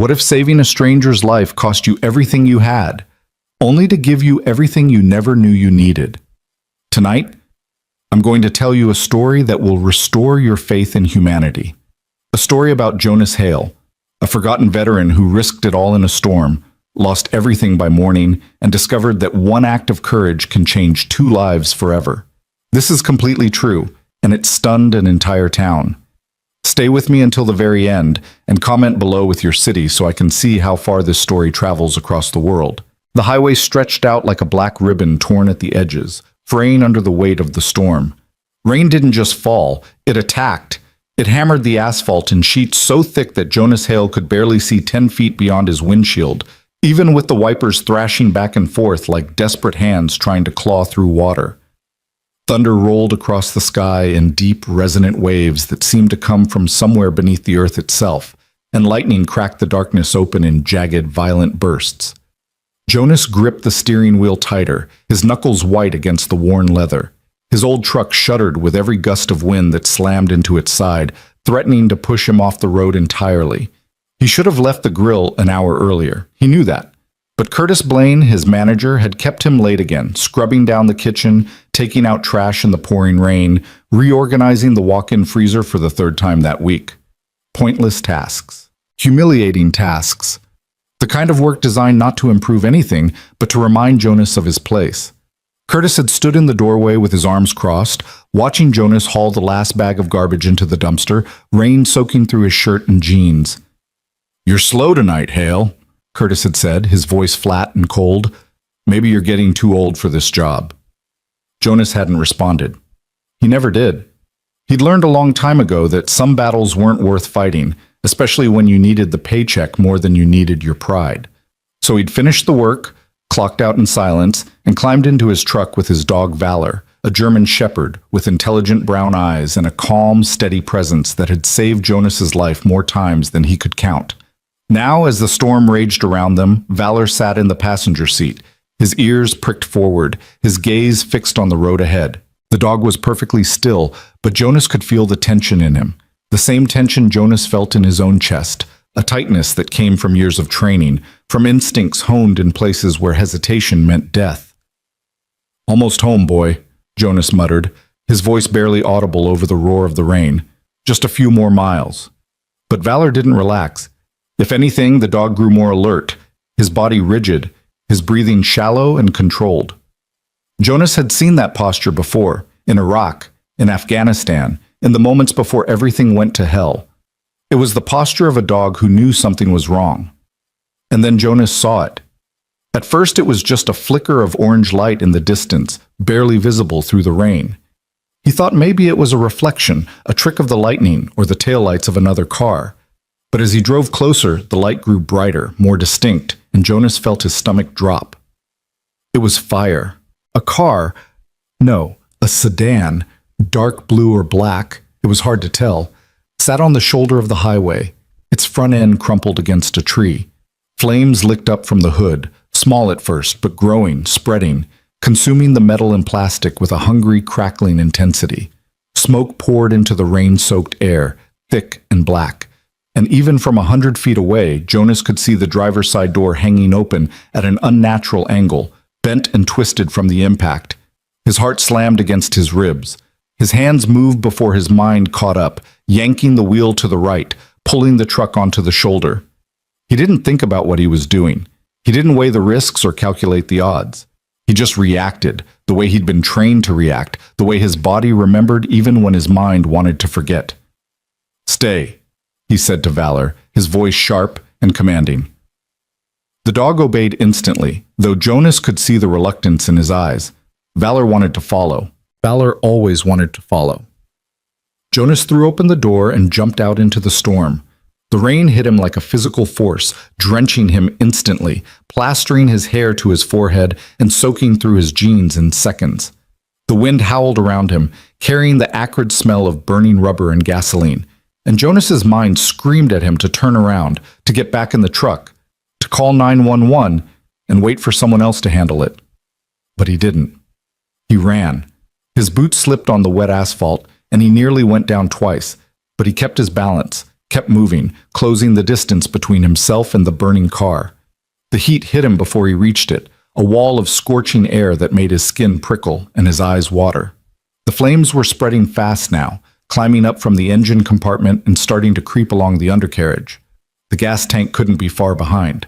What if saving a stranger's life cost you everything you had, only to give you everything you never knew you needed? Tonight, I'm going to tell you a story that will restore your faith in humanity. A story about Jonas Hale, a forgotten veteran who risked it all in a storm, lost everything by morning, and discovered that one act of courage can change 2 lives forever. This is completely true, and it stunned an entire town. Stay with me until the very end, and comment below with your city so I can see how far this story travels across the world. The highway stretched out like a black ribbon torn at the edges, fraying under the weight of the storm. Rain didn't just fall, it attacked. It hammered the asphalt in sheets so thick that Jonas Hale could barely see 10 feet beyond his windshield, even with the wipers thrashing back and forth like desperate hands trying to claw through water. Thunder rolled across the sky in deep, resonant waves that seemed to come from somewhere beneath the earth itself, and lightning cracked the darkness open in jagged, violent bursts. Jonas gripped the steering wheel tighter, his knuckles white against the worn leather. His old truck shuddered with every gust of wind that slammed into its side, threatening to push him off the road entirely. He should have left the grill an hour earlier. He knew that. But Curtis Blaine, his manager, had kept him late again, scrubbing down the kitchen, taking out trash in the pouring rain, reorganizing the walk-in freezer for the 3rd time that week. Pointless tasks. Humiliating tasks. The kind of work designed not to improve anything, but to remind Jonas of his place. Curtis had stood in the doorway with his arms crossed, watching Jonas haul the last bag of garbage into the dumpster, rain soaking through his shirt and jeans. "You're slow tonight, Hale," Curtis had said, his voice flat and cold. "Maybe you're getting too old for this job." Jonas hadn't responded. He never did. He'd learned a long time ago that some battles weren't worth fighting, especially when you needed the paycheck more than you needed your pride. So he'd finished the work, clocked out in silence, and climbed into his truck with his dog Valor, a German shepherd with intelligent brown eyes and a calm, steady presence that had saved Jonas's life more times than he could count. Now, as the storm raged around them, Valor sat in the passenger seat, his ears pricked forward, his gaze fixed on the road ahead. The dog was perfectly still, but Jonas could feel the tension in him, the same tension Jonas felt in his own chest, a tightness that came from years of training, from instincts honed in places where hesitation meant death. "Almost home, boy," Jonas muttered, his voice barely audible over the roar of the rain. "Just a few more miles." But Valor didn't relax. If anything, the dog grew more alert, his body rigid, his breathing shallow and controlled. Jonas had seen that posture before, in Iraq, in Afghanistan, in the moments before everything went to hell. It was the posture of a dog who knew something was wrong. And then Jonas saw it. At first it was just a flicker of orange light in the distance, barely visible through the rain. He thought maybe it was a reflection, a trick of the lightning or the taillights of another car. But as he drove closer, the light grew brighter, more distinct, and Jonas felt his stomach drop. It was fire. A car, no, a sedan, dark blue or black, it was hard to tell, sat on the shoulder of the highway, its front end crumpled against a tree. Flames licked up from the hood, small at first, but growing, spreading, consuming the metal and plastic with a hungry, crackling intensity. Smoke poured into the rain-soaked air, thick and black. And even from 100 feet away, Jonas could see the driver's side door hanging open at an unnatural angle, bent and twisted from the impact. His heart slammed against his ribs. His hands moved before his mind caught up, yanking the wheel to the right, pulling the truck onto the shoulder. He didn't think about what he was doing. He didn't weigh the risks or calculate the odds. He just reacted, the way he'd been trained to react, the way his body remembered even when his mind wanted to forget. "Stay," he said to Valor, his voice sharp and commanding. The dog obeyed instantly, though Jonas could see the reluctance in his eyes. Valor wanted to follow. Valor always wanted to follow. Jonas threw open the door and jumped out into the storm. The rain hit him like a physical force, drenching him instantly, plastering his hair to his forehead and soaking through his jeans in seconds. The wind howled around him, carrying the acrid smell of burning rubber and gasoline. And Jonas's mind screamed at him to turn around, to get back in the truck, to call 911 and wait for someone else to handle it. But he didn't. He ran. His boots slipped on the wet asphalt, and he nearly went down twice, but he kept his balance, kept moving, closing the distance between himself and the burning car. The heat hit him before he reached it, a wall of scorching air that made his skin prickle and his eyes water. The flames were spreading fast now, climbing up from the engine compartment and starting to creep along the undercarriage. The gas tank couldn't be far behind.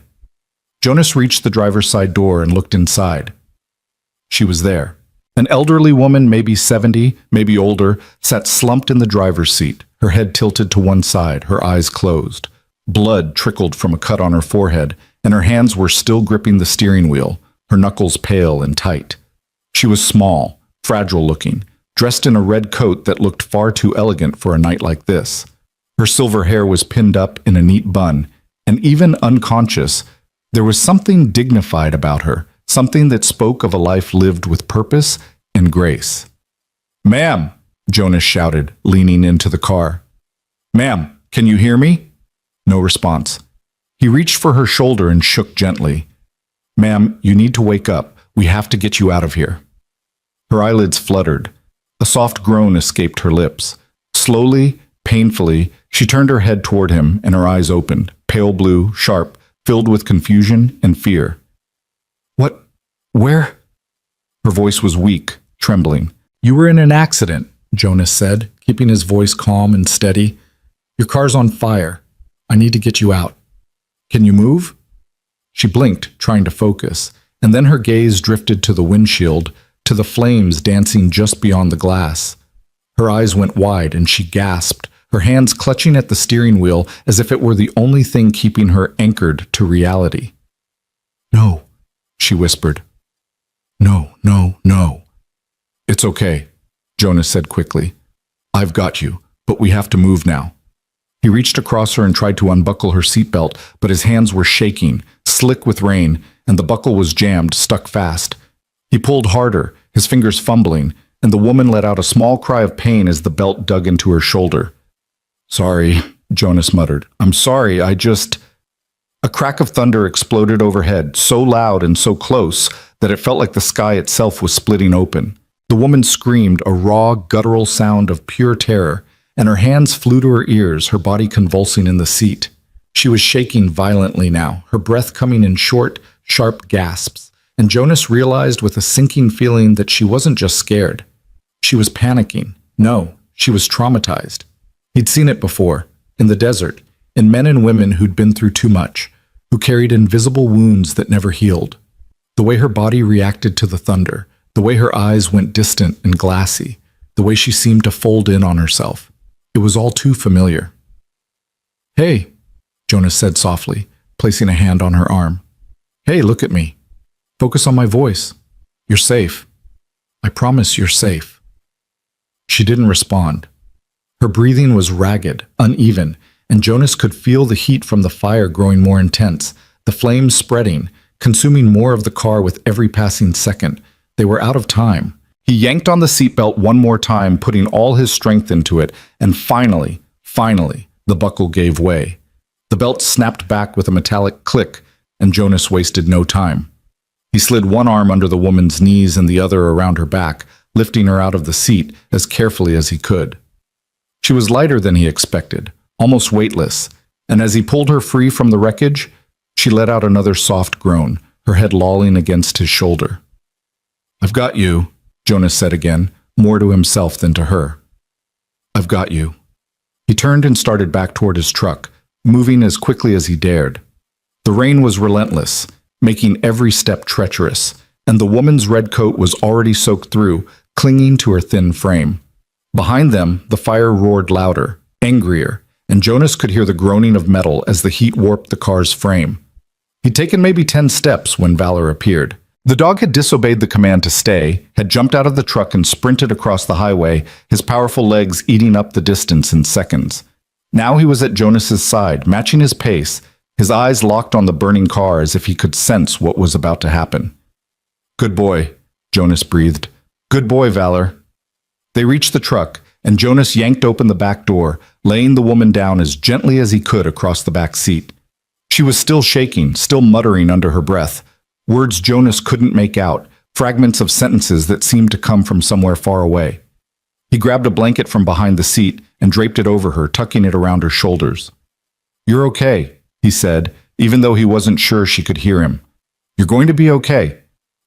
Jonas reached the driver's side door and looked inside. She was there. An elderly woman, maybe 70, maybe older, sat slumped in the driver's seat, her head tilted to one side, her eyes closed. Blood trickled from a cut on her forehead, and her hands were still gripping the steering wheel, her knuckles pale and tight. She was small, fragile-looking, dressed in a red coat that looked far too elegant for a night like this. Her silver hair was pinned up in a neat bun, and even unconscious, there was something dignified about her, something that spoke of a life lived with purpose and grace. "Ma'am," Jonas shouted, leaning into the car. "Ma'am, can you hear me?" No response. He reached for her shoulder and shook gently. "Ma'am, you need to wake up. We have to get you out of here." Her eyelids fluttered. A soft groan escaped her lips. Slowly, painfully, she turned her head toward him and her eyes opened, pale blue, sharp, filled with confusion and fear. "What? Where?" Her voice was weak, trembling. "You were in an accident," Jonas said, keeping his voice calm and steady. "Your car's on fire. I need to get you out. Can you move?" She blinked, trying to focus, and then her gaze drifted to the windshield, to the flames dancing just beyond the glass. Her eyes went wide and she gasped, her hands clutching at the steering wheel as if it were the only thing keeping her anchored to reality. "No," she whispered. "No, no, no." "It's okay," Jonas said quickly. "I've got you, but we have to move now." He reached across her and tried to unbuckle her seatbelt, but his hands were shaking, slick with rain, and the buckle was jammed, stuck fast. He pulled harder, his fingers fumbling, and the woman let out a small cry of pain as the belt dug into her shoulder. "Sorry," Jonas muttered. "I'm sorry, I just—" A crack of thunder exploded overhead, so loud and so close that it felt like the sky itself was splitting open. The woman screamed, a raw, guttural sound of pure terror, and her hands flew to her ears, her body convulsing in the seat. She was shaking violently now, her breath coming in short, sharp gasps, and Jonas realized with a sinking feeling that she wasn't just scared. She was panicking. No, she was traumatized. He'd seen it before, in the desert, in men and women who'd been through too much, who carried invisible wounds that never healed. The way her body reacted to the thunder, the way her eyes went distant and glassy, the way she seemed to fold in on herself. It was all too familiar. "Hey," Jonas said softly, placing a hand on her arm. "Hey, look at me. Focus on my voice. You're safe. I promise you're safe." She didn't respond. Her breathing was ragged, uneven, and Jonas could feel the heat from the fire growing more intense, the flames spreading, consuming more of the car with every passing second. They were out of time. He yanked on the seatbelt one more time, putting all his strength into it, and finally, the buckle gave way. The belt snapped back with a metallic click, and Jonas wasted no time. He slid one arm under the woman's knees and the other around her back, lifting her out of the seat as carefully as he could. She was lighter than he expected, almost weightless, and as he pulled her free from the wreckage, she let out another soft groan, her head lolling against his shoulder. "I've got you," Jonas said again, more to himself than to her. "I've got you." He turned and started back toward his truck, moving as quickly as he dared. The rain was relentless, making every step treacherous, and the woman's red coat was already soaked through, clinging to her thin frame. Behind them, the fire roared louder, angrier, and Jonas could hear the groaning of metal as the heat warped the car's frame. He'd taken maybe 10 steps when Valor appeared. The dog had disobeyed the command to stay, had jumped out of the truck and sprinted across the highway, his powerful legs eating up the distance in seconds. Now he was at Jonas's side, matching his pace, his eyes locked on the burning car as if he could sense what was about to happen. "Good boy," Jonas breathed. "Good boy, Valor." They reached the truck, and Jonas yanked open the back door, laying the woman down as gently as he could across the back seat. She was still shaking, still muttering under her breath. Words Jonas couldn't make out, fragments of sentences that seemed to come from somewhere far away. He grabbed a blanket from behind the seat and draped it over her, tucking it around her shoulders. "You're okay," he said, even though he wasn't sure she could hear him. "You're going to be okay."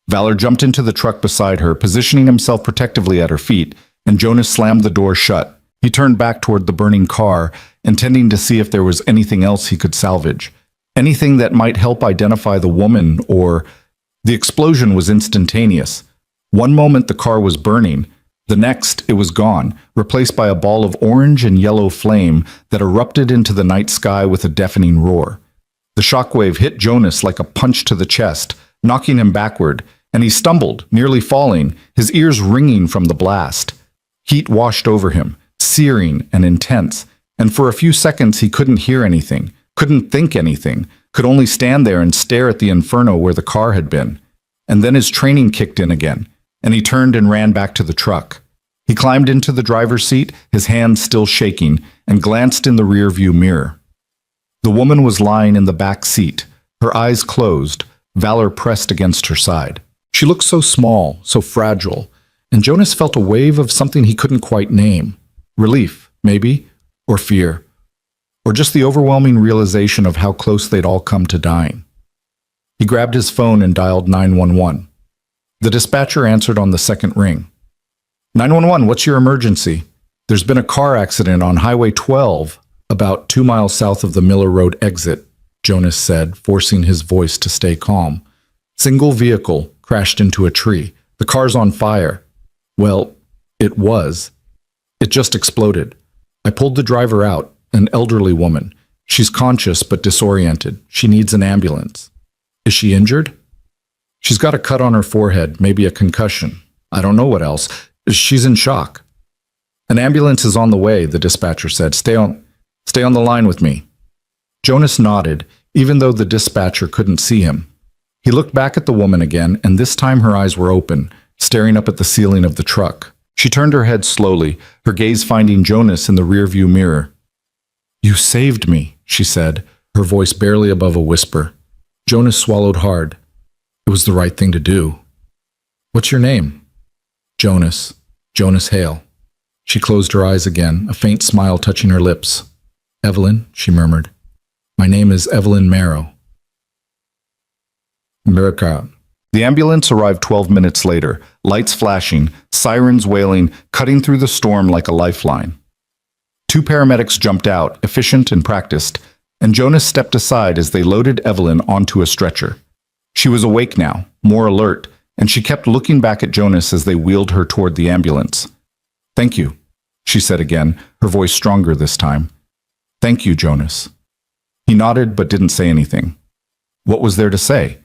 Valor jumped into the truck beside her, positioning himself protectively at her feet, and Jonas slammed the door shut. He turned back toward the burning car, intending to see if there was anything else he could salvage. Anything that might help identify the woman or... The explosion was instantaneous. One moment the car was burning, the next it was gone, replaced by a ball of orange and yellow flame that erupted into the night sky with a deafening roar. The shockwave hit Jonas like a punch to the chest, knocking him backward, and he stumbled, nearly falling, his ears ringing from the blast. Heat washed over him, searing and intense, and for a few seconds he couldn't hear anything, couldn't think anything, could only stand there and stare at the inferno where the car had been. And then his training kicked in again, and he turned and ran back to the truck. He climbed into the driver's seat, his hands still shaking, and glanced in the rearview mirror. The woman was lying in the back seat, her eyes closed, Valor pressed against her side. She looked so small, so fragile, and Jonas felt a wave of something he couldn't quite name. Relief, maybe, or fear, or just the overwhelming realization of how close they'd all come to dying. He grabbed his phone and dialed 911. The dispatcher answered on the second ring. 911, what's your emergency? There's been a car accident on Highway 12, about 2 miles south of the Miller Road exit, Jonas said, forcing his voice to stay calm. Single vehicle crashed into a tree. The car's on fire. Well, it was. It just exploded. I pulled the driver out, an elderly woman. She's conscious but disoriented. She needs an ambulance. Is she injured? She's got a cut on her forehead, maybe a concussion. I don't know what else. She's in shock. An ambulance is on the way, the dispatcher said. Stay on the line with me. Jonas nodded, even though the dispatcher couldn't see him. He looked back at the woman again, and this time her eyes were open, staring up at the ceiling of the truck. She turned her head slowly, her gaze finding Jonas in the rearview mirror. "You saved me," she said, her voice barely above a whisper. Jonas swallowed hard. It was the right thing to do. "What's your name?" "Jonas. Jonas Hale." She closed her eyes again, a faint smile touching her lips. "Evelyn," she murmured. "My name is Evelyn Marrow." Miracle. The ambulance arrived 12 minutes later, lights flashing, sirens wailing, cutting through the storm like a lifeline. 2 paramedics jumped out, efficient and practiced, and Jonas stepped aside as they loaded Evelyn onto a stretcher. She was awake now, more alert, and she kept looking back at Jonas as they wheeled her toward the ambulance. "Thank you," she said again, her voice stronger this time. "Thank you, Jonas." He nodded but didn't say anything. What was there to say?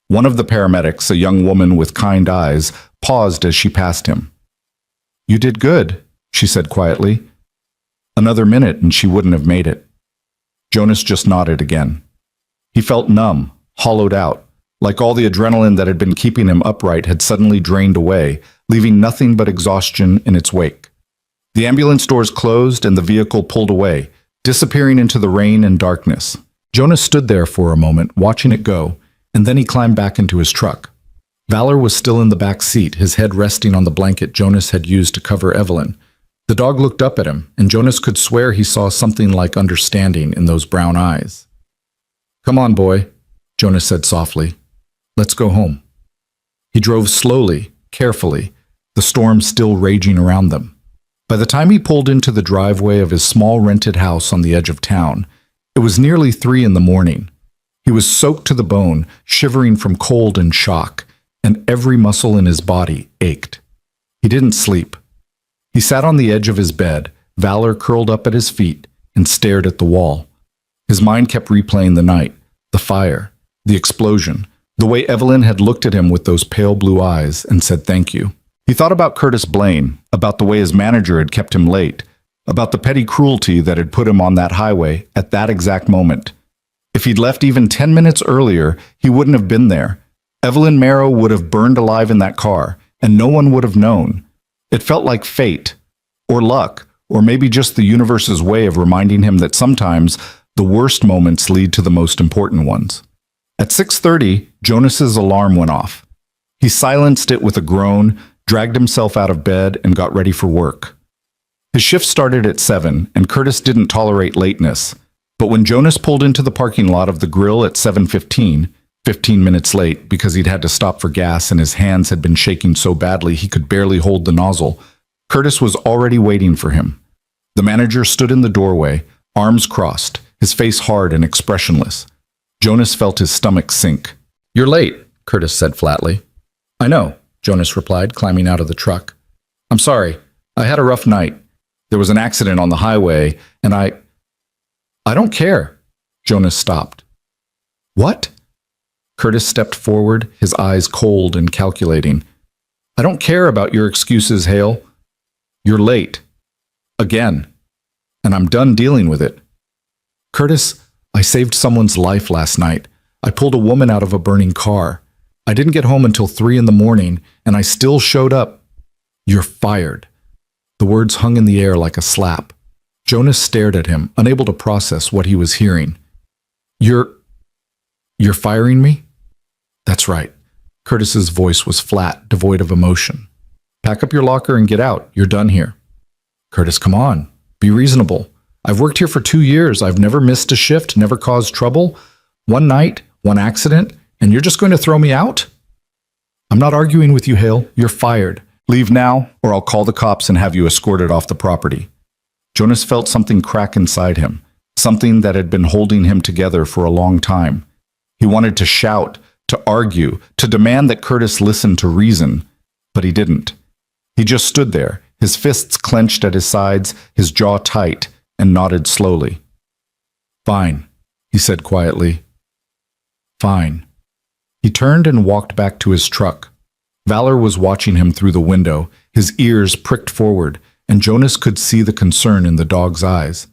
One of the paramedics, a young woman with kind eyes, paused as she passed him. "You did good," she said quietly. Another minute and she wouldn't have made it. Jonas just nodded again. He felt numb, hollowed out, like all the adrenaline that had been keeping him upright had suddenly drained away, leaving nothing but exhaustion in its wake. The ambulance doors closed and the vehicle pulled away, disappearing into the rain and darkness. Jonas stood there for a moment, watching it go, and then he climbed back into his truck. Valor was still in the back seat, his head resting on the blanket Jonas had used to cover Evelyn. The dog looked up at him, and Jonas could swear he saw something like understanding in those brown eyes. "Come on, boy," Jonas said softly. "Let's go home." He drove slowly, carefully, the storm still raging around them. By the time he pulled into the driveway of his small rented house on the edge of town, it was nearly 3 in the morning. He was soaked to the bone, shivering from cold and shock, and every muscle in his body ached. He didn't sleep. He sat on the edge of his bed, Valor curled up at his feet, and stared at the wall. His mind kept replaying the night, the fire, the explosion, the way Evelyn had looked at him with those pale blue eyes and said thank you. He thought about Curtis Blaine, about the way his manager had kept him late, about the petty cruelty that had put him on that highway at that exact moment. If he'd left even 10 minutes earlier, he wouldn't have been there. Evelyn Marrow would have burned alive in that car, and no one would have known. It felt like fate, or luck, or maybe just the universe's way of reminding him that sometimes the worst moments lead to the most important ones. At 6:30, Jonas's alarm went off. He silenced it with a groan, dragged himself out of bed, and got ready for work. His shift started at 7, and Curtis didn't tolerate lateness. But when Jonas pulled into the parking lot of the grill at 7:15, 15 minutes late because he'd had to stop for gas and his hands had been shaking so badly he could barely hold the nozzle, Curtis was already waiting for him. The manager stood in the doorway, arms crossed, his face hard and expressionless. Jonas felt his stomach sink. "You're late," Curtis said flatly. "I know," Jonas replied, climbing out of the truck. "I'm sorry. I had a rough night. There was an accident on the highway, and I don't care." Jonas stopped. "What?" Curtis stepped forward, his eyes cold and calculating. "I don't care about your excuses, Hale. You're late. Again. And I'm done dealing with it." "Curtis, I saved someone's life last night. I pulled a woman out of a burning car. I didn't get home until 3 in the morning, and I still showed up." "You're fired." The words hung in the air like a slap. Jonas stared at him, unable to process what he was hearing. You're firing me?" "That's right." Curtis's voice was flat, devoid of emotion. "Pack up your locker and get out. You're done here." "Curtis, come on. Be reasonable. I've worked here for 2 years. I've never missed a shift, never caused trouble. One night, one accident, and you're just going to throw me out?" "I'm not arguing with you, Hale. You're fired. Leave now, or I'll call the cops and have you escorted off the property." Jonas felt something crack inside him, something that had been holding him together for a long time. He wanted to shout, to argue, to demand that Curtis listen to reason, but he didn't. He just stood there, his fists clenched at his sides, his jaw tight, and nodded slowly. "Fine," he said quietly. "Fine." He turned and walked back to his truck. Valor was watching him through the window, his ears pricked forward, and Jonas could see the concern in the dog's eyes.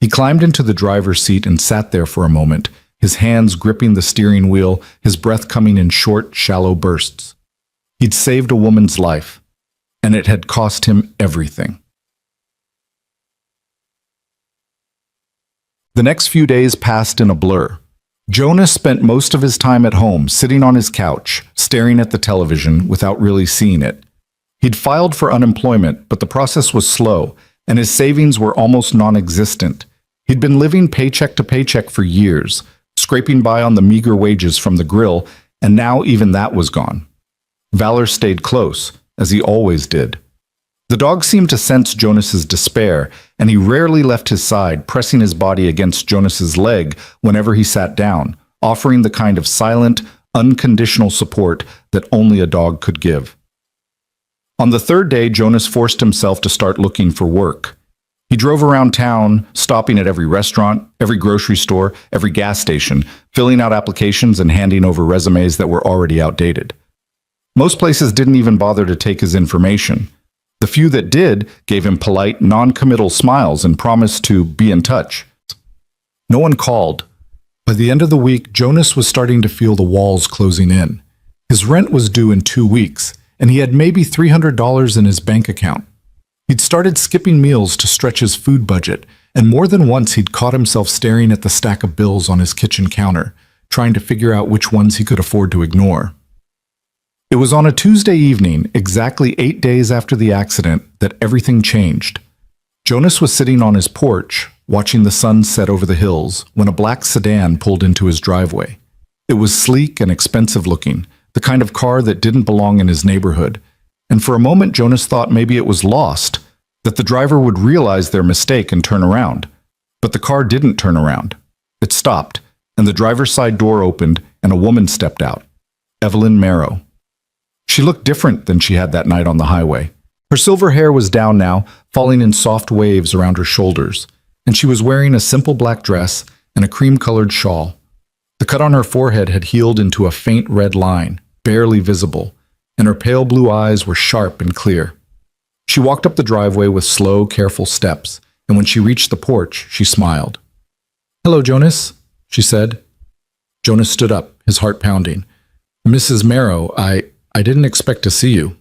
He climbed into the driver's seat and sat there for a moment, his hands gripping the steering wheel, his breath coming in short, shallow bursts. He'd saved a woman's life, and it had cost him everything. The next few days passed in a blur. Jonas spent most of his time at home, sitting on his couch, staring at the television without really seeing it. He'd filed for unemployment, but the process was slow, and his savings were almost non-existent. He'd been living paycheck to paycheck for years, scraping by on the meager wages from the grill, and now even that was gone. Valor stayed close, as he always did. The dog seemed to sense Jonas's despair, and he rarely left his side, pressing his body against Jonas's leg whenever he sat down, offering the kind of silent, unconditional support that only a dog could give. On the third day, Jonas forced himself to start looking for work. He drove around town, stopping at every restaurant, every grocery store, every gas station, filling out applications and handing over resumes that were already outdated. Most places didn't even bother to take his information. The few that did gave him polite, non-committal smiles and promised to be in touch. No one called. By the end of the week, Jonas was starting to feel the walls closing in. His rent was due in 2 weeks, and he had maybe $300 in his bank account. He'd started skipping meals to stretch his food budget, and more than once he'd caught himself staring at the stack of bills on his kitchen counter, trying to figure out which ones he could afford to ignore. It was on a Tuesday evening, exactly 8 days after the accident, that everything changed. Jonas was sitting on his porch, watching the sun set over the hills, when a black sedan pulled into his driveway. It was sleek and expensive looking, the kind of car that didn't belong in his neighborhood. And for a moment, Jonas thought maybe it was lost, that the driver would realize their mistake and turn around. But the car didn't turn around. It stopped, and the driver's side door opened, and a woman stepped out. Evelyn Marrow. She looked different than she had that night on the highway. Her silver hair was down now, falling in soft waves around her shoulders, and she was wearing a simple black dress and a cream-colored shawl. The cut on her forehead had healed into a faint red line, barely visible, and her pale blue eyes were sharp and clear. She walked up the driveway with slow, careful steps, and when she reached the porch, she smiled. "Hello, Jonas," she said. Jonas stood up, his heart pounding. "Mrs. Marrow, I didn't expect to see you."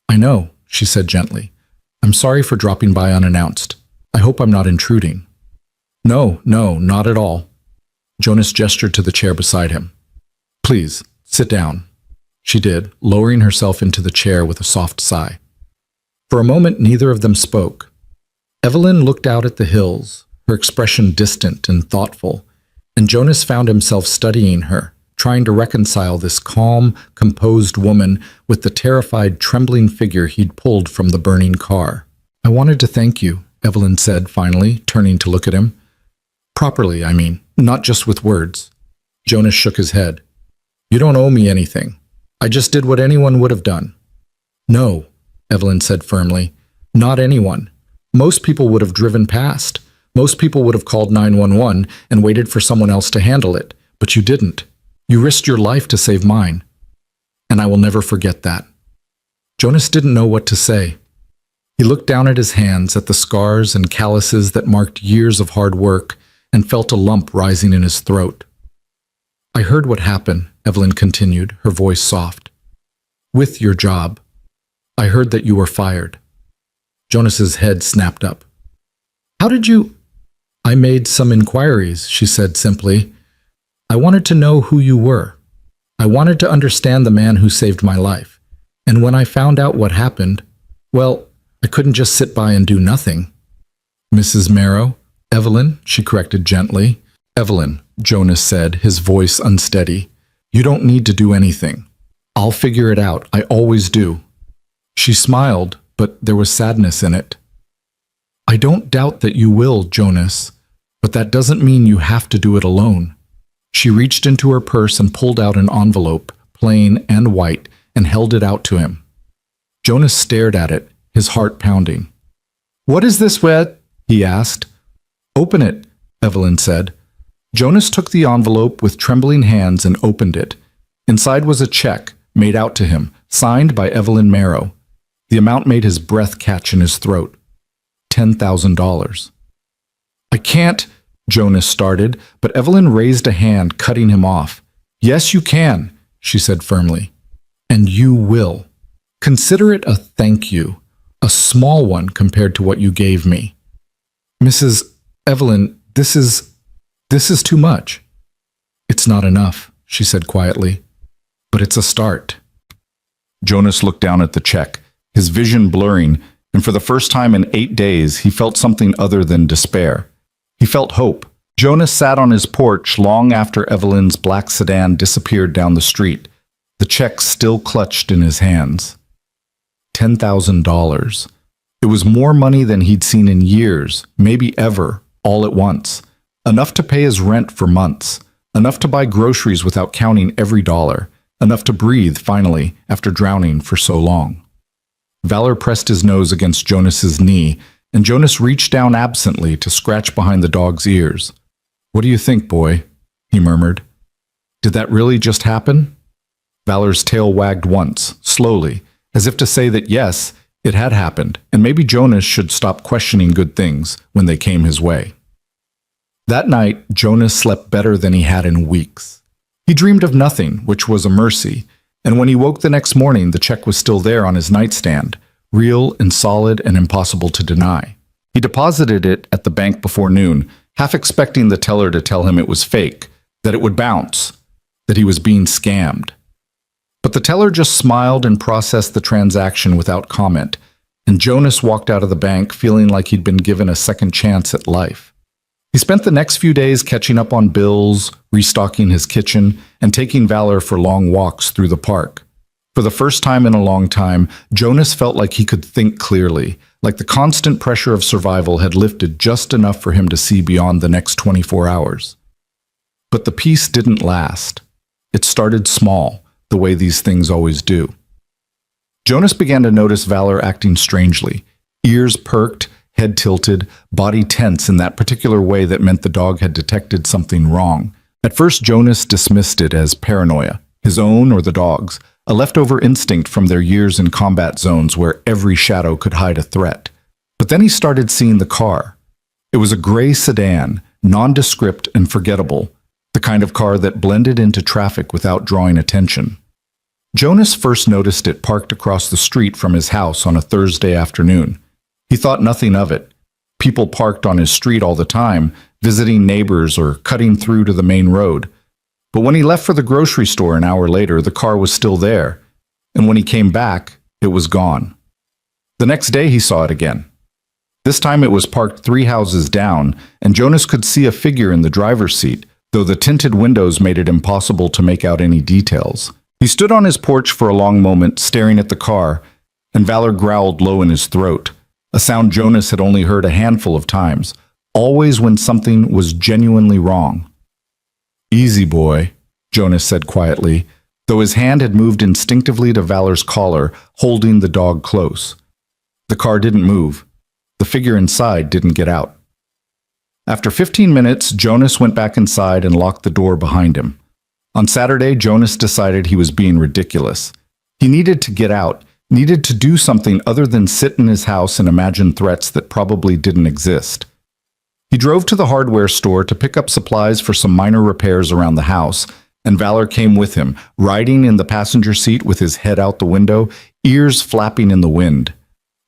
"I know," she said gently. "I'm sorry for dropping by unannounced. I hope I'm not intruding." No, not at all." Jonas gestured to the chair beside him. "Please, sit down." She did, lowering herself into the chair with a soft sigh. For a moment, neither of them spoke. Evelyn looked out at the hills, her expression distant and thoughtful, and Jonas found himself studying her, trying to reconcile this calm, composed woman with the terrified, trembling figure he'd pulled from the burning car. "I wanted to thank you," Evelyn said finally, turning to look at him. "Properly, I mean, not just with words." Jonas shook his head. "You don't owe me anything. I just did what anyone would have done." "No," Evelyn said firmly. "Not anyone. Most people would have driven past. Most people would have called 911 and waited for someone else to handle it. But you didn't. You risked your life to save mine. And I will never forget that." Jonas didn't know what to say. He looked down at his hands, at the scars and calluses that marked years of hard work, and felt a lump rising in his throat. "I heard what happened," Evelyn continued, her voice soft. "With your job. I heard that you were fired." Jonas's head snapped up. "How did you—" "I made some inquiries," she said simply. "I wanted to know who you were. I wanted to understand the man who saved my life. And when I found out what happened, well, I couldn't just sit by and do nothing." "Mrs. Marrow?" "Evelyn," she corrected gently. "Evelyn," Jonas said, his voice unsteady. "You don't need to do anything. I'll figure it out. I always do." She smiled, but there was sadness in it. "I don't doubt that you will, Jonas, but that doesn't mean you have to do it alone." She reached into her purse and pulled out an envelope, plain and white, and held it out to him. Jonas stared at it, his heart pounding. "What is this, Wet?" he asked. "Open it," Evelyn said. Jonas took the envelope with trembling hands and opened it. Inside was a check, made out to him, signed by Evelyn Marrow. The amount made his breath catch in his throat. $10,000. "I can't," Jonas started, but Evelyn raised a hand, cutting him off. "Yes, you can," she said firmly. "And you will. Consider it a thank you, a small one compared to what you gave me." "Mrs. Evelyn, this is too much." "It's not enough," she said quietly, "but it's a start." Jonas looked down at the check, his vision blurring, and for the first time in 8 days, he felt something other than despair. He felt hope. Jonas sat on his porch long after Evelyn's black sedan disappeared down the street, the check still clutched in his hands. $10,000. It was more money than he'd seen in years, maybe ever, all at once. Enough to pay his rent for months. Enough to buy groceries without counting every dollar. Enough to breathe, finally, after drowning for so long. Valor pressed his nose against Jonas's knee, and Jonas reached down absently to scratch behind the dog's ears. "What do you think, boy?" he murmured. "Did that really just happen?" Valor's tail wagged once, slowly, as if to say that yes, it had happened, and maybe Jonas should stop questioning good things when they came his way. That night, Jonas slept better than he had in weeks. He dreamed of nothing, which was a mercy, and when he woke the next morning, the check was still there on his nightstand, real and solid and impossible to deny. He deposited it at the bank before noon, half expecting the teller to tell him it was fake, that it would bounce, that he was being scammed. But the teller just smiled and processed the transaction without comment, and Jonas walked out of the bank feeling like he'd been given a second chance at life. He spent the next few days catching up on bills, restocking his kitchen, and taking Valor for long walks through the park. For the first time in a long time, Jonas felt like he could think clearly, like the constant pressure of survival had lifted just enough for him to see beyond the next 24 hours. But the peace didn't last. It started small, the way these things always do. Jonas began to notice Valor acting strangely, ears perked, head tilted, body tense in that particular way that meant the dog had detected something wrong. At first, Jonas dismissed it as paranoia, his own or the dog's, a leftover instinct from their years in combat zones where every shadow could hide a threat. But then he started seeing the car. It was a gray sedan, nondescript and forgettable, the kind of car that blended into traffic without drawing attention. Jonas first noticed it parked across the street from his house on a Thursday afternoon. He thought nothing of it. People parked on his street all the time, visiting neighbors or cutting through to the main road. But when he left for the grocery store an hour later, the car was still there, and when he came back, it was gone. The next day he saw it again. This time it was parked 3 houses down, and Jonas could see a figure in the driver's seat, though the tinted windows made it impossible to make out any details. He stood on his porch for a long moment, staring at the car, and Valor growled low in his throat, a sound Jonas had only heard a handful of times, always when something was genuinely wrong. "Easy, boy," Jonas said quietly, though his hand had moved instinctively to Valor's collar, holding the dog close. The car didn't move. The figure inside didn't get out. After 15 minutes, Jonas went back inside and locked the door behind him. On Saturday, Jonas decided he was being ridiculous. He needed to get out, needed to do something other than sit in his house and imagine threats that probably didn't exist. He drove to the hardware store to pick up supplies for some minor repairs around the house, and Valor came with him, riding in the passenger seat with his head out the window, ears flapping in the wind.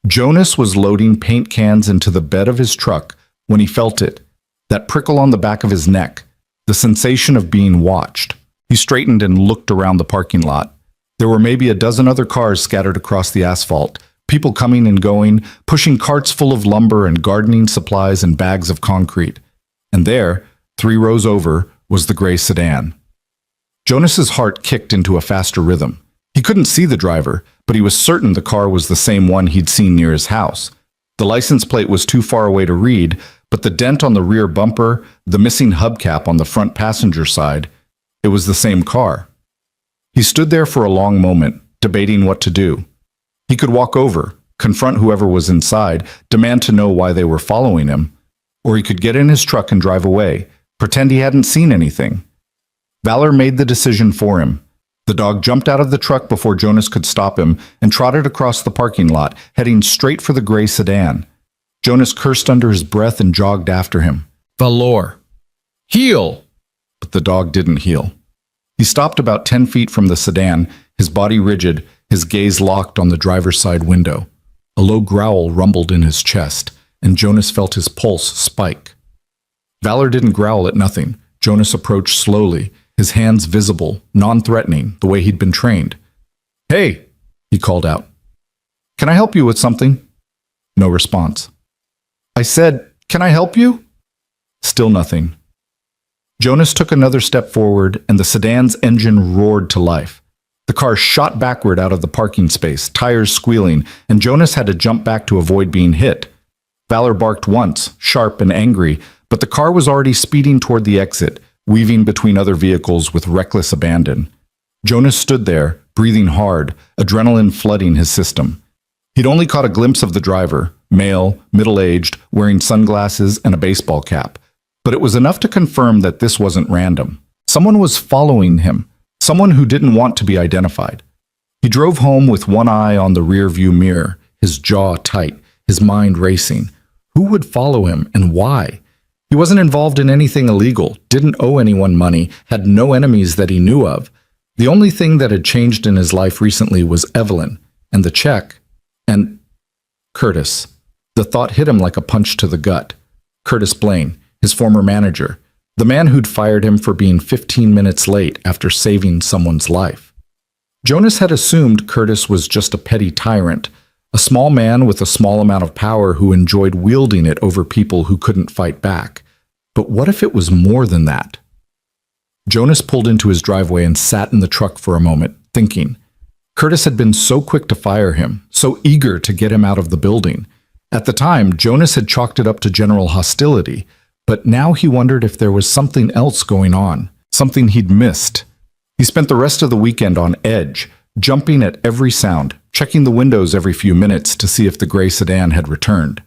Jonas was loading paint cans into the bed of his truck when he felt it, that prickle on the back of his neck, the sensation of being watched. He straightened and looked around the parking lot. There were maybe a dozen other cars scattered across the asphalt, people coming and going, pushing carts full of lumber and gardening supplies and bags of concrete. And there, 3 rows over, was the gray sedan. Jonas's heart kicked into a faster rhythm. He couldn't see the driver, but he was certain the car was the same one he'd seen near his house. The license plate was too far away to read, but the dent on the rear bumper, the missing hubcap on the front passenger side, it was the same car. He stood there for a long moment, debating what to do. He could walk over, confront whoever was inside, demand to know why they were following him, or he could get in his truck and drive away, pretend he hadn't seen anything. Valor made the decision for him. The dog jumped out of the truck before Jonas could stop him and trotted across the parking lot, heading straight for the gray sedan. Jonas cursed under his breath and jogged after him. "Valor! Heel!" But the dog didn't heel. He stopped about 10 feet from the sedan, his body rigid, his gaze locked on the driver's side window. A low growl rumbled in his chest, and Jonas felt his pulse spike. Valor didn't growl at nothing. Jonas approached slowly, his hands visible, non-threatening, the way he'd been trained. "Hey," he called out. "Can I help you with something?" No response. "I said, can I help you?" Still nothing. Jonas took another step forward, and the sedan's engine roared to life. The car shot backward out of the parking space, tires squealing, and Jonas had to jump back to avoid being hit. Valor barked once, sharp and angry, but the car was already speeding toward the exit, weaving between other vehicles with reckless abandon. Jonas stood there, breathing hard, adrenaline flooding his system. He'd only caught a glimpse of the driver, male, middle-aged, wearing sunglasses and a baseball cap. But it was enough to confirm that this wasn't random. Someone was following him, someone who didn't want to be identified. He drove home with one eye on the rear-view mirror, his jaw tight, his mind racing. Who would follow him and why? He wasn't involved in anything illegal, didn't owe anyone money, had no enemies that he knew of. The only thing that had changed in his life recently was Evelyn, and the check, and Curtis. The thought hit him like a punch to the gut. Curtis Blaine, his former manager, the man who'd fired him for being 15 minutes late after saving someone's life. Jonas had assumed Curtis was just a petty tyrant, a small man with a small amount of power who enjoyed wielding it over people who couldn't fight back. But what if it was more than that? Jonas pulled into his driveway and sat in the truck for a moment, thinking. Curtis had been so quick to fire him, so eager to get him out of the building. At the time, Jonas had chalked it up to general hostility, but now he wondered if there was something else going on, something he'd missed. He spent the rest of the weekend on edge, jumping at every sound, checking the windows every few minutes to see if the gray sedan had returned.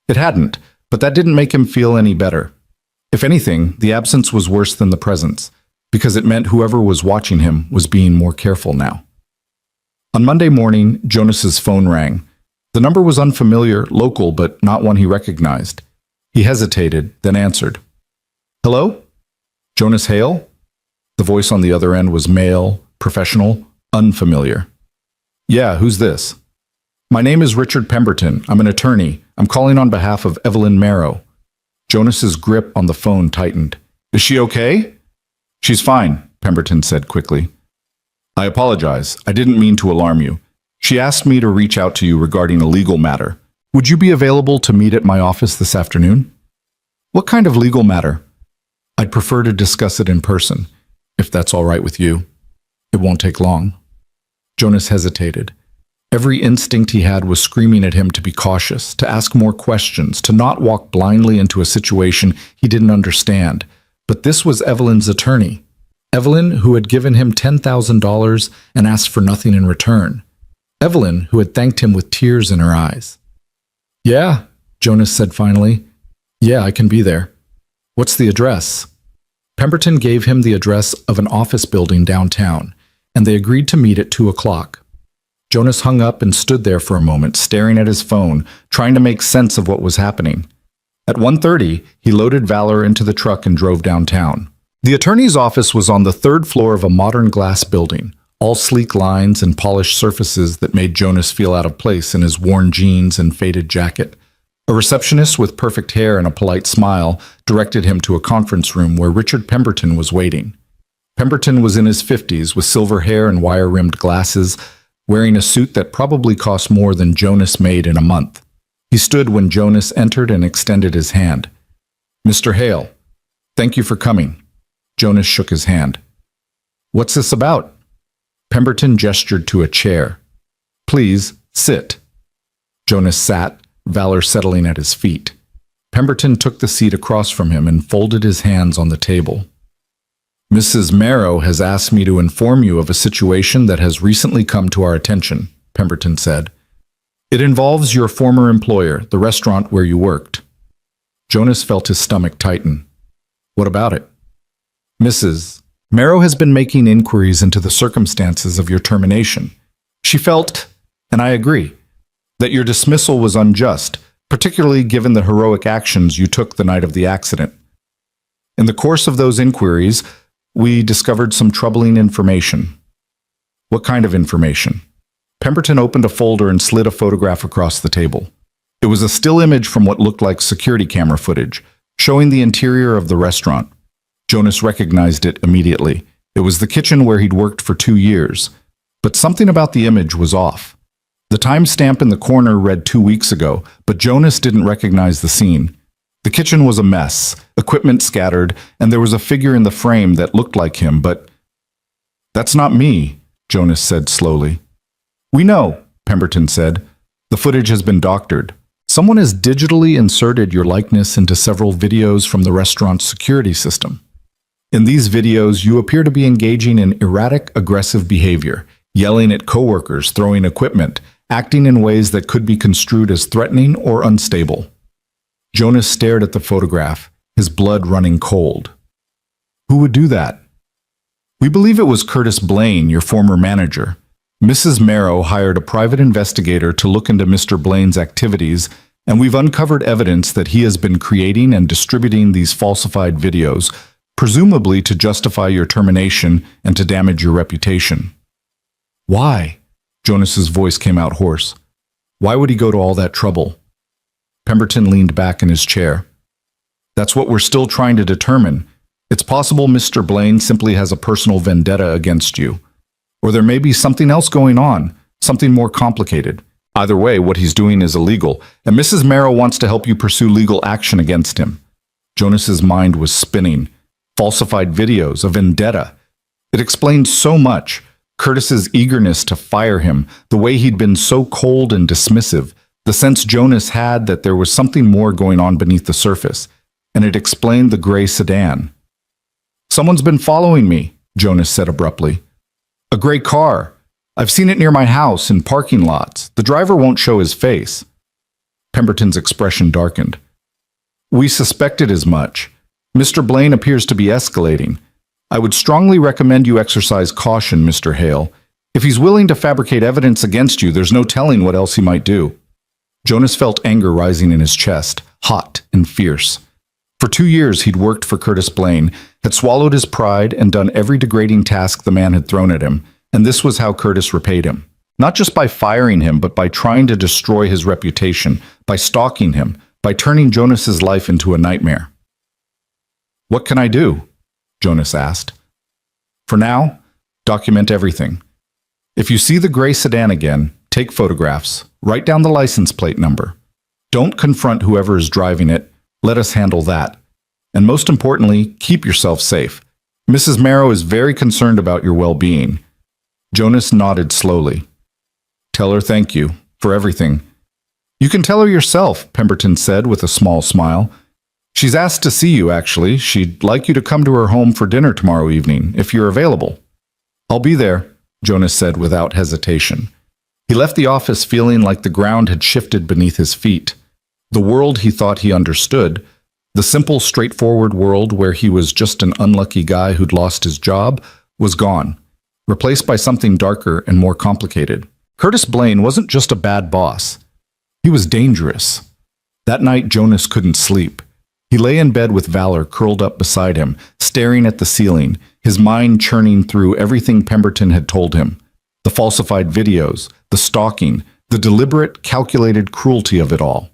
It hadn't, but that didn't make him feel any better. If anything, the absence was worse than the presence, because it meant whoever was watching him was being more careful now. On Monday morning, Jonas's phone rang. The number was unfamiliar, local, but not one he recognized. He hesitated, then answered. "Hello? Jonas Hale?" The voice on the other end was male, professional, unfamiliar. "Yeah, who's this?" "My name is Richard Pemberton. I'm an attorney. I'm calling on behalf of Evelyn Marrow." Jonas's grip on the phone tightened. "Is she okay?" "She's fine," Pemberton said quickly. "I apologize. I didn't mean to alarm you. She asked me to reach out to you regarding a legal matter. Would you be available to meet at my office this afternoon? What kind of legal matter? I'd prefer to discuss it in person, if that's all right with you. It won't take long. Jonas hesitated. Every instinct he had was screaming at him to be cautious, to ask more questions, to not walk blindly into a situation he didn't understand. But this was Evelyn's attorney. Evelyn, who had given him $10,000 and asked for nothing in return. Evelyn, who had thanked him with tears in her eyes. Yeah, Jonas said finally. Yeah, I can be there. What's the address? Pemberton gave him the address of an office building downtown, and they agreed to meet at 2 o'clock. Jonas hung up and stood there for a moment, staring at his phone, trying to make sense of what was happening. At 1:30, he loaded Valor into the truck and drove downtown. The attorney's office was on the third floor of a modern glass building, all sleek lines and polished surfaces that made Jonas feel out of place in his worn jeans and faded jacket. A receptionist with perfect hair and a polite smile directed him to a conference room where Richard Pemberton was waiting. Pemberton was in his 50s with silver hair and wire-rimmed glasses, wearing a suit that probably cost more than Jonas made in a month. He stood when Jonas entered and extended his hand. Mr. Hale, thank you for coming. Jonas shook his hand. What's this about? Pemberton gestured to a chair. Please, sit. Jonas sat, Valor settling at his feet. Pemberton took the seat across from him and folded his hands on the table. Mrs. Marrow has asked me to inform you of a situation that has recently come to our attention, Pemberton said. It involves your former employer, the restaurant where you worked. Jonas felt his stomach tighten. What about it? Mrs. Marrow has been making inquiries into the circumstances of your termination. She felt, and I agree, that your dismissal was unjust, particularly given the heroic actions you took the night of the accident. In the course of those inquiries, we discovered some troubling information. What kind of information? Pemberton opened a folder and slid a photograph across the table. It was a still image from what looked like security camera footage, showing the interior of the restaurant. Jonas recognized it immediately. It was the kitchen where he'd worked for 2 years. But something about the image was off. The timestamp in the corner read 2 weeks ago, but Jonas didn't recognize the scene. The kitchen was a mess, equipment scattered, and there was a figure in the frame that looked like him, but... That's not me, Jonas said slowly. We know, Pemberton said. The footage has been doctored. Someone has digitally inserted your likeness into several videos from the restaurant's security system. In these videos, you appear to be engaging in erratic, aggressive behavior, yelling at coworkers, throwing equipment, acting in ways that could be construed as threatening or unstable. Jonas stared at the photograph, his blood running cold. Who would do that? We believe it was Curtis Blaine, your former manager. Mrs. Marrow hired a private investigator to look into Mr. Blaine's activities, and we've uncovered evidence that he has been creating and distributing these falsified videos, presumably to justify your termination and to damage your reputation. Why? Jonas's voice came out hoarse. Why would he go to all that trouble? Pemberton leaned back in his chair. That's what we're still trying to determine. It's possible Mr. Blaine simply has a personal vendetta against you. Or there may be something else going on, something more complicated. Either way, what he's doing is illegal, and Mrs. Marrow wants to help you pursue legal action against him. Jonas's mind was spinning. Falsified videos, a vendetta. It explained so much. Curtis's eagerness to fire him, the way he'd been so cold and dismissive, the sense Jonas had that there was something more going on beneath the surface, and it explained the gray sedan. Someone's been following me, Jonas said abruptly. A gray car. I've seen it near my house in parking lots. The driver won't show his face. Pemberton's expression darkened. We suspected as much. Mr. Blaine appears to be escalating. I would strongly recommend you exercise caution, Mr. Hale. If he's willing to fabricate evidence against you, there's no telling what else he might do. Jonas felt anger rising in his chest, hot and fierce. For 2 years he'd worked for Curtis Blaine, had swallowed his pride and done every degrading task the man had thrown at him, and this was how Curtis repaid him. Not just by firing him, but by trying to destroy his reputation, by stalking him, by turning Jonas's life into a nightmare. What can I do? Jonas asked. For now, document everything. If you see the gray sedan again, take photographs, write down the license plate number. Don't confront whoever is driving it. Let us handle that. And most importantly, keep yourself safe. Mrs. Marrow is very concerned about your well-being." Jonas nodded slowly. "Tell her thank you for everything." "You can tell her yourself," Pemberton said with a small smile. "She's asked to see you, actually. She'd like you to come to her home for dinner tomorrow evening, if you're available." "I'll be there," Jonas said without hesitation. He left the office feeling like the ground had shifted beneath his feet. The world he thought he understood, the simple, straightforward world where he was just an unlucky guy who'd lost his job, was gone, replaced by something darker and more complicated. Curtis Blaine wasn't just a bad boss. He was dangerous. That night, Jonas couldn't sleep. He lay in bed with Valor curled up beside him, staring at the ceiling, his mind churning through everything Pemberton had told him. The falsified videos, the stalking, the deliberate, calculated cruelty of it all.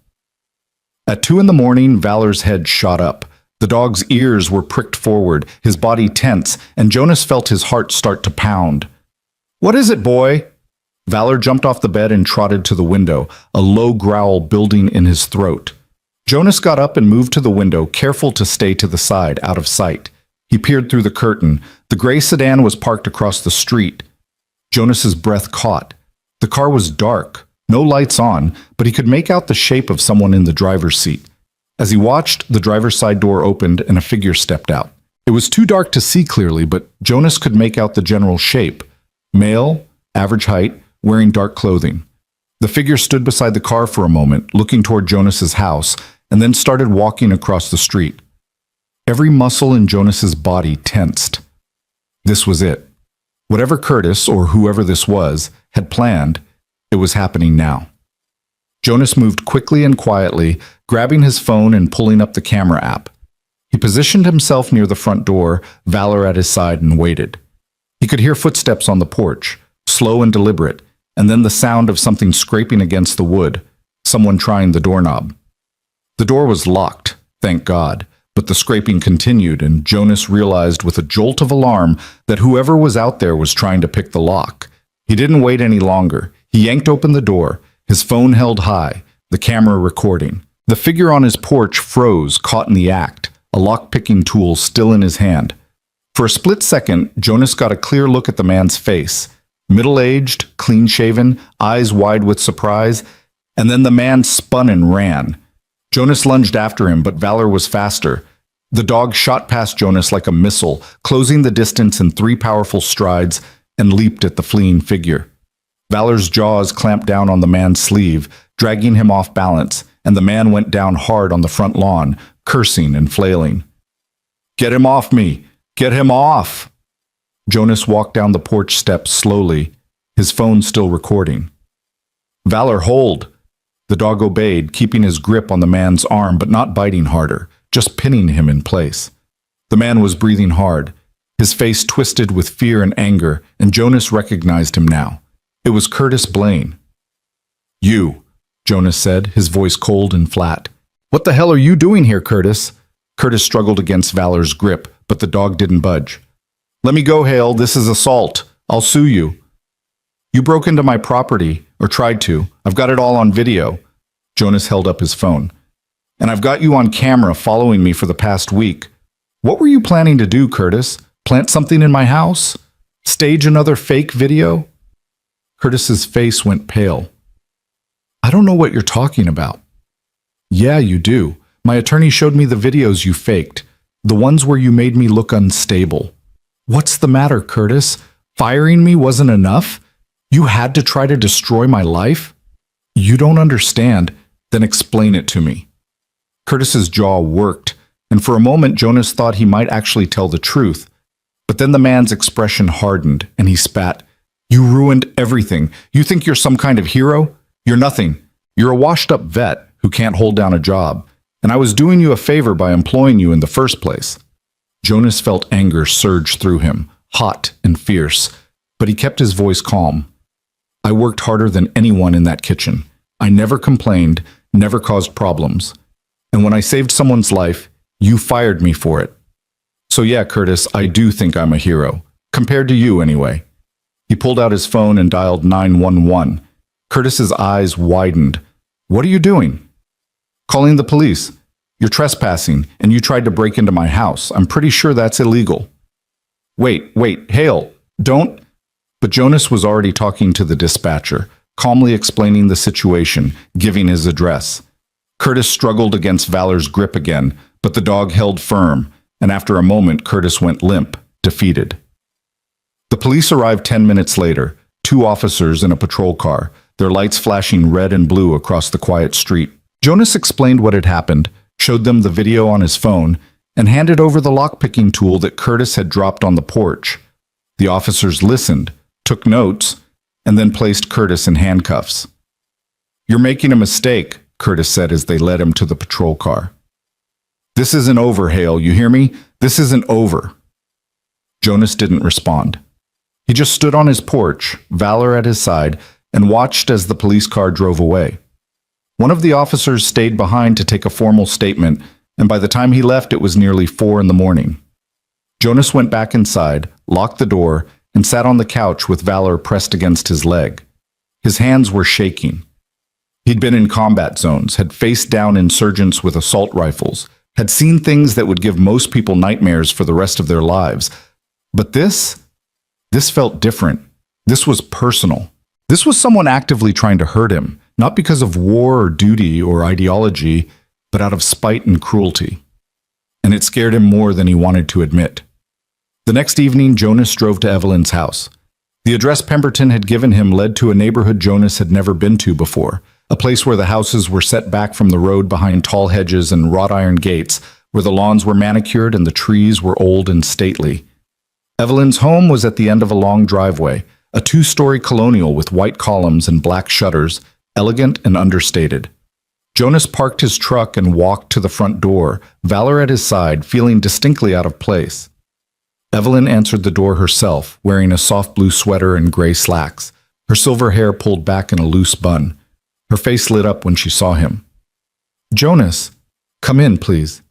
At 2 in the morning, Valor's head shot up. The dog's ears were pricked forward, his body tense, and Jonas felt his heart start to pound. "What is it, boy?" Valor jumped off the bed and trotted to the window, a low growl building in his throat. Jonas got up and moved to the window, careful to stay to the side, out of sight. He peered through the curtain. The gray sedan was parked across the street. Jonas's breath caught. The car was dark, no lights on, but he could make out the shape of someone in the driver's seat. As he watched, the driver's side door opened and a figure stepped out. It was too dark to see clearly, but Jonas could make out the general shape. Male, average height, wearing dark clothing. The figure stood beside the car for a moment, looking toward Jonas's house, and then started walking across the street. Every muscle in Jonas's body tensed. This was it. Whatever Curtis, or whoever this was, had planned, it was happening now. Jonas moved quickly and quietly, grabbing his phone and pulling up the camera app. He positioned himself near the front door, Valor at his side, and waited. He could hear footsteps on the porch, slow and deliberate, and then the sound of something scraping against the wood, someone trying the doorknob. The door was locked, thank God, but the scraping continued, and Jonas realized with a jolt of alarm that whoever was out there was trying to pick the lock. He didn't wait any longer. He yanked open the door, his phone held high, the camera recording. The figure on his porch froze, caught in the act, a lock-picking tool still in his hand. For a split second, Jonas got a clear look at the man's face. Middle-aged, clean-shaven, eyes wide with surprise, and then the man spun and ran. Jonas lunged after him, but Valor was faster. The dog shot past Jonas like a missile, closing the distance in 3 powerful strides, and leaped at the fleeing figure. Valor's jaws clamped down on the man's sleeve, dragging him off balance, and the man went down hard on the front lawn, cursing and flailing. "Get him off me! Get him off!" Jonas walked down the porch steps slowly, his phone still recording. "Valor, hold!" The dog obeyed, keeping his grip on the man's arm but not biting harder, just pinning him in place. The man was breathing hard, his face twisted with fear and anger, and Jonas recognized him now. It was Curtis Blaine. "You," Jonas said, his voice cold and flat. "What the hell are you doing here, Curtis?" Curtis struggled against Valor's grip, but the dog didn't budge. "Let me go, Hale. This is assault. I'll sue you." "You broke into my property, or tried to. I've got it all on video." Jonas held up his phone. "And I've got you on camera following me for the past week. What were you planning to do, Curtis? Plant something in my house? Stage another fake video?" Curtis's face went pale. "I don't know what you're talking about." "Yeah, you do. My attorney showed me the videos you faked, the ones where you made me look unstable." "What's the matter, Curtis? Firing me wasn't enough? You had to try to destroy my life?" "You don't understand. Then explain it to me." Curtis's jaw worked, and for a moment Jonas thought he might actually tell the truth. But then the man's expression hardened, and he spat. "You ruined everything. You think you're some kind of hero? You're nothing. You're a washed-up vet who can't hold down a job, and I was doing you a favor by employing you in the first place." Jonas felt anger surge through him, hot and fierce, but he kept his voice calm. "I worked harder than anyone in that kitchen. I never complained, never caused problems. And when I saved someone's life, you fired me for it. So yeah, Curtis, I do think I'm a hero. Compared to you, anyway." He pulled out his phone and dialed 911. Curtis's eyes widened. "What are you doing?" Calling the police. You're trespassing, and you tried to break into my house. I'm pretty sure that's illegal. Wait, Hale, don't. But Jonas was already talking to the dispatcher, calmly explaining the situation, giving his address. Curtis struggled against Valor's grip again, but the dog held firm, and after a moment Curtis went limp, defeated. The police arrived 10 minutes later, 2 officers in a patrol car, their lights flashing red and blue across the quiet street. Jonas explained what had happened, showed them the video on his phone, and handed over the lockpicking tool that Curtis had dropped on the porch. The officers listened, took notes, and then placed Curtis in handcuffs. "You're making a mistake," Curtis said as they led him to the patrol car. "This isn't over, Hale, you hear me? This isn't over." Jonas didn't respond. He just stood on his porch, Valor at his side, and watched as the police car drove away. One of the officers stayed behind to take a formal statement, and by the time he left it was nearly 4 in the morning. Jonas went back inside, locked the door, and sat on the couch with Valor pressed against his leg. His hands were shaking. He'd been in combat zones, had faced down insurgents with assault rifles, had seen things that would give most people nightmares for the rest of their lives. But this felt different. This was personal. This was someone actively trying to hurt him, not because of war or duty or ideology, but out of spite and cruelty. And it scared him more than he wanted to admit. The next evening, Jonas drove to Evelyn's house. The address Pemberton had given him led to a neighborhood Jonas had never been to before, a place where the houses were set back from the road behind tall hedges and wrought iron gates, where the lawns were manicured and the trees were old and stately. Evelyn's home was at the end of a long driveway, a 2-story colonial with white columns and black shutters, elegant and understated. Jonas parked his truck and walked to the front door, Valor at his side, feeling distinctly out of place. Evelyn answered the door herself, wearing a soft blue sweater and gray slacks, her silver hair pulled back in a loose bun. Her face lit up when she saw him. "Jonas, come in, please."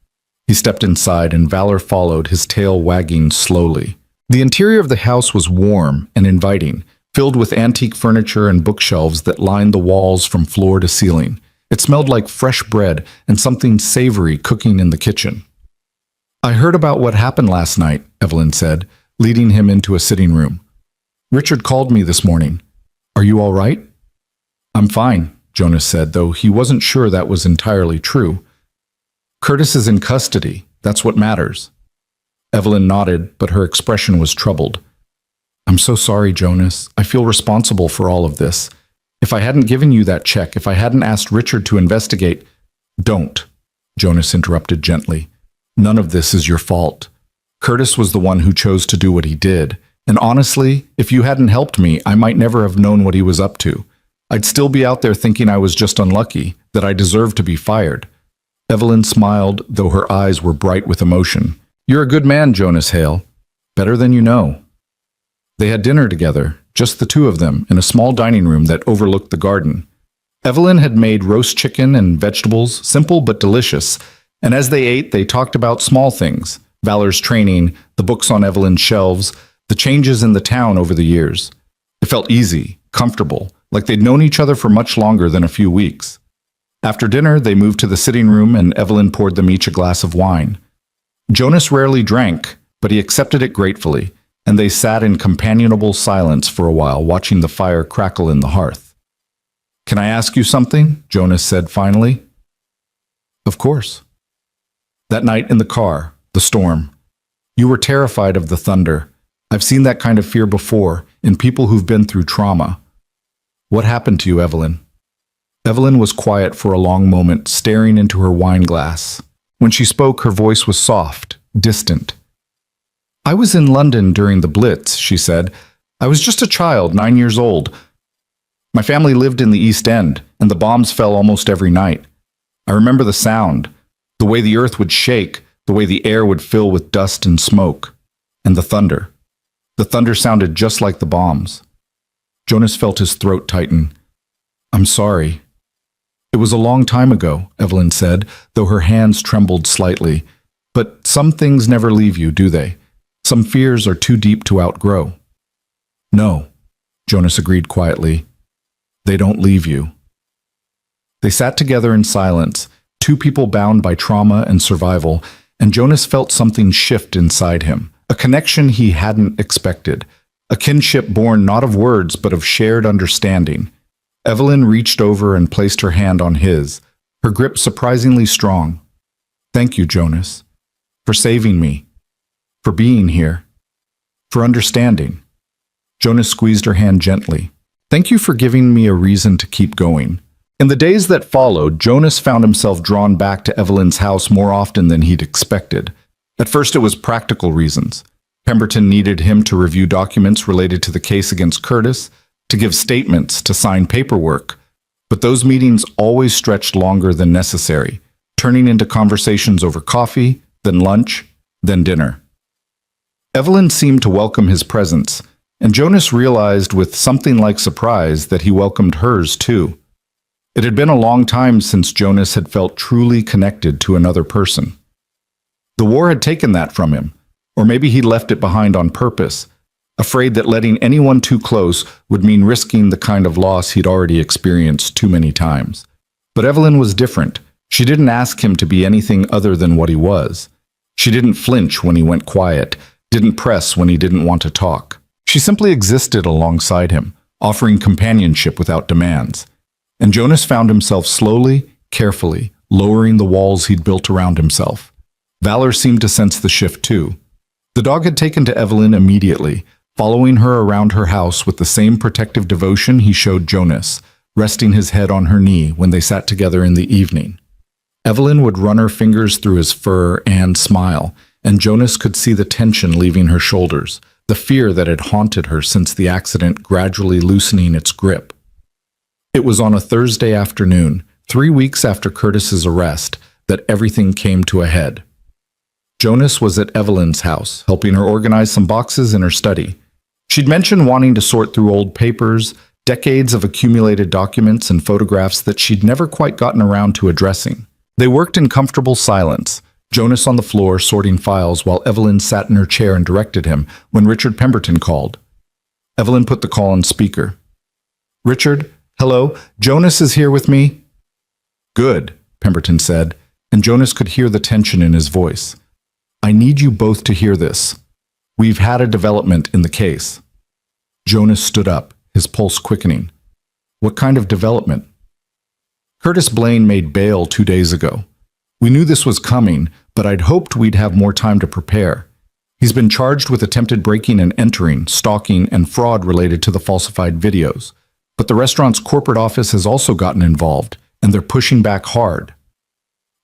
He stepped inside and Valor followed, his tail wagging slowly. The interior of the house was warm and inviting, filled with antique furniture and bookshelves that lined the walls from floor to ceiling. It smelled like fresh bread and something savory cooking in the kitchen. "I heard about what happened last night," Evelyn said, leading him into a sitting room. "Richard called me this morning. Are you all right?" "I'm fine," Jonas said, though he wasn't sure that was entirely true. "Curtis is in custody. That's what matters." Evelyn nodded, but her expression was troubled. "I'm so sorry, Jonas. I feel responsible for all of this. If I hadn't given you that check, if I hadn't asked Richard to investigate—" "Don't," Jonas interrupted gently. "None of this is your fault. Curtis was the one who chose to do what he did, and honestly, if you hadn't helped me, I might never have known what he was up to. I'd still be out there thinking I was just unlucky, that I deserved to be fired." Evelyn smiled, though her eyes were bright with emotion. "You're a good man, Jonas Hale. Better than you know." They had dinner together, just the two of them, in a small dining room that overlooked the garden. Evelyn had made roast chicken and vegetables, simple but delicious, and as they ate, they talked about small things: Valor's training, the books on Evelyn's shelves, the changes in the town over the years. It felt easy, comfortable, like they'd known each other for much longer than a few weeks. After dinner, they moved to the sitting room and Evelyn poured them each a glass of wine. Jonas rarely drank, but he accepted it gratefully, and they sat in companionable silence for a while, watching the fire crackle in the hearth. "Can I ask you something?" Jonas said finally. "Of course." "That night in the car, the storm. You were terrified of the thunder. I've seen that kind of fear before, in people who've been through trauma. What happened to you, Evelyn?" Evelyn was quiet for a long moment, staring into her wine glass. When she spoke, her voice was soft, distant. "I was in London during the Blitz," she said. "I was just a child, 9 years old. My family lived in the East End, and the bombs fell almost every night. I remember the sound, the way the earth would shake, the way the air would fill with dust and smoke, and the thunder. The thunder sounded just like the bombs." Jonas felt his throat tighten. "I'm sorry." "It was a long time ago," Evelyn said, though her hands trembled slightly. "But some things never leave you, do they? Some fears are too deep to outgrow." "No," Jonas agreed quietly. "They don't leave you." They sat together in silence, two people bound by trauma and survival, and Jonas felt something shift inside him, a connection he hadn't expected, a kinship born not of words but of shared understanding. Evelyn reached over and placed her hand on his, her grip surprisingly strong. "Thank you, Jonas, for saving me, for being here, for understanding." Jonas squeezed her hand gently. "Thank you for giving me a reason to keep going." In the days that followed, Jonas found himself drawn back to Evelyn's house more often than he'd expected. At first it was practical reasons. Pemberton needed him to review documents related to the case against Curtis, to give statements, to sign paperwork. But those meetings always stretched longer than necessary, turning into conversations over coffee, then lunch, then dinner. Evelyn seemed to welcome his presence, and Jonas realized with something like surprise that he welcomed hers too. It had been a long time since Jonas had felt truly connected to another person. The war had taken that from him, or maybe he left it behind on purpose, afraid that letting anyone too close would mean risking the kind of loss he'd already experienced too many times. But Evelyn was different. She didn't ask him to be anything other than what he was. She didn't flinch when he went quiet, didn't press when he didn't want to talk. She simply existed alongside him, offering companionship without demands. And Jonas found himself slowly, carefully, lowering the walls he'd built around himself. Valor seemed to sense the shift too. The dog had taken to Evelyn immediately, following her around her house with the same protective devotion he showed Jonas, resting his head on her knee when they sat together in the evening. Evelyn would run her fingers through his fur and smile, and Jonas could see the tension leaving her shoulders, the fear that had haunted her since the accident gradually loosening its grip. It was on a Thursday afternoon, 3 weeks after Curtis's arrest, that everything came to a head. Jonas was at Evelyn's house, helping her organize some boxes in her study. She'd mentioned wanting to sort through old papers, decades of accumulated documents and photographs that she'd never quite gotten around to addressing. They worked in comfortable silence, Jonas on the floor sorting files while Evelyn sat in her chair and directed him when Richard Pemberton called. Evelyn put the call on speaker. "Richard? Hello, Jonas is here with me." "Good," Pemberton said, and Jonas could hear the tension in his voice. "I need you both to hear this. We've had a development in the case." Jonas stood up, his pulse quickening. "What kind of development?" "Curtis Blaine made bail 2 days ago. We knew this was coming, but I'd hoped we'd have more time to prepare. He's been charged with attempted breaking and entering, stalking, and fraud related to the falsified videos. But the restaurant's corporate office has also gotten involved, and they're pushing back hard."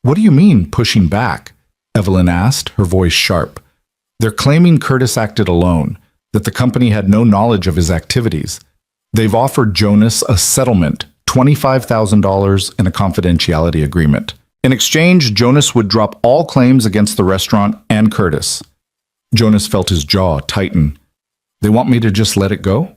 "What do you mean, pushing back?" Evelyn asked, her voice sharp. "They're claiming Curtis acted alone, that the company had no knowledge of his activities. They've offered Jonas a settlement, $25,000 and a confidentiality agreement. In exchange, Jonas would drop all claims against the restaurant and Curtis." Jonas felt his jaw tighten. "They want me to just let it go?"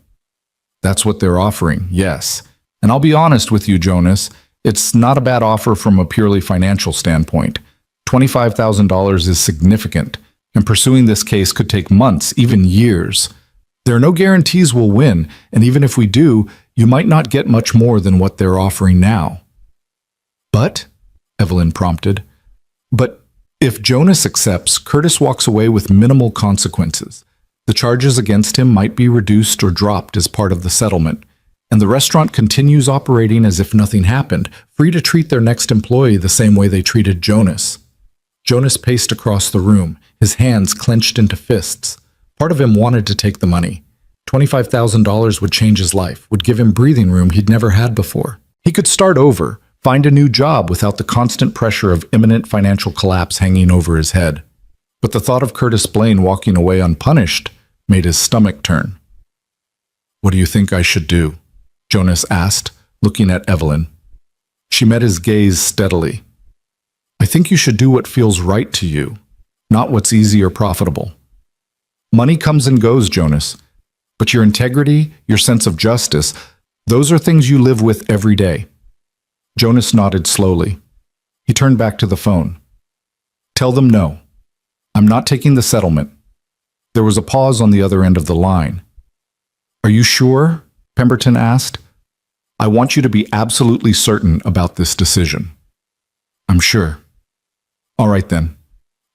"That's what they're offering, yes. And I'll be honest with you, Jonas, it's not a bad offer from a purely financial standpoint. $25,000 is significant, and pursuing this case could take months, even years. There are no guarantees we'll win, and even if we do, you might not get much more than what they're offering now." "But?" Evelyn prompted. "But if Jonas accepts, Curtis walks away with minimal consequences. The charges against him might be reduced or dropped as part of the settlement, and the restaurant continues operating as if nothing happened, free to treat their next employee the same way they treated Jonas." Jonas paced across the room, his hands clenched into fists. Part of him wanted to take the money. $25,000 would change his life, would give him breathing room he'd never had before. He could start over, find a new job without the constant pressure of imminent financial collapse hanging over his head. But the thought of Curtis Blaine walking away unpunished made his stomach turn. "What do you think I should do?" Jonas asked, looking at Evelyn. She met his gaze steadily. "I think you should do what feels right to you, not what's easy or profitable. Money comes and goes, Jonas, but your integrity, your sense of justice, those are things you live with every day." Jonas nodded slowly. He turned back to the phone. "Tell them no. I'm not taking the settlement." There was a pause on the other end of the line. "Are you sure?" Pemberton asked. "I want you to be absolutely certain about this decision." I'm sure. All right then.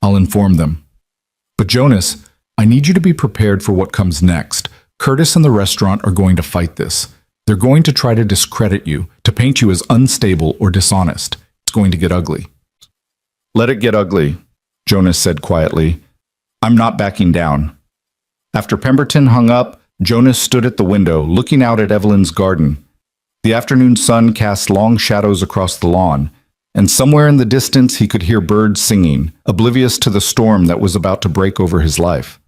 I'll inform them. But Jonas, I need you to be prepared for what comes next. Curtis and the restaurant are going to fight this. They're going to try to discredit you, to paint you as unstable or dishonest. It's going to get ugly. Let it get ugly, Jonas said quietly. I'm not backing down. After Pemberton hung up, Jonas stood at the window, looking out at Evelyn's garden. The afternoon sun cast long shadows across the lawn, and somewhere in the distance he could hear birds singing, oblivious to the storm that was about to break over his life.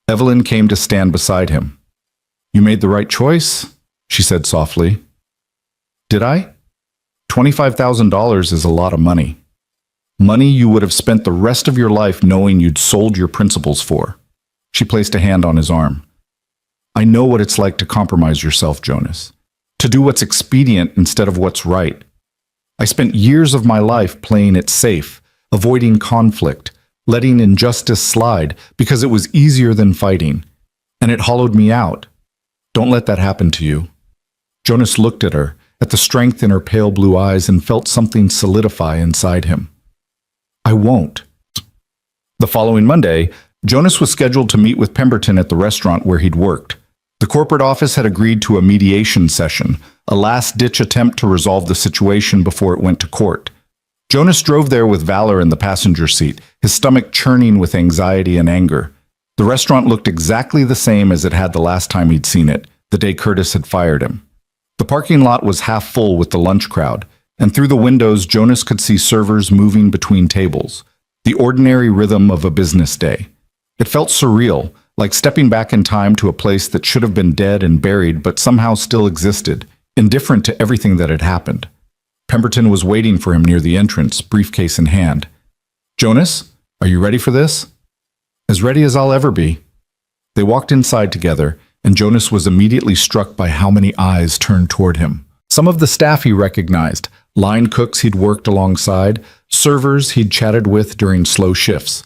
Evelyn came to stand beside him. You made the right choice, she said softly. Did I? $25,000 is a lot of money. Money you would have spent the rest of your life knowing you'd sold your principles for. She placed a hand on his arm. I know what it's like to compromise yourself, Jonas. To do what's expedient instead of what's right. I spent years of my life playing it safe, avoiding conflict, letting injustice slide because it was easier than fighting. And it hollowed me out. Don't let that happen to you. Jonas looked at her, at the strength in her pale blue eyes, and felt something solidify inside him. I won't. The following Monday, Jonas was scheduled to meet with Pemberton at the restaurant where he'd worked. The corporate office had agreed to a mediation session, a last-ditch attempt to resolve the situation before it went to court. Jonas drove there with Valor in the passenger seat, his stomach churning with anxiety and anger. The restaurant looked exactly the same as it had the last time he'd seen it, the day Curtis had fired him. The parking lot was half full with the lunch crowd, and through the windows Jonas could see servers moving between tables, the ordinary rhythm of a business day. It felt surreal, like stepping back in time to a place that should have been dead and buried but somehow still existed, indifferent to everything that had happened. Pemberton was waiting for him near the entrance, briefcase in hand. Jonas, are you ready for this? As ready as I'll ever be. They walked inside together, and Jonas was immediately struck by how many eyes turned toward him. Some of the staff he recognized, line cooks he'd worked alongside, servers he'd chatted with during slow shifts.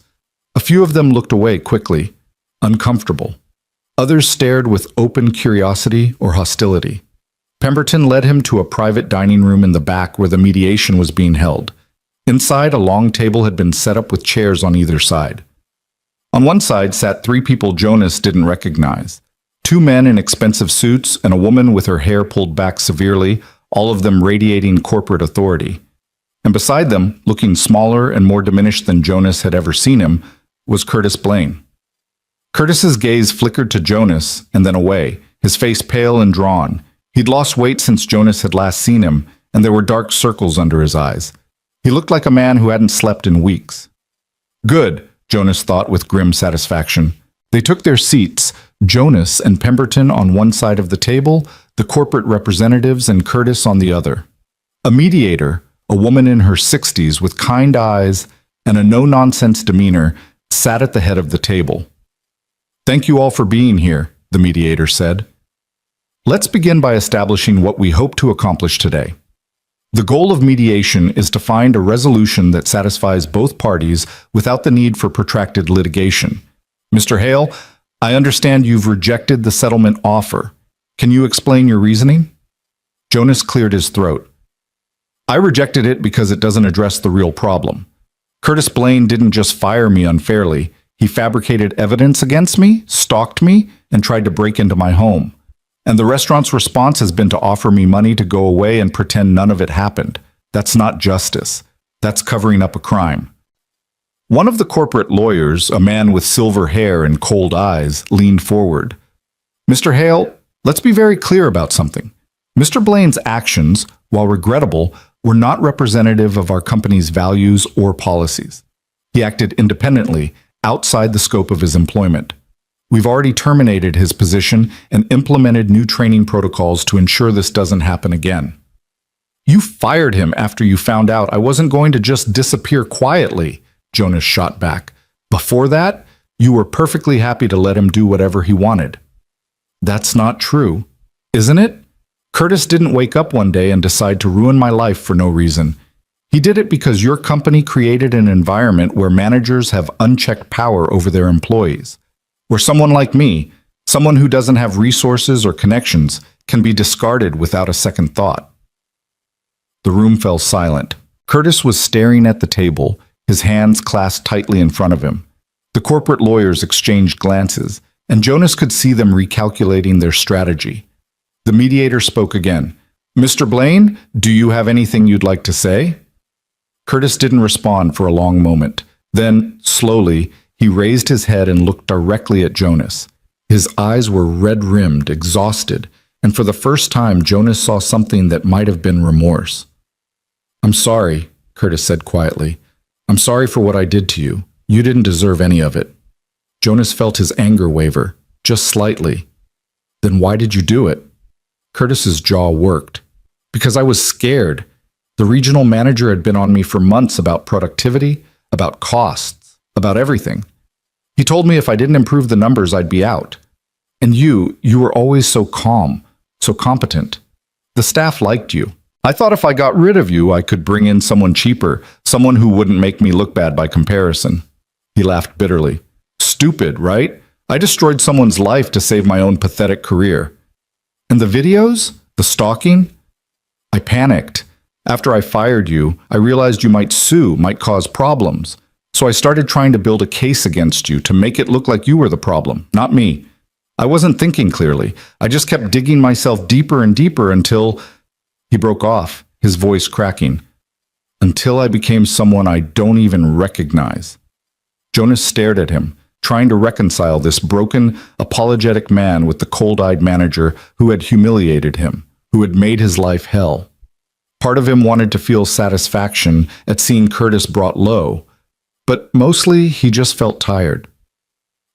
A few of them looked away quickly, uncomfortable. Others stared with open curiosity or hostility. Pemberton led him to a private dining room in the back where the mediation was being held. Inside, a long table had been set up with chairs on either side. On one side sat three people Jonas didn't recognize. Two men in expensive suits and a woman with her hair pulled back severely, all of them radiating corporate authority. And beside them, looking smaller and more diminished than Jonas had ever seen him, was Curtis Blaine. Curtis's gaze flickered to Jonas and then away, his face pale and drawn. He'd lost weight since Jonas had last seen him, and there were dark circles under his eyes. He looked like a man who hadn't slept in weeks. Good, Jonas thought with grim satisfaction. They took their seats, Jonas and Pemberton on one side of the table, the corporate representatives and Curtis on the other. A mediator, a woman in her 60s with kind eyes and a no-nonsense demeanor, sat at the head of the table. Thank you all for being here, the mediator said. Let's begin by establishing what we hope to accomplish today. The goal of mediation is to find a resolution that satisfies both parties without the need for protracted litigation. Mr. Hale, I understand you've rejected the settlement offer. Can you explain your reasoning? Jonas cleared his throat. I rejected it because it doesn't address the real problem. Curtis Blaine didn't just fire me unfairly. He fabricated evidence against me, stalked me, and tried to break into my home. And the restaurant's response has been to offer me money to go away and pretend none of it happened. That's not justice. That's covering up a crime. One of the corporate lawyers, a man with silver hair and cold eyes, leaned forward. Mr. Hale, let's be very clear about something. Mr. Blaine's actions, while regrettable, were not representative of our company's values or policies. He acted independently, outside the scope of his employment. We've already terminated his position and implemented new training protocols to ensure this doesn't happen again. You fired him after you found out I wasn't going to just disappear quietly, Jonas shot back. Before that, you were perfectly happy to let him do whatever he wanted. That's not true, isn't it? Curtis didn't wake up one day and decide to ruin my life for no reason. He did it because your company created an environment where managers have unchecked power over their employees, where someone like me, someone who doesn't have resources or connections, can be discarded without a second thought. The room fell silent. Curtis was staring at the table, his hands clasped tightly in front of him. The corporate lawyers exchanged glances, and Jonas could see them recalculating their strategy. The mediator spoke again. "Mr. Blaine, do you have anything you'd like to say?" Curtis didn't respond for a long moment. Then, slowly, he raised his head and looked directly at Jonas. His eyes were red-rimmed, exhausted, and for the first time Jonas saw something that might have been remorse. "I'm sorry," Curtis said quietly. "I'm sorry for what I did to you. You didn't deserve any of it." Jonas felt his anger waver, just slightly. "Then why did you do it?" Curtis's jaw worked. "Because I was scared. The regional manager had been on me for months about productivity, about costs, about everything. He told me if I didn't improve the numbers, I'd be out. And you were always so calm, so competent. The staff liked you. I thought if I got rid of you, I could bring in someone cheaper, someone who wouldn't make me look bad by comparison." He laughed bitterly. "Stupid, right? I destroyed someone's life to save my own pathetic career. And the videos? The stalking? I panicked. After I fired you, I realized you might sue, might cause problems. So I started trying to build a case against you to make it look like you were the problem, not me. I wasn't thinking clearly. I just kept digging myself deeper and deeper until..." He broke off, his voice cracking. "Until I became someone I don't even recognize." Jonas stared at him, trying to reconcile this broken, apologetic man with the cold-eyed manager who had humiliated him, who had made his life hell. Part of him wanted to feel satisfaction at seeing Curtis brought low, but mostly he just felt tired.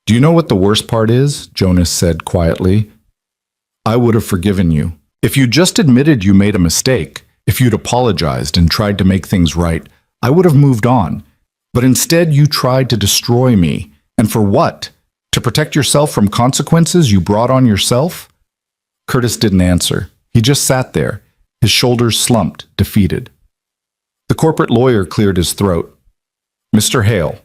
"Do you know what the worst part is?" Jonas said quietly. "I would have forgiven you. If you just admitted you made a mistake, if you'd apologized and tried to make things right, I would have moved on. But instead you tried to destroy me. And for what? To protect yourself from consequences you brought on yourself?" Curtis didn't answer. He just sat there, his shoulders slumped, defeated. The corporate lawyer cleared his throat. "Mr. Hale,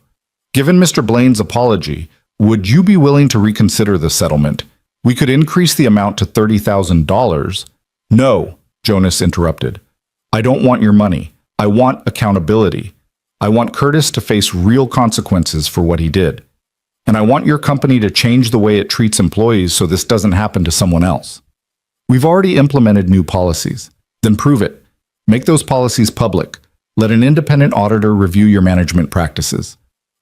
given Mr. Blaine's apology, would you be willing to reconsider the settlement? We could increase the amount to $30,000. "No," Jonas interrupted. "I don't want your money. I want accountability. I want Curtis to face real consequences for what he did. And I want your company to change the way it treats employees so this doesn't happen to someone else. We've already implemented new policies. Then prove it. Make those policies public. Let an independent auditor review your management practices.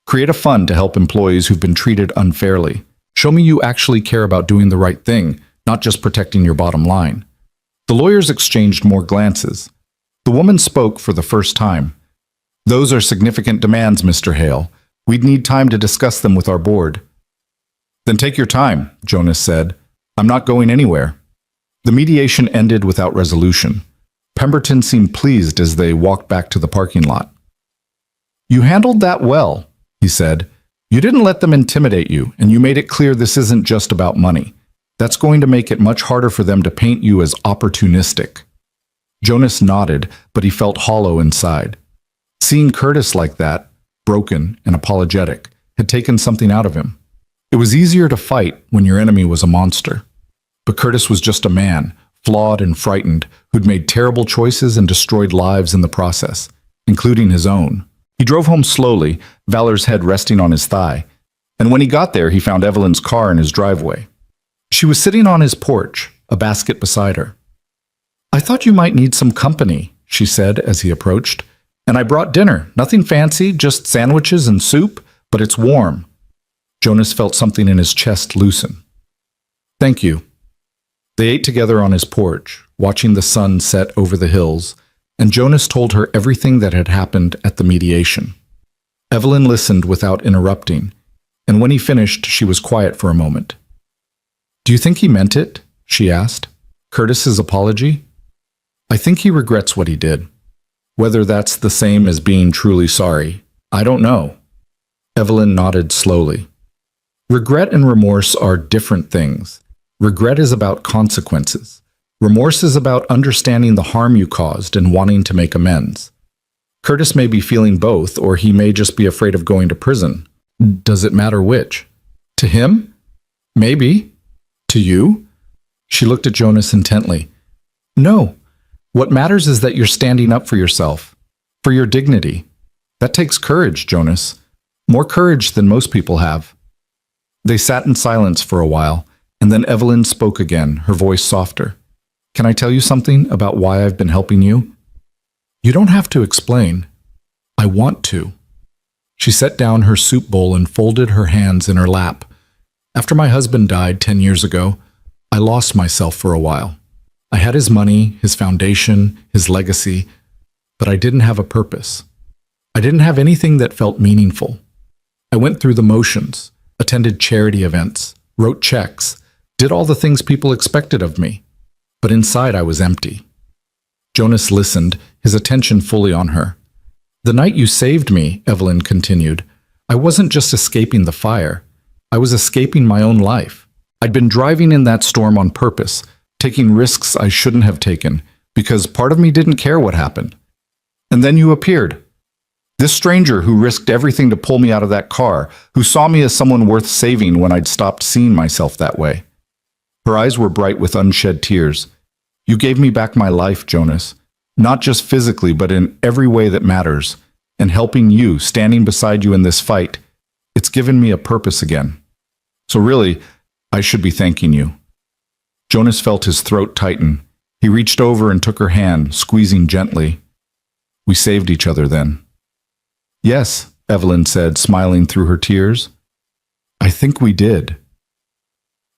Create a fund to help employees who've been treated unfairly. Show me you actually care about doing the right thing, not just protecting your bottom line." The lawyers exchanged more glances. The woman spoke for the first time. "Those are significant demands, Mr. Hale. We'd need time to discuss them with our board." "Then take your time," Jonas said. "I'm not going anywhere." The mediation ended without resolution. Pemberton seemed pleased as they walked back to the parking lot. "You handled that well," he said. "You didn't let them intimidate you, and you made it clear this isn't just about money. That's going to make it much harder for them to paint you as opportunistic." Jonas nodded, but he felt hollow inside. Seeing Curtis like that, broken and apologetic, had taken something out of him. It was easier to fight when your enemy was a monster. But Curtis was just a man, flawed and frightened, who'd made terrible choices and destroyed lives in the process, including his own. He drove home slowly, Valor's head resting on his thigh, and when he got there, he found Evelyn's car in his driveway. She was sitting on his porch, a basket beside her. "I thought you might need some company," she said as he approached. "And I brought dinner. Nothing fancy, just sandwiches and soup, but it's warm." Jonas felt something in his chest loosen. "Thank you." They ate together on his porch, watching the sun set over the hills, and Jonas told her everything that had happened at the mediation. Evelyn listened without interrupting, and when he finished, she was quiet for a moment. "Do you think he meant it?" she asked. "Curtis's apology?" "I think he regrets what he did. Whether that's the same as being truly sorry, I don't know." Evelyn nodded slowly. Regret and remorse are different things. Regret is about consequences. Remorse is about understanding the harm you caused and wanting to make amends. Curtis may be feeling both, or he may just be afraid of going to prison. Does it matter which? To him? Maybe. To you? She looked at Jonas intently. No. What matters is that you're standing up for yourself. For your dignity. That takes courage, Jonas. More courage than most people have. They sat in silence for a while, and then Evelyn spoke again, her voice softer. Can I tell you something about why I've been helping you? You don't have to explain. I want to. She set down her soup bowl and folded her hands in her lap. After my husband died 10 years ago, I lost myself for a while. I had his money, his foundation, his legacy, but I didn't have a purpose. I didn't have anything that felt meaningful. I went through the motions, attended charity events, wrote checks, did all the things people expected of me. But inside I was empty. Jonas listened, his attention fully on her. The night you saved me, Evelyn continued, I wasn't just escaping the fire. I was escaping my own life. I'd been driving in that storm on purpose, taking risks I shouldn't have taken, because part of me didn't care what happened. And then you appeared. This stranger who risked everything to pull me out of that car, who saw me as someone worth saving when I'd stopped seeing myself that way. Her eyes were bright with unshed tears. You gave me back my life, Jonas. Not just physically, but in every way that matters. And helping you, standing beside you in this fight, it's given me a purpose again. So really, I should be thanking you. Jonas felt his throat tighten. He reached over and took her hand, squeezing gently. We saved each other then. Yes, Evelyn said, smiling through her tears. I think we did.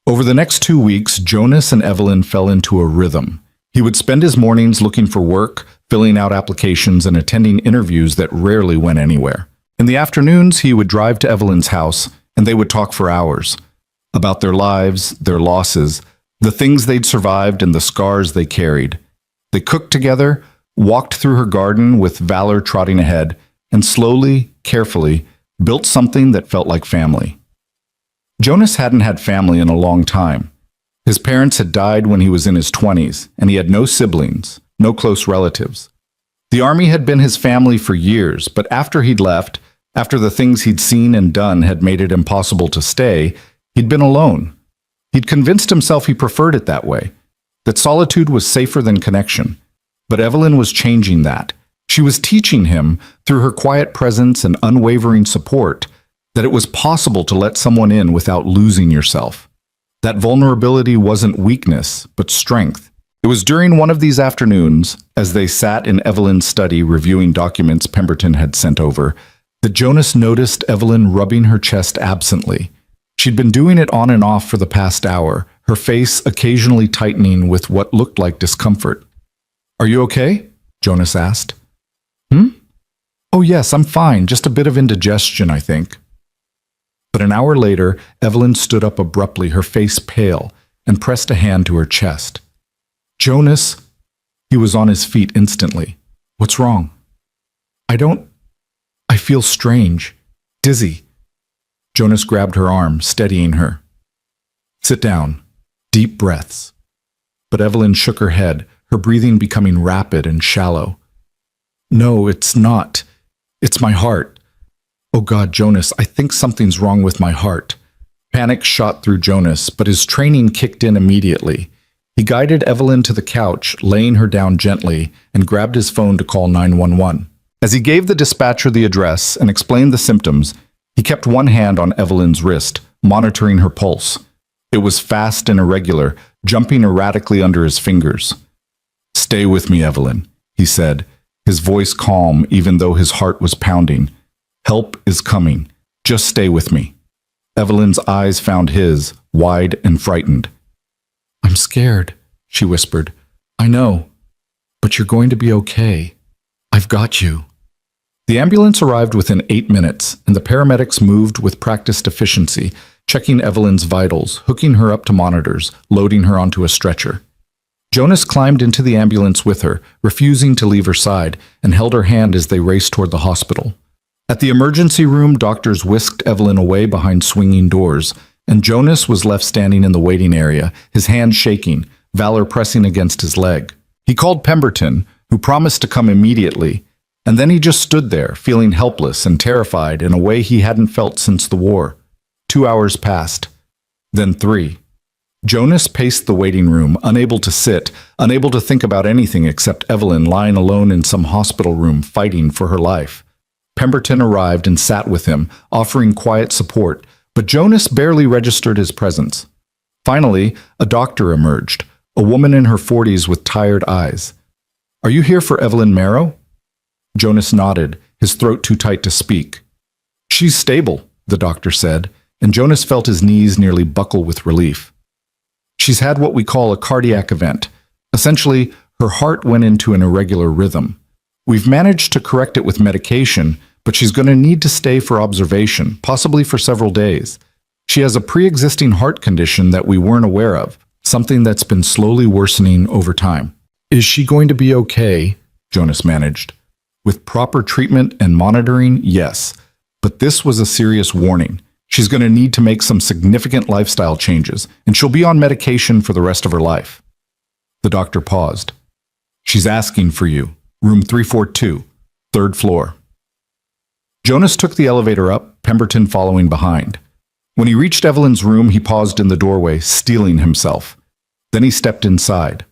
Over the next 2 weeks, Jonas and Evelyn fell into a rhythm. He would spend his mornings looking for work, filling out applications, and attending interviews that rarely went anywhere. In the afternoons, he would drive to Evelyn's house, and they would talk for hours about their lives, their losses, the things they'd survived, and the scars they carried. They cooked together, walked through her garden with Valor trotting ahead, and slowly, carefully, built something that felt like family. Jonas hadn't had family in a long time. His parents had died when he was in his 20s, and he had no siblings, no close relatives. The army had been his family for years, but after he'd left, after the things he'd seen and done had made it impossible to stay, he'd been alone. He'd convinced himself he preferred it that way, that solitude was safer than connection. But Evelyn was changing that. She was teaching him, through her quiet presence and unwavering support, that it was possible to let someone in without losing yourself. That vulnerability wasn't weakness, but strength. It was during one of these afternoons, as they sat in Evelyn's study reviewing documents Pemberton had sent over, that Jonas noticed Evelyn rubbing her chest absently. She'd been doing it on and off for the past hour, her face occasionally tightening with what looked like discomfort. Are you okay? Jonas asked. Oh yes, I'm fine, just a bit of indigestion, I think. But an hour later, Evelyn stood up abruptly, her face pale, and pressed a hand to her chest. Jonas, he was on his feet instantly. What's wrong? I feel strange, dizzy. Jonas grabbed her arm, steadying her. Sit down. Deep breaths. But Evelyn shook her head, her breathing becoming rapid and shallow. No, it's not. It's my heart. Oh God, Jonas, I think something's wrong with my heart. Panic shot through Jonas, but his training kicked in immediately. He guided Evelyn to the couch, laying her down gently, and grabbed his phone to call 911. As he gave the dispatcher the address and explained the symptoms, he kept one hand on Evelyn's wrist, monitoring her pulse. It was fast and irregular, jumping erratically under his fingers. Stay with me, Evelyn, he said, his voice calm even though his heart was pounding. Help is coming. Just stay with me. Evelyn's eyes found his, wide and frightened. I'm scared, she whispered. I know, but you're going to be okay. I've got you. The ambulance arrived within 8 minutes, and the paramedics moved with practiced efficiency, checking Evelyn's vitals, hooking her up to monitors, loading her onto a stretcher. Jonas climbed into the ambulance with her, refusing to leave her side, and held her hand as they raced toward the hospital. At the emergency room, doctors whisked Evelyn away behind swinging doors, and Jonas was left standing in the waiting area, his hand shaking, Valor pressing against his leg. He called Pemberton, who promised to come immediately, and then he just stood there, feeling helpless and terrified in a way he hadn't felt since the war. 2 hours passed, then 3. Jonas paced the waiting room, unable to sit, unable to think about anything except Evelyn lying alone in some hospital room fighting for her life. Pemberton arrived and sat with him, offering quiet support, but Jonas barely registered his presence. Finally, a doctor emerged, a woman in her 40s with tired eyes. "Are you here for Evelyn Marrow?" Jonas nodded, his throat too tight to speak. "She's stable," the doctor said, and Jonas felt his knees nearly buckle with relief. "She's had what we call a cardiac event. Essentially, her heart went into an irregular rhythm. We've managed to correct it with medication, but she's going to need to stay for observation, possibly for several days. She has a pre-existing heart condition that we weren't aware of, something that's been slowly worsening over time." "Is she going to be okay?" Jonas managed. "With proper treatment and monitoring, yes. But this was a serious warning. She's going to need to make some significant lifestyle changes, and she'll be on medication for the rest of her life." The doctor paused. "She's asking for you. Room 342, third floor." Jonas took the elevator up, Pemberton following behind. When he reached Evelyn's room, he paused in the doorway, steeling himself. Then he stepped inside.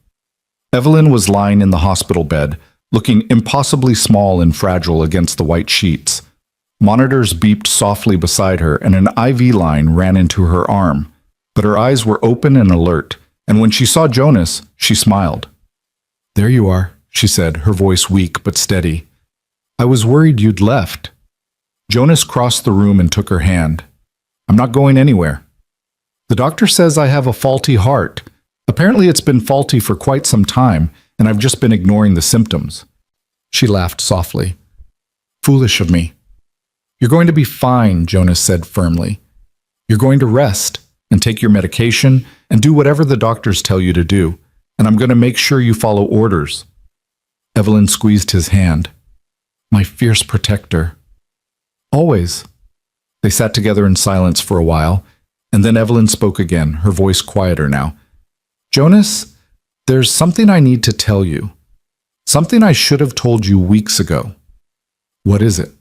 Evelyn was lying in the hospital bed, looking impossibly small and fragile against the white sheets. Monitors beeped softly beside her, and an IV line ran into her arm. But her eyes were open and alert, and when she saw Jonas, she smiled. "There you are," she said, her voice weak but steady. "I was worried you'd left." Jonas crossed the room and took her hand. "I'm not going anywhere. The doctor says I have a faulty heart. Apparently it's been faulty for quite some time, and I've just been ignoring the symptoms." She laughed softly. "Foolish of me." "You're going to be fine," Jonas said firmly. "You're going to rest and take your medication and do whatever the doctors tell you to do, and I'm going to make sure you follow orders." Evelyn squeezed his hand. "My fierce protector." "Always." They sat together in silence for a while, and then Evelyn spoke again, her voice quieter now. "Jonas, there's something I need to tell you. Something I should have told you weeks ago." "What is it?"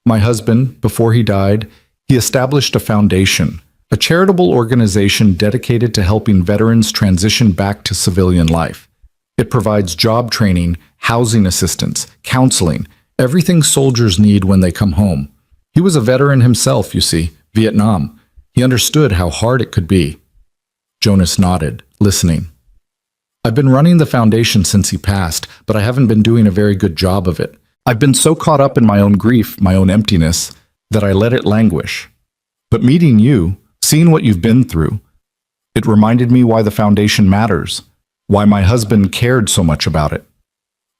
"My husband, before he died, he established a foundation, a charitable organization dedicated to helping veterans transition back to civilian life. It provides job training, housing assistance, counseling, everything soldiers need when they come home. He was a veteran himself, you see, Vietnam. He understood how hard it could be." Jonas nodded, listening. "I've been running the foundation since he passed, but I haven't been doing a very good job of it. I've been so caught up in my own grief, my own emptiness, that I let it languish. But meeting you, seeing what you've been through, it reminded me why the foundation matters, why my husband cared so much about it."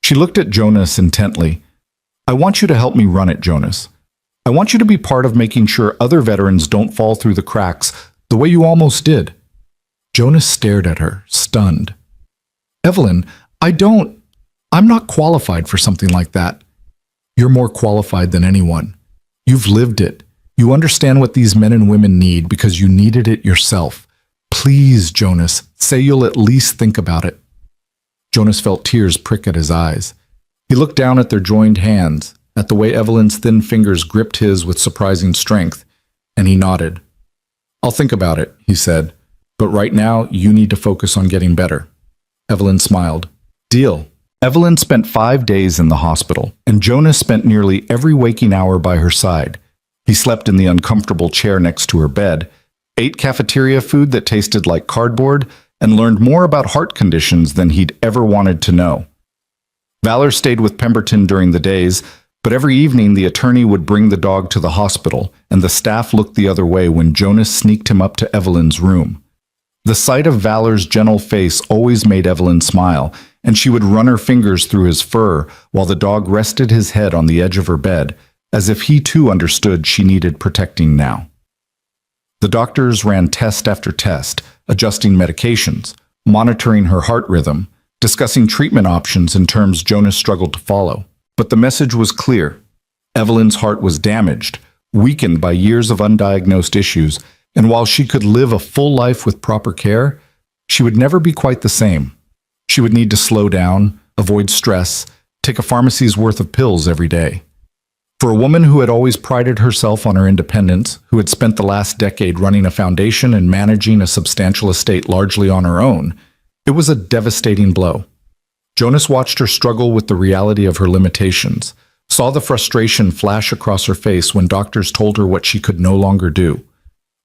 She looked at Jonas intently. "I want you to help me run it, Jonas. I want you to be part of making sure other veterans don't fall through the cracks the way you almost did." Jonas stared at her, stunned. "Evelyn, I'm not qualified for something like that." "You're more qualified than anyone. You've lived it. You understand what these men and women need because you needed it yourself. Please, Jonas, say you'll at least think about it." Jonas felt tears prick at his eyes. He looked down at their joined hands, at the way Evelyn's thin fingers gripped his with surprising strength, and he nodded. "I'll think about it," he said, "but right now you need to focus on getting better." Evelyn smiled. "Deal." Evelyn spent 5 days in the hospital, and Jonas spent nearly every waking hour by her side. He slept in the uncomfortable chair next to her bed, ate cafeteria food that tasted like cardboard, and learned more about heart conditions than he'd ever wanted to know. Valor stayed with Pemberton during the days, but every evening the attorney would bring the dog to the hospital, and the staff looked the other way when Jonas sneaked him up to Evelyn's room. The sight of Valor's gentle face always made Evelyn smile, and she would run her fingers through his fur while the dog rested his head on the edge of her bed, as if he too understood she needed protecting now. The doctors ran test after test, adjusting medications, monitoring her heart rhythm, discussing treatment options in terms Jonas struggled to follow. But the message was clear. Evelyn's heart was damaged, weakened by years of undiagnosed issues, and while she could live a full life with proper care, she would never be quite the same. She would need to slow down, avoid stress, take a pharmacy's worth of pills every day. For a woman who had always prided herself on her independence, who had spent the last decade running a foundation and managing a substantial estate largely on her own, it was a devastating blow. Jonas watched her struggle with the reality of her limitations, saw the frustration flash across her face when doctors told her what she could no longer do.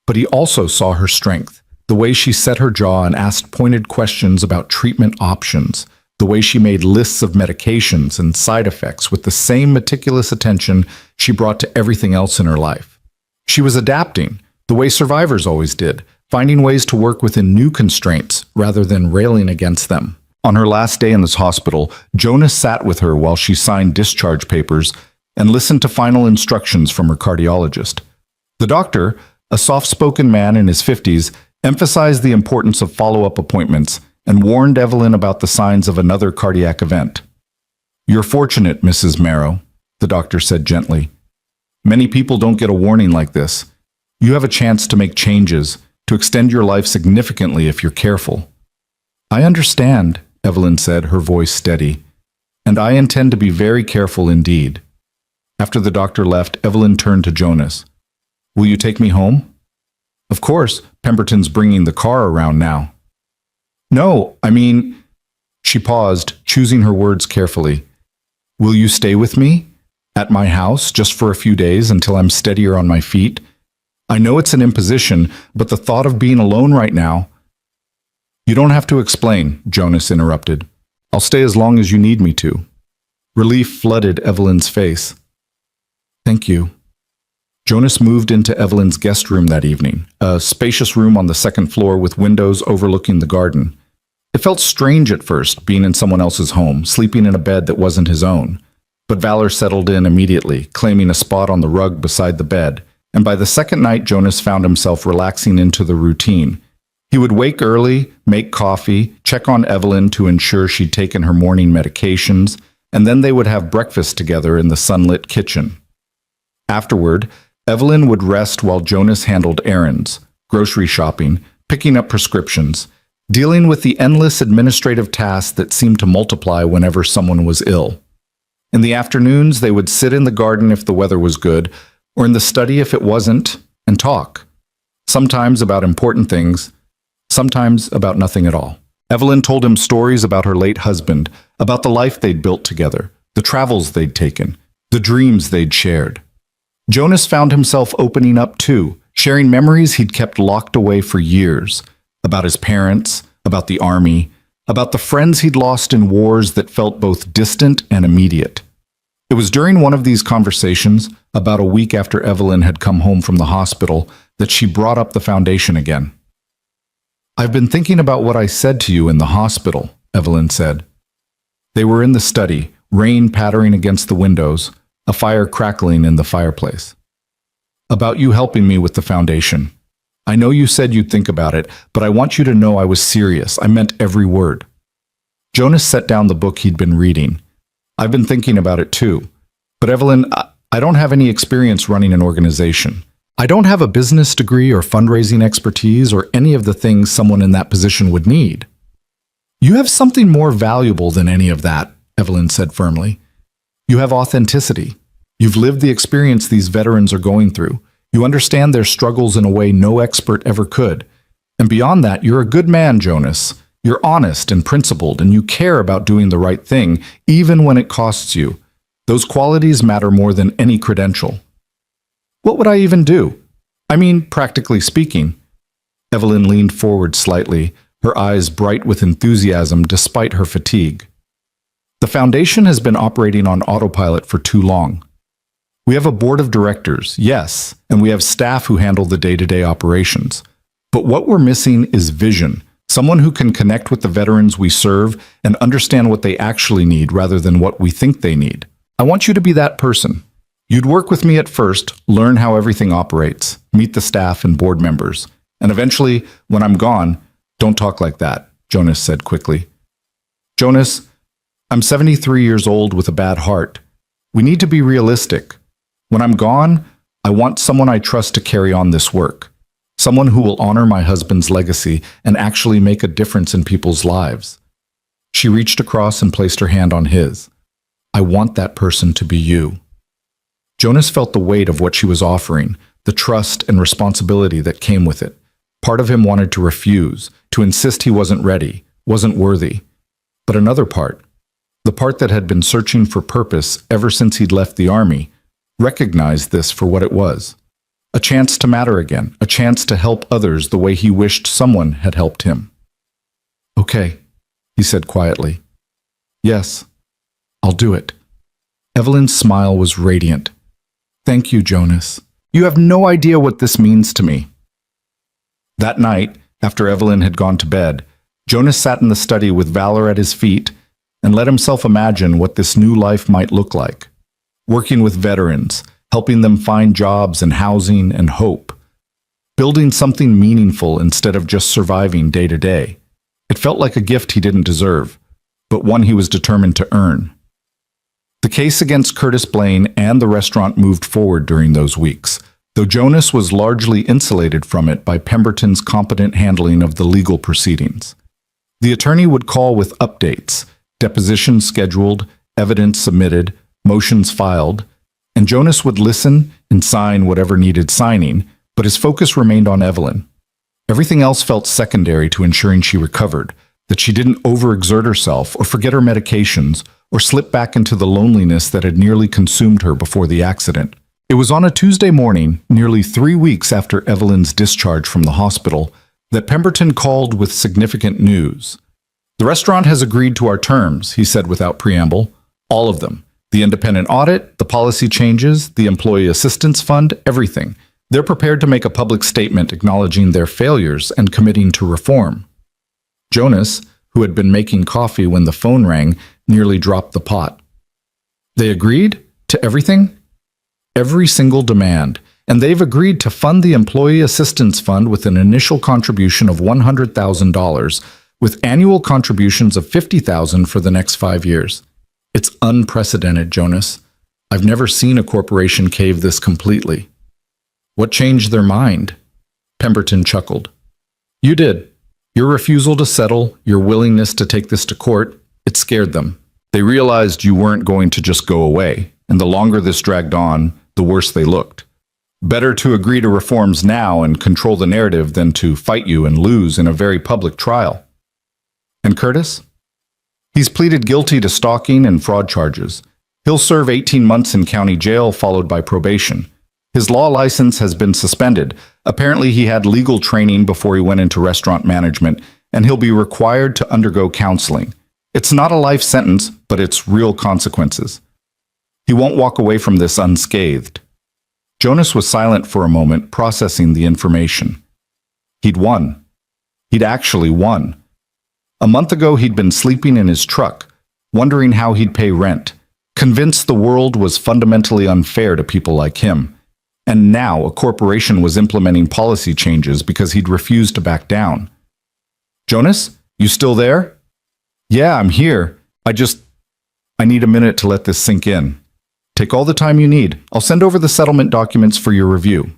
But he also saw her strength, the way she set her jaw and asked pointed questions about treatment options, the way she made lists of medications and side effects with the same meticulous attention she brought to everything else in her life. She was adapting, the way survivors always did, finding ways to work within new constraints rather than railing against them. On her last day in this hospital, Jonas sat with her while she signed discharge papers and listened to final instructions from her cardiologist. The doctor, a soft-spoken man in his 50s, emphasized the importance of follow-up appointments and warned Evelyn about the signs of another cardiac event. "You're fortunate, Mrs. Marrow," the doctor said gently. "Many people don't get a warning like this. You have a chance to make changes, to extend your life significantly if you're careful." "I understand," Evelyn said, her voice steady, "and I intend to be very careful indeed." After the doctor left, Evelyn turned to Jonas. "Will you take me home?" "Of course, Pemberton's bringing the car around now." "No, I mean—" She paused, choosing her words carefully. "Will you stay with me? At my house, just for a few days until I'm steadier on my feet? I know it's an imposition, but the thought of being alone right now—" "You don't have to explain," Jonas interrupted. "I'll stay as long as you need me to." Relief flooded Evelyn's face. "Thank you." Jonas moved into Evelyn's guest room that evening, a spacious room on the second floor with windows overlooking the garden. It felt strange at first, being in someone else's home, sleeping in a bed that wasn't his own. But Valor settled in immediately, claiming a spot on the rug beside the bed, and by the second night Jonas found himself relaxing into the routine. He would wake early, make coffee, check on Evelyn to ensure she'd taken her morning medications, and then they would have breakfast together in the sunlit kitchen. Afterward, Evelyn would rest while Jonas handled errands, grocery shopping, picking up prescriptions, dealing with the endless administrative tasks that seemed to multiply whenever someone was ill. In the afternoons, they would sit in the garden if the weather was good, or in the study if it wasn't, and talk. Sometimes about important things, sometimes about nothing at all. Evelyn told him stories about her late husband, about the life they'd built together, the travels they'd taken, the dreams they'd shared. Jonas found himself opening up too, sharing memories he'd kept locked away for years, about his parents, about the army, about the friends he'd lost in wars that felt both distant and immediate. It was during one of these conversations, about a week after Evelyn had come home from the hospital, that she brought up the foundation again. "I've been thinking about what I said to you in the hospital," Evelyn said. They were in the study, rain pattering against the windows, a fire crackling in the fireplace. "About you helping me with the foundation. I know you said you'd think about it, but I want you to know I was serious. I meant every word." Jonas set down the book he'd been reading. "I've been thinking about it too. But Evelyn, I don't have any experience running an organization. I don't have a business degree or fundraising expertise or any of the things someone in that position would need." "You have something more valuable than any of that," Evelyn said firmly. "You have authenticity. You've lived the experience these veterans are going through. You understand their struggles in a way no expert ever could. And beyond that, you're a good man, Jonas. You're honest and principled, and you care about doing the right thing, even when it costs you. Those qualities matter more than any credential." "What would I even do? I mean, practically speaking." Evelyn leaned forward slightly, her eyes bright with enthusiasm despite her fatigue. "The foundation has been operating on autopilot for too long. We have a board of directors, yes, and we have staff who handle the day-to-day operations. But what we're missing is vision, someone who can connect with the veterans we serve and understand what they actually need rather than what we think they need. I want you to be that person. You'd work with me at first, learn how everything operates, meet the staff and board members, and eventually, when I'm gone—" "Don't talk like that," Jonas said quickly. "Jonas, I'm 73 years old with a bad heart. We need to be realistic. When I'm gone, I want someone I trust to carry on this work. Someone who will honor my husband's legacy and actually make a difference in people's lives." She reached across and placed her hand on his. "I want that person to be you." Jonas felt the weight of what she was offering, the trust and responsibility that came with it. Part of him wanted to refuse, to insist he wasn't ready, wasn't worthy. But another part, the part that had been searching for purpose ever since he'd left the army, recognized this for what it was. A chance to matter again, a chance to help others the way he wished someone had helped him. "Okay," he said quietly. "Yes, I'll do it." Evelyn's smile was radiant. "Thank you, Jonas. You have no idea what this means to me." That night, after Evelyn had gone to bed, Jonas sat in the study with Valor at his feet and let himself imagine what this new life might look like. Working with veterans, helping them find jobs and housing and hope. Building something meaningful instead of just surviving day to day. It felt like a gift he didn't deserve, but one he was determined to earn. The case against Curtis Blaine and the restaurant moved forward during those weeks, though Jonas was largely insulated from it by Pemberton's competent handling of the legal proceedings. The attorney would call with updates, depositions scheduled, evidence submitted, motions filed, and Jonas would listen and sign whatever needed signing, but his focus remained on Evelyn. Everything else felt secondary to ensuring she recovered, that she didn't overexert herself or forget her medications or slip back into the loneliness that had nearly consumed her before the accident. It was on a Tuesday morning, nearly 3 weeks after Evelyn's discharge from the hospital, that Pemberton called with significant news. "The restaurant has agreed to our terms," he said without preamble. "All of them. The independent audit, the policy changes, the employee assistance fund, everything. They're prepared to make a public statement acknowledging their failures and committing to reform." Jonas, who had been making coffee when the phone rang, nearly dropped the pot. "They agreed to everything?" "Every single demand. And they've agreed to fund the Employee Assistance Fund with an initial contribution of $100,000, with annual contributions of $50,000 for the next 5 years. It's unprecedented, Jonas. I've never seen a corporation cave this completely." "What changed their mind?" Pemberton chuckled. "You did. Your refusal to settle, your willingness to take this to court, it scared them. They realized you weren't going to just go away, and the longer this dragged on, the worse they looked. Better to agree to reforms now and control the narrative than to fight you and lose in a very public trial." "And Curtis?" "He's pleaded guilty to stalking and fraud charges. He'll serve 18 months in county jail followed by probation. His law license has been suspended. Apparently he had legal training before he went into restaurant management, and he'll be required to undergo counseling. It's not a life sentence, but it's real consequences. He won't walk away from this unscathed." Jonas was silent for a moment, processing the information. He'd won. He'd actually won. A month ago he'd been sleeping in his truck, wondering how he'd pay rent, convinced the world was fundamentally unfair to people like him. And now a corporation was implementing policy changes because he'd refused to back down. "Jonas, you still there?" "Yeah, I'm here. I need a minute to let this sink in." "Take all the time you need. I'll send over the settlement documents for your review."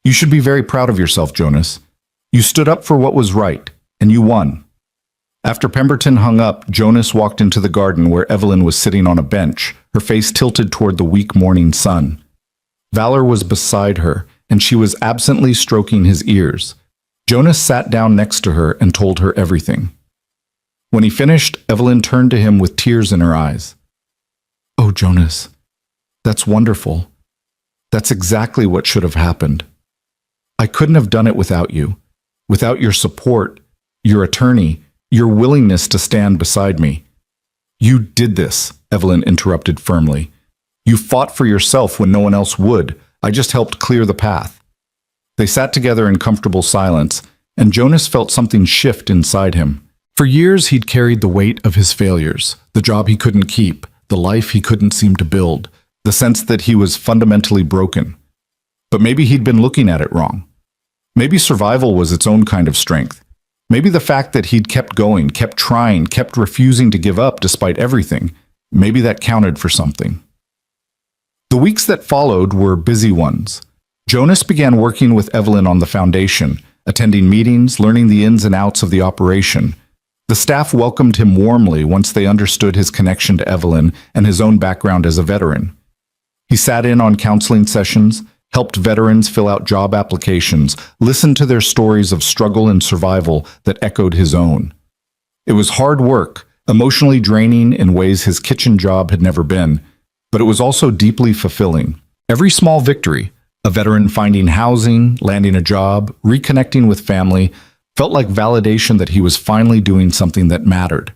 "You should be very proud of yourself, Jonas. You stood up for what was right, and you won." After Pemberton hung up, Jonas walked into the garden where Evelyn was sitting on a bench, her face tilted toward the weak morning sun. Valor was beside her, and she was absently stroking his ears. Jonas sat down next to her and told her everything. When he finished, Evelyn turned to him with tears in her eyes. "Oh, Jonas, that's wonderful. That's exactly what should have happened. I couldn't have done it without you, without your support, your attorney, your willingness to stand beside me." "You did this," Evelyn interrupted firmly. "You fought for yourself when no one else would. I just helped clear the path." They sat together in comfortable silence, and Jonas felt something shift inside him. For years he'd carried the weight of his failures, the job he couldn't keep, the life he couldn't seem to build, the sense that he was fundamentally broken. But maybe he'd been looking at it wrong. Maybe survival was its own kind of strength. Maybe the fact that he'd kept going, kept trying, kept refusing to give up despite everything, maybe that counted for something. The weeks that followed were busy ones. Jonas began working with Evelyn on the foundation, attending meetings, learning the ins and outs of the operation. The staff welcomed him warmly once they understood his connection to Evelyn and his own background as a veteran. He sat in on counseling sessions, helped veterans fill out job applications, listened to their stories of struggle and survival that echoed his own. It was hard work, emotionally draining in ways his kitchen job had never been, but it was also deeply fulfilling. Every small victory, a veteran finding housing, landing a job, reconnecting with family, felt like validation that he was finally doing something that mattered.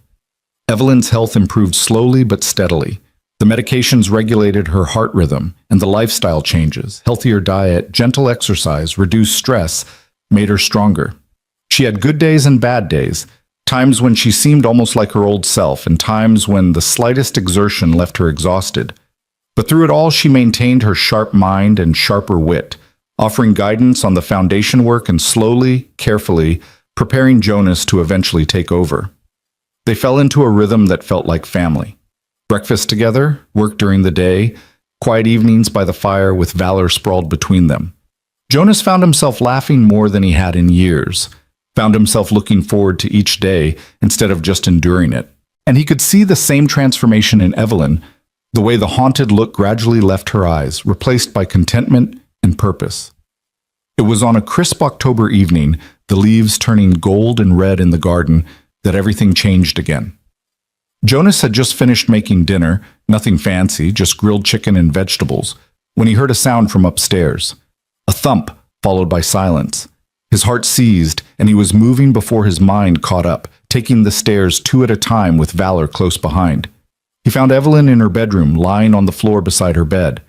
Evelyn's health improved slowly but steadily. The medications regulated her heart rhythm, and the lifestyle changes, healthier diet, gentle exercise, reduced stress, made her stronger. She had good days and bad days, times when she seemed almost like her old self, and times when the slightest exertion left her exhausted. But through it all, she maintained her sharp mind and sharper wit, offering guidance on the foundation work and slowly, carefully, preparing Jonas to eventually take over. They fell into a rhythm that felt like family. Breakfast together, work during the day, quiet evenings by the fire with valor sprawled between them. Jonas found himself laughing more than he had in years, found himself looking forward to each day instead of just enduring it. And he could see the same transformation in Evelyn, the way the haunted look gradually left her eyes, replaced by contentment and purpose. It was on a crisp October evening, the leaves turning gold and red in the garden, that everything changed again. Jonas had just finished making dinner, nothing fancy, just grilled chicken and vegetables, when he heard a sound from upstairs. A thump, followed by silence. His heart seized, and he was moving before his mind caught up, taking the stairs two at a time with Valor close behind. He found Evelyn in her bedroom, lying on the floor beside her bed.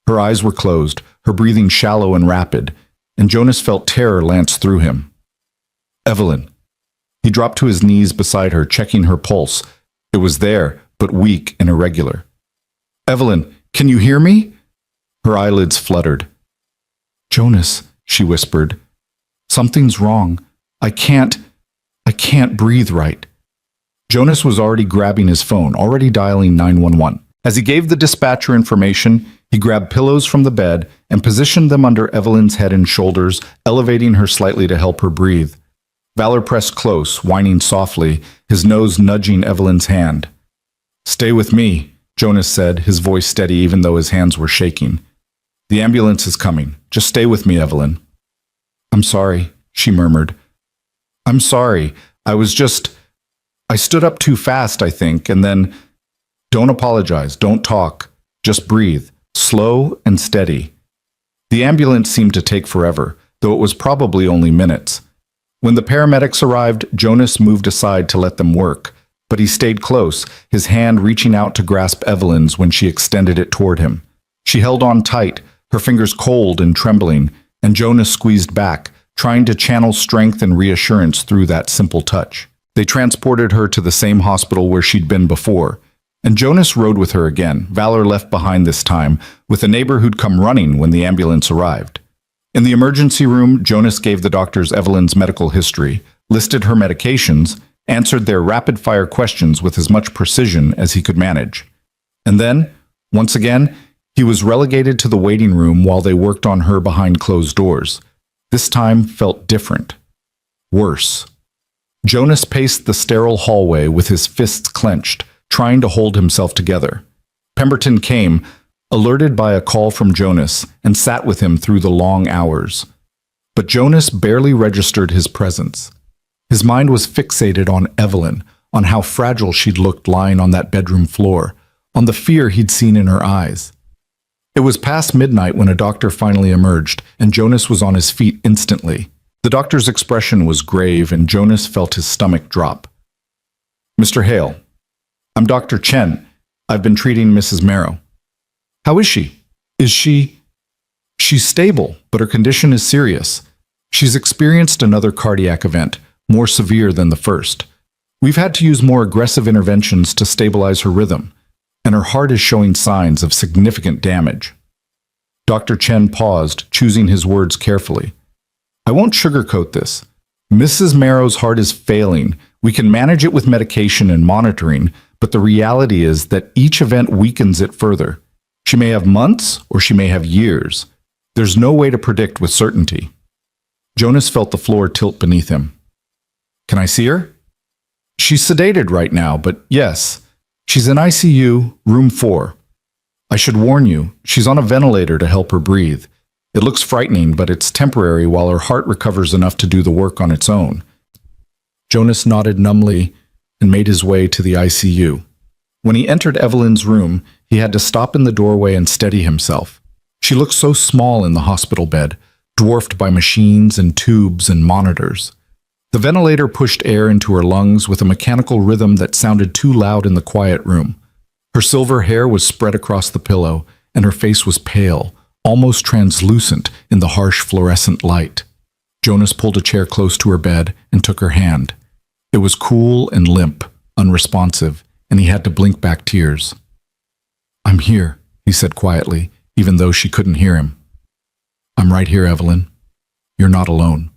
Her eyes were closed, her breathing shallow and rapid, and Jonas felt terror lance through him. Evelyn. He dropped to his knees beside her, checking her pulse. It was there, but weak and irregular. Evelyn, can you hear me? Her eyelids fluttered. Jonas, she whispered. Something's wrong. I can't breathe right. Jonas was already grabbing his phone, already dialing 911. As he gave the dispatcher information, he grabbed pillows from the bed and positioned them under Evelyn's head and shoulders, elevating her slightly to help her breathe. Valor pressed close, whining softly, his nose nudging Evelyn's hand. Stay with me, Jonas said, his voice steady even though his hands were shaking. The ambulance is coming. Just stay with me, Evelyn. I'm sorry, she murmured. I'm sorry. I stood up too fast, I think, and then... Don't apologize, don't talk. Just breathe, slow and steady. The ambulance seemed to take forever, though it was probably only minutes. When the paramedics arrived, Jonas moved aside to let them work, but he stayed close, his hand reaching out to grasp Evelyn's when she extended it toward him. She held on tight, her fingers cold and trembling, and Jonas squeezed back, trying to channel strength and reassurance through that simple touch. They transported her to the same hospital where she'd been before, and Jonas rode with her again, Valor left behind this time, with a neighbor who'd come running when the ambulance arrived. In the emergency room, Jonas gave the doctors Evelyn's medical history, listed her medications, answered their rapid-fire questions with as much precision as he could manage. And then, once again, he was relegated to the waiting room while they worked on her behind closed doors. This time felt different. Worse. Jonas paced the sterile hallway with his fists clenched, trying to hold himself together. Pemberton came, alerted by a call from Jonas, and sat with him through the long hours. But Jonas barely registered his presence. His mind was fixated on Evelyn, on how fragile she'd looked lying on that bedroom floor, on the fear he'd seen in her eyes. It was past midnight when a doctor finally emerged, and Jonas was on his feet instantly. The doctor's expression was grave, and Jonas felt his stomach drop. Mr. Hale, I'm Dr. Chen. I've been treating Mrs. Marrow. How is she? She's stable, but her condition is serious. She's experienced another cardiac event, more severe than the first. We've had to use more aggressive interventions to stabilize her rhythm, and her heart is showing signs of significant damage. Dr. Chen paused, choosing his words carefully. I won't sugarcoat this. Mrs. Marrow's heart is failing. We can manage it with medication and monitoring, but the reality is that each event weakens it further. She may have months or she may have years. There's no way to predict with certainty. Jonas felt the floor tilt beneath him. Can I see her? She's sedated right now, but yes, she's in ICU, room 4. I should warn you, she's on a ventilator to help her breathe. It looks frightening, but it's temporary while her heart recovers enough to do the work on its own." Jonas nodded numbly and made his way to the ICU. When he entered Evelyn's room, he had to stop in the doorway and steady himself. She looked so small in the hospital bed, dwarfed by machines and tubes and monitors. The ventilator pushed air into her lungs with a mechanical rhythm that sounded too loud in the quiet room. Her silver hair was spread across the pillow, and her face was pale, almost translucent in the harsh fluorescent light. Jonas pulled a chair close to her bed and took her hand. It was cool and limp, unresponsive, and he had to blink back tears. "I'm here," he said quietly, even though she couldn't hear him. "I'm right here, Evelyn. You're not alone."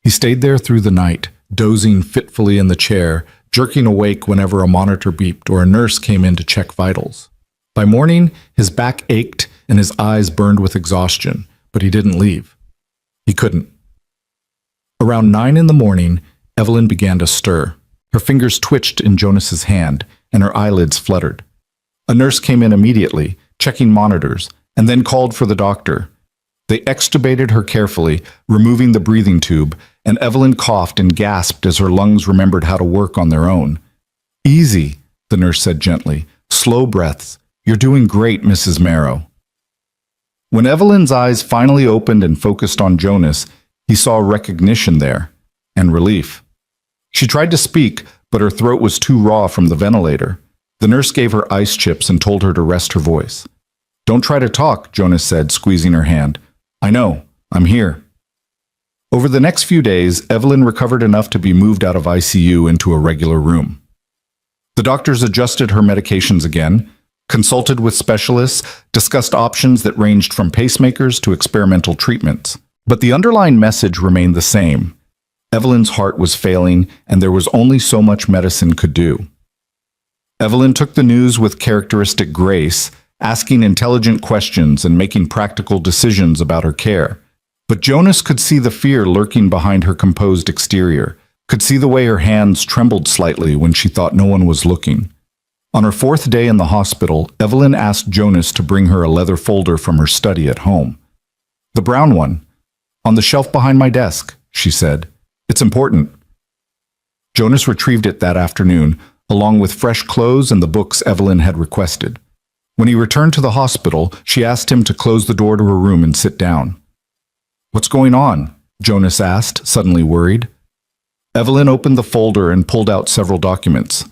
He stayed there through the night, dozing fitfully in the chair, jerking awake whenever a monitor beeped or a nurse came in to check vitals. By morning, his back ached and his eyes burned with exhaustion, but he didn't leave. He couldn't. Around 9 in the morning, Evelyn began to stir. Her fingers twitched in Jonas's hand, and her eyelids fluttered. A nurse came in immediately, checking monitors, and then called for the doctor. They extubated her carefully, removing the breathing tube, and Evelyn coughed and gasped as her lungs remembered how to work on their own. "Easy," the nurse said gently. "Slow breaths. You're doing great, Mrs. Marrow." When Evelyn's eyes finally opened and focused on Jonas, he saw recognition there, and relief. She tried to speak, but her throat was too raw from the ventilator. The nurse gave her ice chips and told her to rest her voice. "Don't try to talk," Jonas said, squeezing her hand. "I know. I'm here." Over the next few days, Evelyn recovered enough to be moved out of ICU into a regular room. The doctors adjusted her medications again, consulted with specialists, discussed options that ranged from pacemakers to experimental treatments. But the underlying message remained the same. Evelyn's heart was failing, and there was only so much medicine could do. Evelyn took the news with characteristic grace, asking intelligent questions and making practical decisions about her care. But Jonas could see the fear lurking behind her composed exterior, could see the way her hands trembled slightly when she thought no one was looking. On her 4th day in the hospital, Evelyn asked Jonas to bring her a leather folder from her study at home. "The brown one. On the shelf behind my desk," she said. "It's important." Jonas retrieved it that afternoon, along with fresh clothes and the books Evelyn had requested. When he returned to the hospital, she asked him to close the door to her room and sit down. "What's going on?" Jonas asked, suddenly worried. Evelyn opened the folder and pulled out several documents.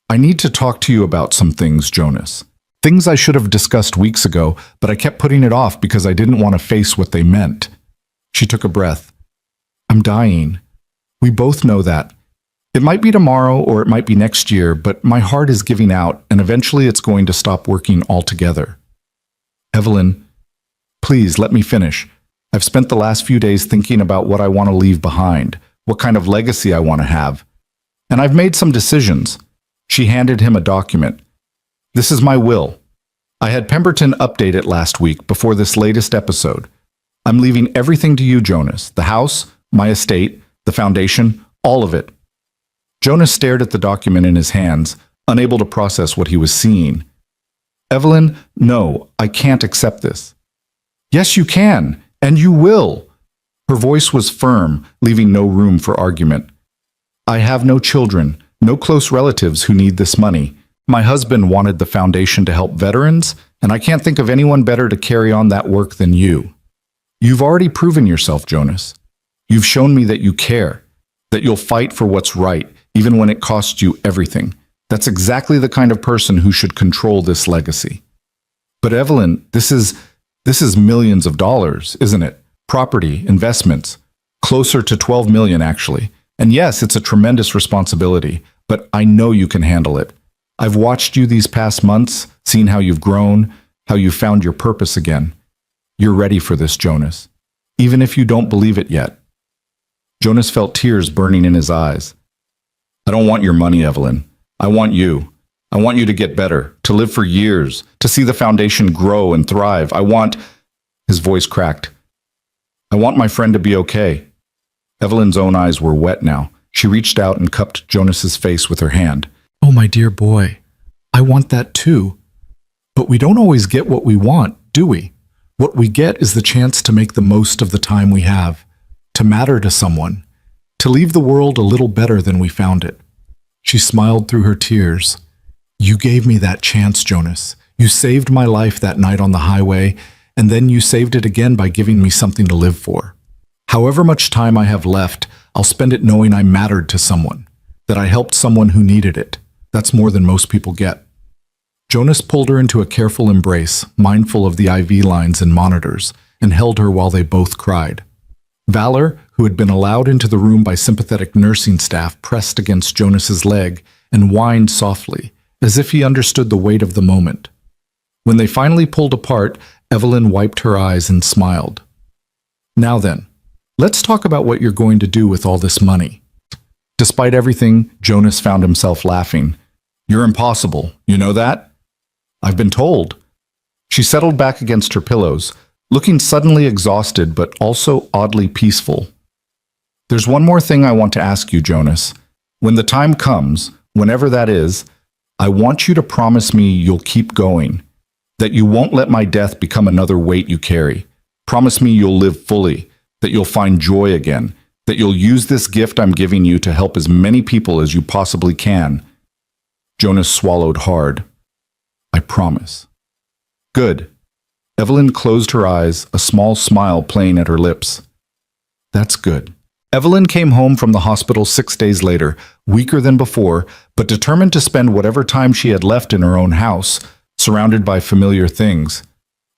"I need to talk to you about some things, Jonas. Things I should have discussed weeks ago, but I kept putting it off because I didn't want to face what they meant." She took a breath. "I'm dying. We both know that. It might be tomorrow or it might be next year, but my heart is giving out and eventually it's going to stop working altogether." "Evelyn, please let me finish. I've spent the last few days thinking about what I want to leave behind, what kind of legacy I want to have. And I've made some decisions." She handed him a document. "This is my will. I had Pemberton update it last week before this latest episode. I'm leaving everything to you, Jonas. The house, my estate, the foundation, all of it." Jonas stared at the document in his hands, unable to process what he was seeing. "Evelyn, no, I can't accept this." "Yes, you can, and you will." Her voice was firm, leaving no room for argument. "I have no children, no close relatives who need this money. My husband wanted the foundation to help veterans, and I can't think of anyone better to carry on that work than you. You've already proven yourself, Jonas. You've shown me that you care, that you'll fight for what's right, even when it costs you everything. That's exactly the kind of person who should control this legacy." "But Evelyn, this is millions of dollars, isn't it? Property, investments. Closer to 12 million, actually. And yes, it's a tremendous responsibility, but I know you can handle it. I've watched you these past months, seen how you've grown, how you've found your purpose again. You're ready for this, Jonas, even if you don't believe it yet." Jonas felt tears burning in his eyes. "I don't want your money, Evelyn. I want you. I want you to get better, to live for years, to see the foundation grow and thrive. I want—" His voice cracked. "I want my friend to be okay." Evelyn's own eyes were wet now. She reached out and cupped Jonas's face with her hand. "Oh, my dear boy, I want that too." But we don't always get what we want, do we? What we get is the chance to make the most of the time we have, to matter to someone, to leave the world a little better than we found it. She smiled through her tears. You gave me that chance, Jonas. You saved my life that night on the highway, and then you saved it again by giving me something to live for. However much time I have left, I'll spend it knowing I mattered to someone, that I helped someone who needed it. That's more than most people get. Jonas pulled her into a careful embrace, mindful of the IV lines and monitors, and held her while they both cried. Valor, who had been allowed into the room by sympathetic nursing staff, pressed against Jonas's leg and whined softly, as if he understood the weight of the moment. When they finally pulled apart, Evelyn wiped her eyes and smiled. Now then, let's talk about what you're going to do with all this money. Despite everything, Jonas found himself laughing. You're impossible, you know that? I've been told. She settled back against her pillows, looking suddenly exhausted but also oddly peaceful. There's one more thing I want to ask you, Jonas. When the time comes, whenever that is, I want you to promise me you'll keep going, that you won't let my death become another weight you carry. Promise me you'll live fully, that you'll find joy again, that you'll use this gift I'm giving you to help as many people as you possibly can. Jonas swallowed hard. I promise. Good. Evelyn closed her eyes, a small smile playing at her lips. That's good. Evelyn came home from the hospital 6 days later, weaker than before, but determined to spend whatever time she had left in her own house, surrounded by familiar things.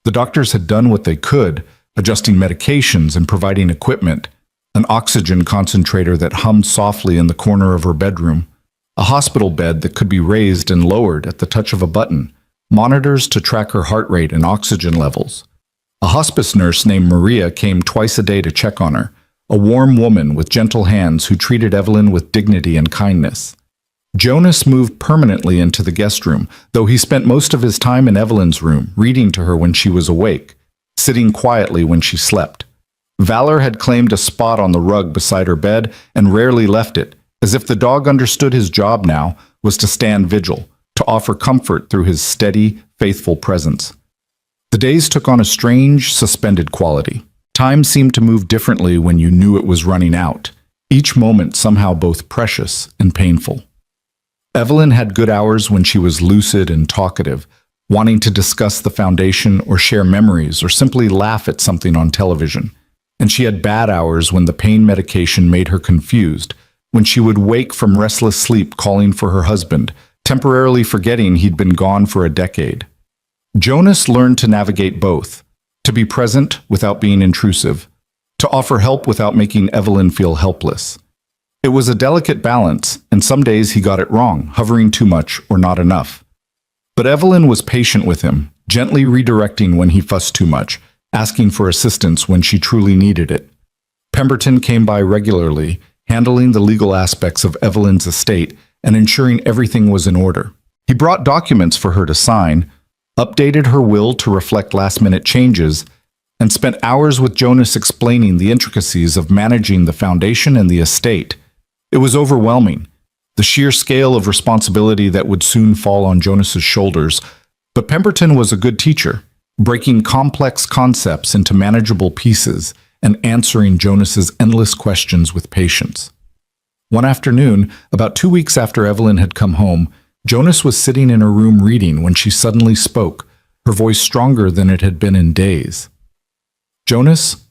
The doctors had done what they could, adjusting medications and providing equipment, an oxygen concentrator that hummed softly in the corner of her bedroom, a hospital bed that could be raised and lowered at the touch of a button, monitors to track her heart rate and oxygen levels. A hospice nurse named Maria came twice a day to check on her, a warm woman with gentle hands who treated Evelyn with dignity and kindness. Jonas moved permanently into the guest room, though he spent most of his time in Evelyn's room, reading to her when she was awake, sitting quietly when she slept. Valor had claimed a spot on the rug beside her bed and rarely left it, as if the dog understood his job now was to stand vigil, to offer comfort through his steady, faithful presence. The days took on a strange, suspended quality. Time seemed to move differently when you knew it was running out, each moment somehow both precious and painful. Evelyn had good hours when she was lucid and talkative, wanting to discuss the foundation or share memories or simply laugh at something on television. And she had bad hours when the pain medication made her confused, when she would wake from restless sleep calling for her husband, temporarily forgetting he'd been gone for a decade. Jonas learned to navigate both, to be present without being intrusive, to offer help without making Evelyn feel helpless. It was a delicate balance, and some days he got it wrong, hovering too much or not enough. But Evelyn was patient with him, gently redirecting when he fussed too much, asking for assistance when she truly needed it. Pemberton came by regularly, handling the legal aspects of Evelyn's estate and ensuring everything was in order. He brought documents for her to sign, updated her will to reflect last-minute changes, and spent hours with Jonas explaining the intricacies of managing the foundation and the estate. It was overwhelming, the sheer scale of responsibility that would soon fall on Jonas's shoulders, but Pemberton was a good teacher, breaking complex concepts into manageable pieces and answering Jonas's endless questions with patience. One afternoon, about 2 weeks after Evelyn had come home, Jonas was sitting in her room reading when she suddenly spoke, her voice stronger than it had been in days. Jonas,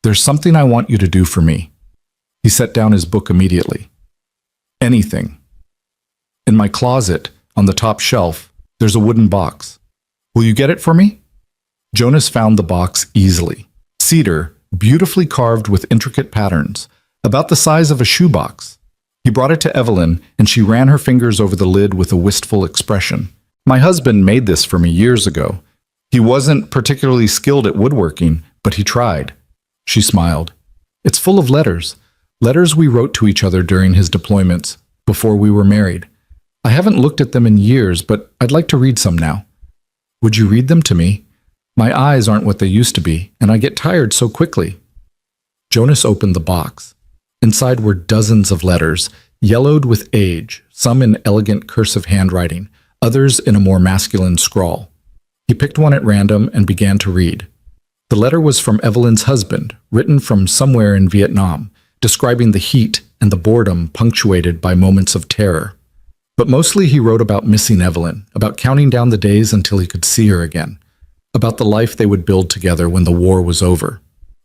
there's something I want you to do for me. He set down his book immediately. Anything. In my closet, on the top shelf, there's a wooden box. Will you get it for me? Jonas found the box easily. Cedar, beautifully carved with intricate patterns, about the size of a shoebox. He brought it to Evelyn, and she ran her fingers over the lid with a wistful expression. My husband made this for me years ago. He wasn't particularly skilled at woodworking, but he tried. She smiled. It's full of letters. Letters we wrote to each other during his deployments, before we were married. I haven't looked at them in years, but I'd like to read some now. Would you read them to me? My eyes aren't what they used to be, and I get tired so quickly. Jonas opened the box. Inside were dozens of letters, yellowed with age, some in elegant cursive handwriting, others in a more masculine scrawl. He picked one at random and began to read. The letter was from Evelyn's husband, written from somewhere in Vietnam, describing the heat and the boredom punctuated by moments of terror. But mostly he wrote about missing Evelyn, about counting down the days until he could see her again, about the life they would build together when the war was over.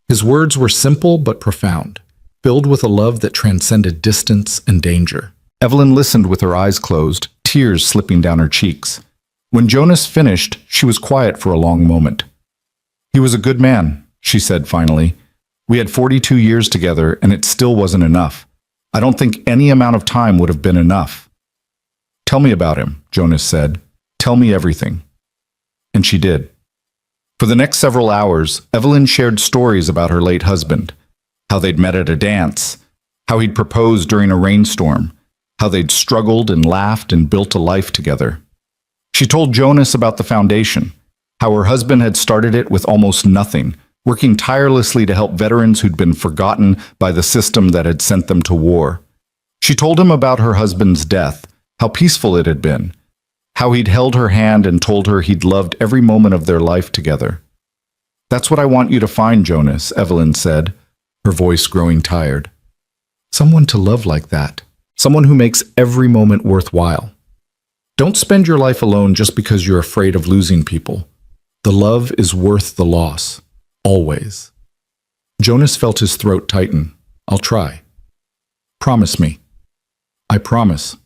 His words were simple but profound, filled with a love that transcended distance and danger. Evelyn listened with her eyes closed, tears slipping down her cheeks. When Jonas finished, she was quiet for a long moment. "He was a good man," she said finally. "We had 42 years together, and it still wasn't enough. I don't think any amount of time would have been enough." "Tell me about him," Jonas said. "Tell me everything." And she did. For the next several hours, Evelyn shared stories about her late husband, how they'd met at a dance, how he'd proposed during a rainstorm, how they'd struggled and laughed and built a life together. She told Jonas about the foundation, how her husband had started it with almost nothing, working tirelessly to help veterans who'd been forgotten by the system that had sent them to war. She told him about her husband's death, how peaceful it had been, how he'd held her hand and told her he'd loved every moment of their life together. "That's what I want you to find, Jonas," Evelyn said, her voice growing tired. "Someone to love like that. Someone who makes every moment worthwhile. Don't spend your life alone just because you're afraid of losing people. The love is worth the loss. Always." Jonas felt his throat tighten. "I'll try." "Promise me." "I promise."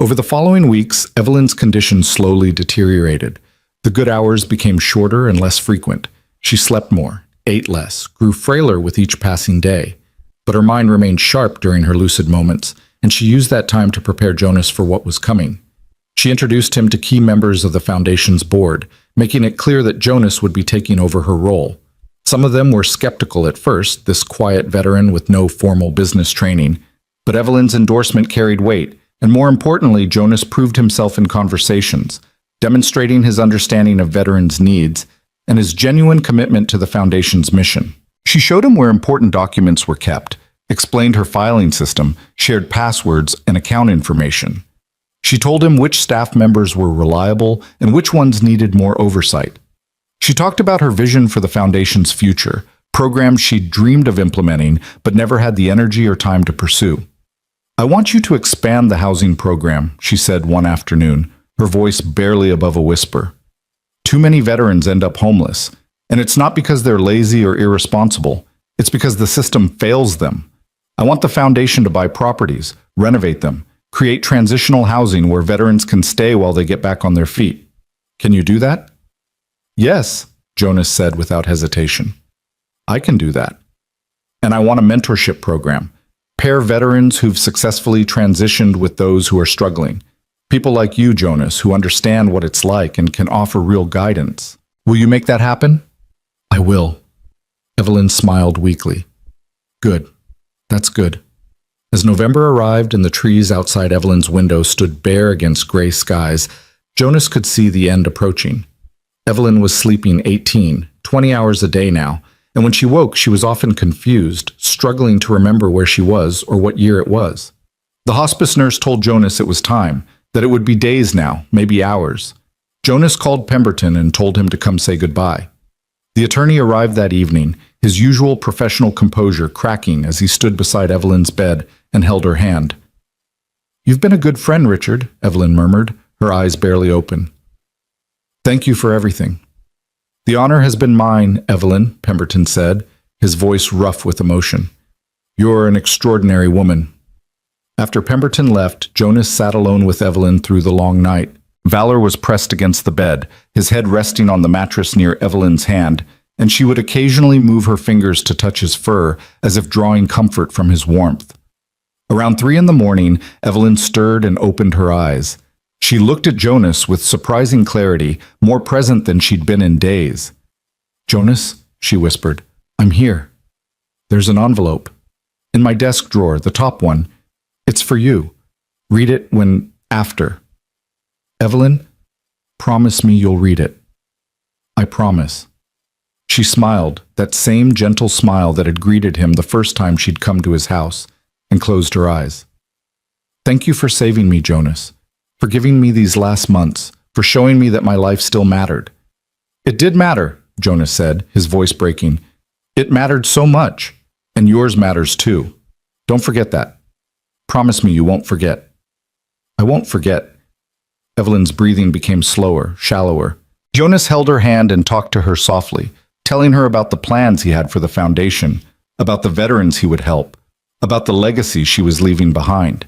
Over the following weeks, Evelyn's condition slowly deteriorated. The good hours became shorter and less frequent. She slept more, ate less, grew frailer with each passing day. But her mind remained sharp during her lucid moments, and she used that time to prepare Jonas for what was coming. She introduced him to key members of the Foundation's board, making it clear that Jonas would be taking over her role. Some of them were skeptical at first, this quiet veteran with no formal business training. But Evelyn's endorsement carried weight, and more importantly, Jonas proved himself in conversations, demonstrating his understanding of veterans' needs and his genuine commitment to the Foundation's mission. She showed him where important documents were kept, explained her filing system, shared passwords and account information. She told him which staff members were reliable and which ones needed more oversight. She talked about her vision for the Foundation's future, programs she'd dreamed of implementing but never had the energy or time to pursue. "I want you to expand the housing program," she said one afternoon, her voice barely above a whisper. "Too many veterans end up homeless, and it's not because they're lazy or irresponsible. It's because the system fails them. I want the Foundation to buy properties, renovate them, create transitional housing where veterans can stay while they get back on their feet. Can you do that?" "Yes," Jonas said without hesitation. "I can do that. And I want a mentorship program. Pair veterans who've successfully transitioned with those who are struggling. People like you, Jonas, who understand what it's like and can offer real guidance. Will you make that happen?" "I will." Evelyn smiled weakly. "Good. That's good." As November arrived and the trees outside Evelyn's window stood bare against gray skies, Jonas could see the end approaching. Evelyn was sleeping 18, 20 hours a day now, and when she woke, she was often confused, struggling to remember where she was or what year it was. The hospice nurse told Jonas it was time, that it would be days now, maybe hours. Jonas called Pemberton and told him to come say goodbye. The attorney arrived that evening, his usual professional composure cracking as he stood beside Evelyn's bed and held her hand. "You've been a good friend, Richard," Evelyn murmured, her eyes barely open. "Thank you for everything." "The honor has been mine, Evelyn," Pemberton said, his voice rough with emotion. "You're an extraordinary woman." After Pemberton left, Jonas sat alone with Evelyn through the long night. Valor was pressed against the bed, his head resting on the mattress near Evelyn's hand, and she would occasionally move her fingers to touch his fur, as if drawing comfort from his warmth. Around 3 in the morning, Evelyn stirred and opened her eyes. She looked at Jonas with surprising clarity, more present than she'd been in days. "Jonas," she whispered, "I'm here. There's an envelope. In my desk drawer, the top one. It's for you. Read it after. Evelyn, promise me you'll read it." "I promise." She smiled, that same gentle smile that had greeted him the first time she'd come to his house, and closed her eyes. "Thank you for saving me, Jonas, for giving me these last months, for showing me that my life still mattered. It did matter, Jonas said, his voice breaking. It mattered so much, and yours matters too. Don't forget that. Promise me you won't forget. I won't forget. Evelyn's breathing became slower, shallower. Jonas held her hand and talked to her softly, telling her about the plans he had for the foundation, about the veterans he would help, about the legacy she was leaving behind.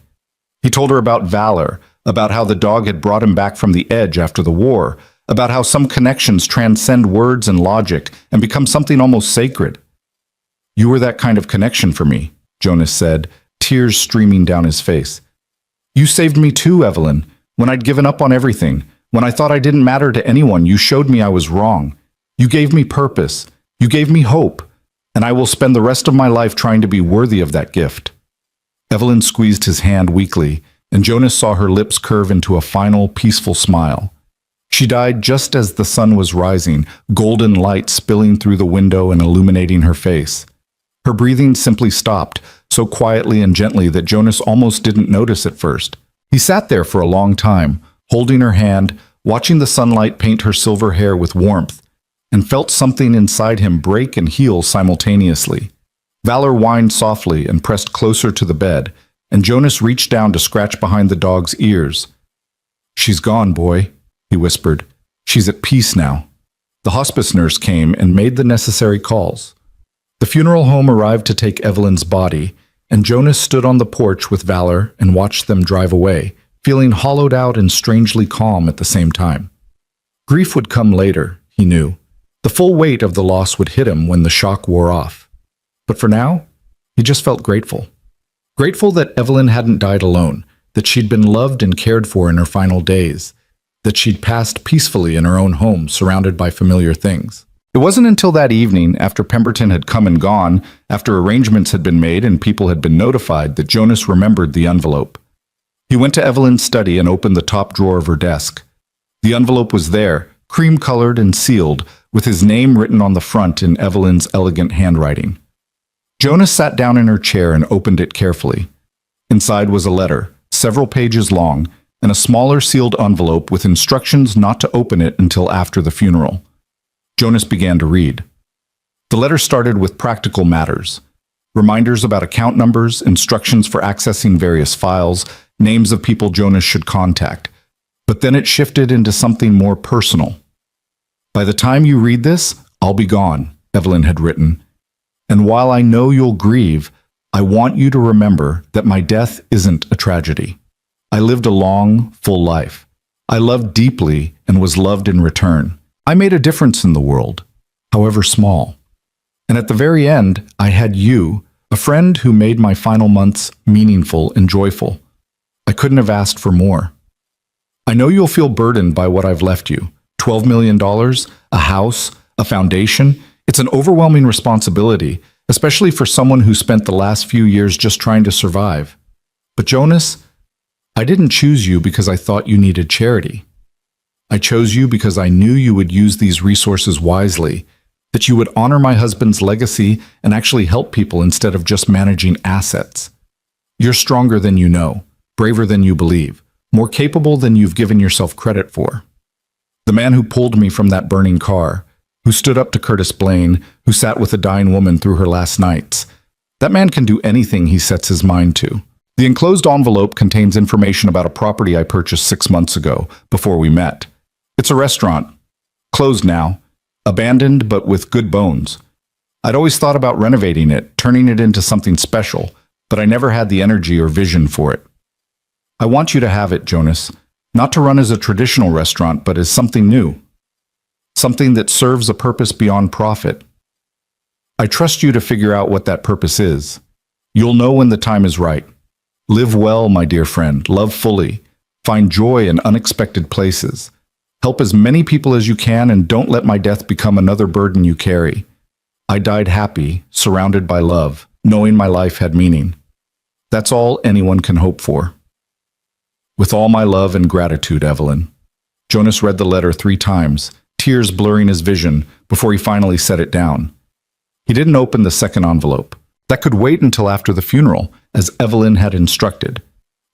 He told her about Valor, about how the dog had brought him back from the edge after the war, about how some connections transcend words and logic and become something almost sacred. You were that kind of connection for me, Jonas said, tears streaming down his face. You saved me too, Evelyn. When I'd given up on everything, when I thought I didn't matter to anyone, you showed me I was wrong. You gave me purpose. You gave me hope. And I will spend the rest of my life trying to be worthy of that gift. Evelyn squeezed his hand weakly, and Jonas saw her lips curve into a final, peaceful smile. She died just as the sun was rising, golden light spilling through the window and illuminating her face. Her breathing simply stopped, so quietly and gently that Jonas almost didn't notice at first. He sat there for a long time, holding her hand, watching the sunlight paint her silver hair with warmth, and felt something inside him break and heal simultaneously. Valor whined softly and pressed closer to the bed, and Jonas reached down to scratch behind the dog's ears. She's gone, boy, he whispered. She's at peace now. The hospice nurse came and made the necessary calls. The funeral home arrived to take Evelyn's body, and Jonas stood on the porch with Valor and watched them drive away, feeling hollowed out and strangely calm at the same time. Grief would come later, he knew. The full weight of the loss would hit him when the shock wore off. But for now, he just felt grateful. Grateful that Evelyn hadn't died alone, that she'd been loved and cared for in her final days, that she'd passed peacefully in her own home, surrounded by familiar things. It wasn't until that evening, after Pemberton had come and gone, after arrangements had been made and people had been notified, that Jonas remembered the envelope. He went to Evelyn's study and opened the top drawer of her desk. The envelope was there, cream-colored and sealed, with his name written on the front in Evelyn's elegant handwriting. Jonas sat down in her chair and opened it carefully. Inside was a letter, several pages long, and a smaller sealed envelope with instructions not to open it until after the funeral. Jonas began to read. The letter started with practical matters. Reminders about account numbers, instructions for accessing various files, names of people Jonas should contact. But then it shifted into something more personal. By the time you read this, I'll be gone, Evelyn had written. And while I know you'll grieve, I want you to remember that my death isn't a tragedy. I lived a long, full life. I loved deeply and was loved in return. I made a difference in the world, however small. And at the very end, I had you, a friend who made my final months meaningful and joyful. I couldn't have asked for more. I know you'll feel burdened by what I've left you. $12 million, a house, a foundation. It's an overwhelming responsibility, especially for someone who spent the last few years just trying to survive. But Jonas, I didn't choose you because I thought you needed charity. I chose you because I knew you would use these resources wisely, that you would honor my husband's legacy and actually help people instead of just managing assets. You're stronger than you know, braver than you believe, more capable than you've given yourself credit for. The man who pulled me from that burning car, who stood up to Curtis Blaine, who sat with a dying woman through her last nights. That man can do anything he sets his mind to. The enclosed envelope contains information about a property I purchased 6 months ago, before we met. It's a restaurant. Closed now. Abandoned, but with good bones. I'd always thought about renovating it, turning it into something special, but I never had the energy or vision for it. I want you to have it, Jonas. Not to run as a traditional restaurant, but as something new. Something that serves a purpose beyond profit. I trust you to figure out what that purpose is. You'll know when the time is right. Live well, my dear friend. Love fully. Find joy in unexpected places. Help as many people as you can, and don't let my death become another burden you carry. I died happy, surrounded by love, knowing my life had meaning. That's all anyone can hope for. With all my love and gratitude, Evelyn. Jonas read the letter 3 times, tears blurring his vision, before he finally set it down. He didn't open the second envelope. That could wait until after the funeral, as Evelyn had instructed.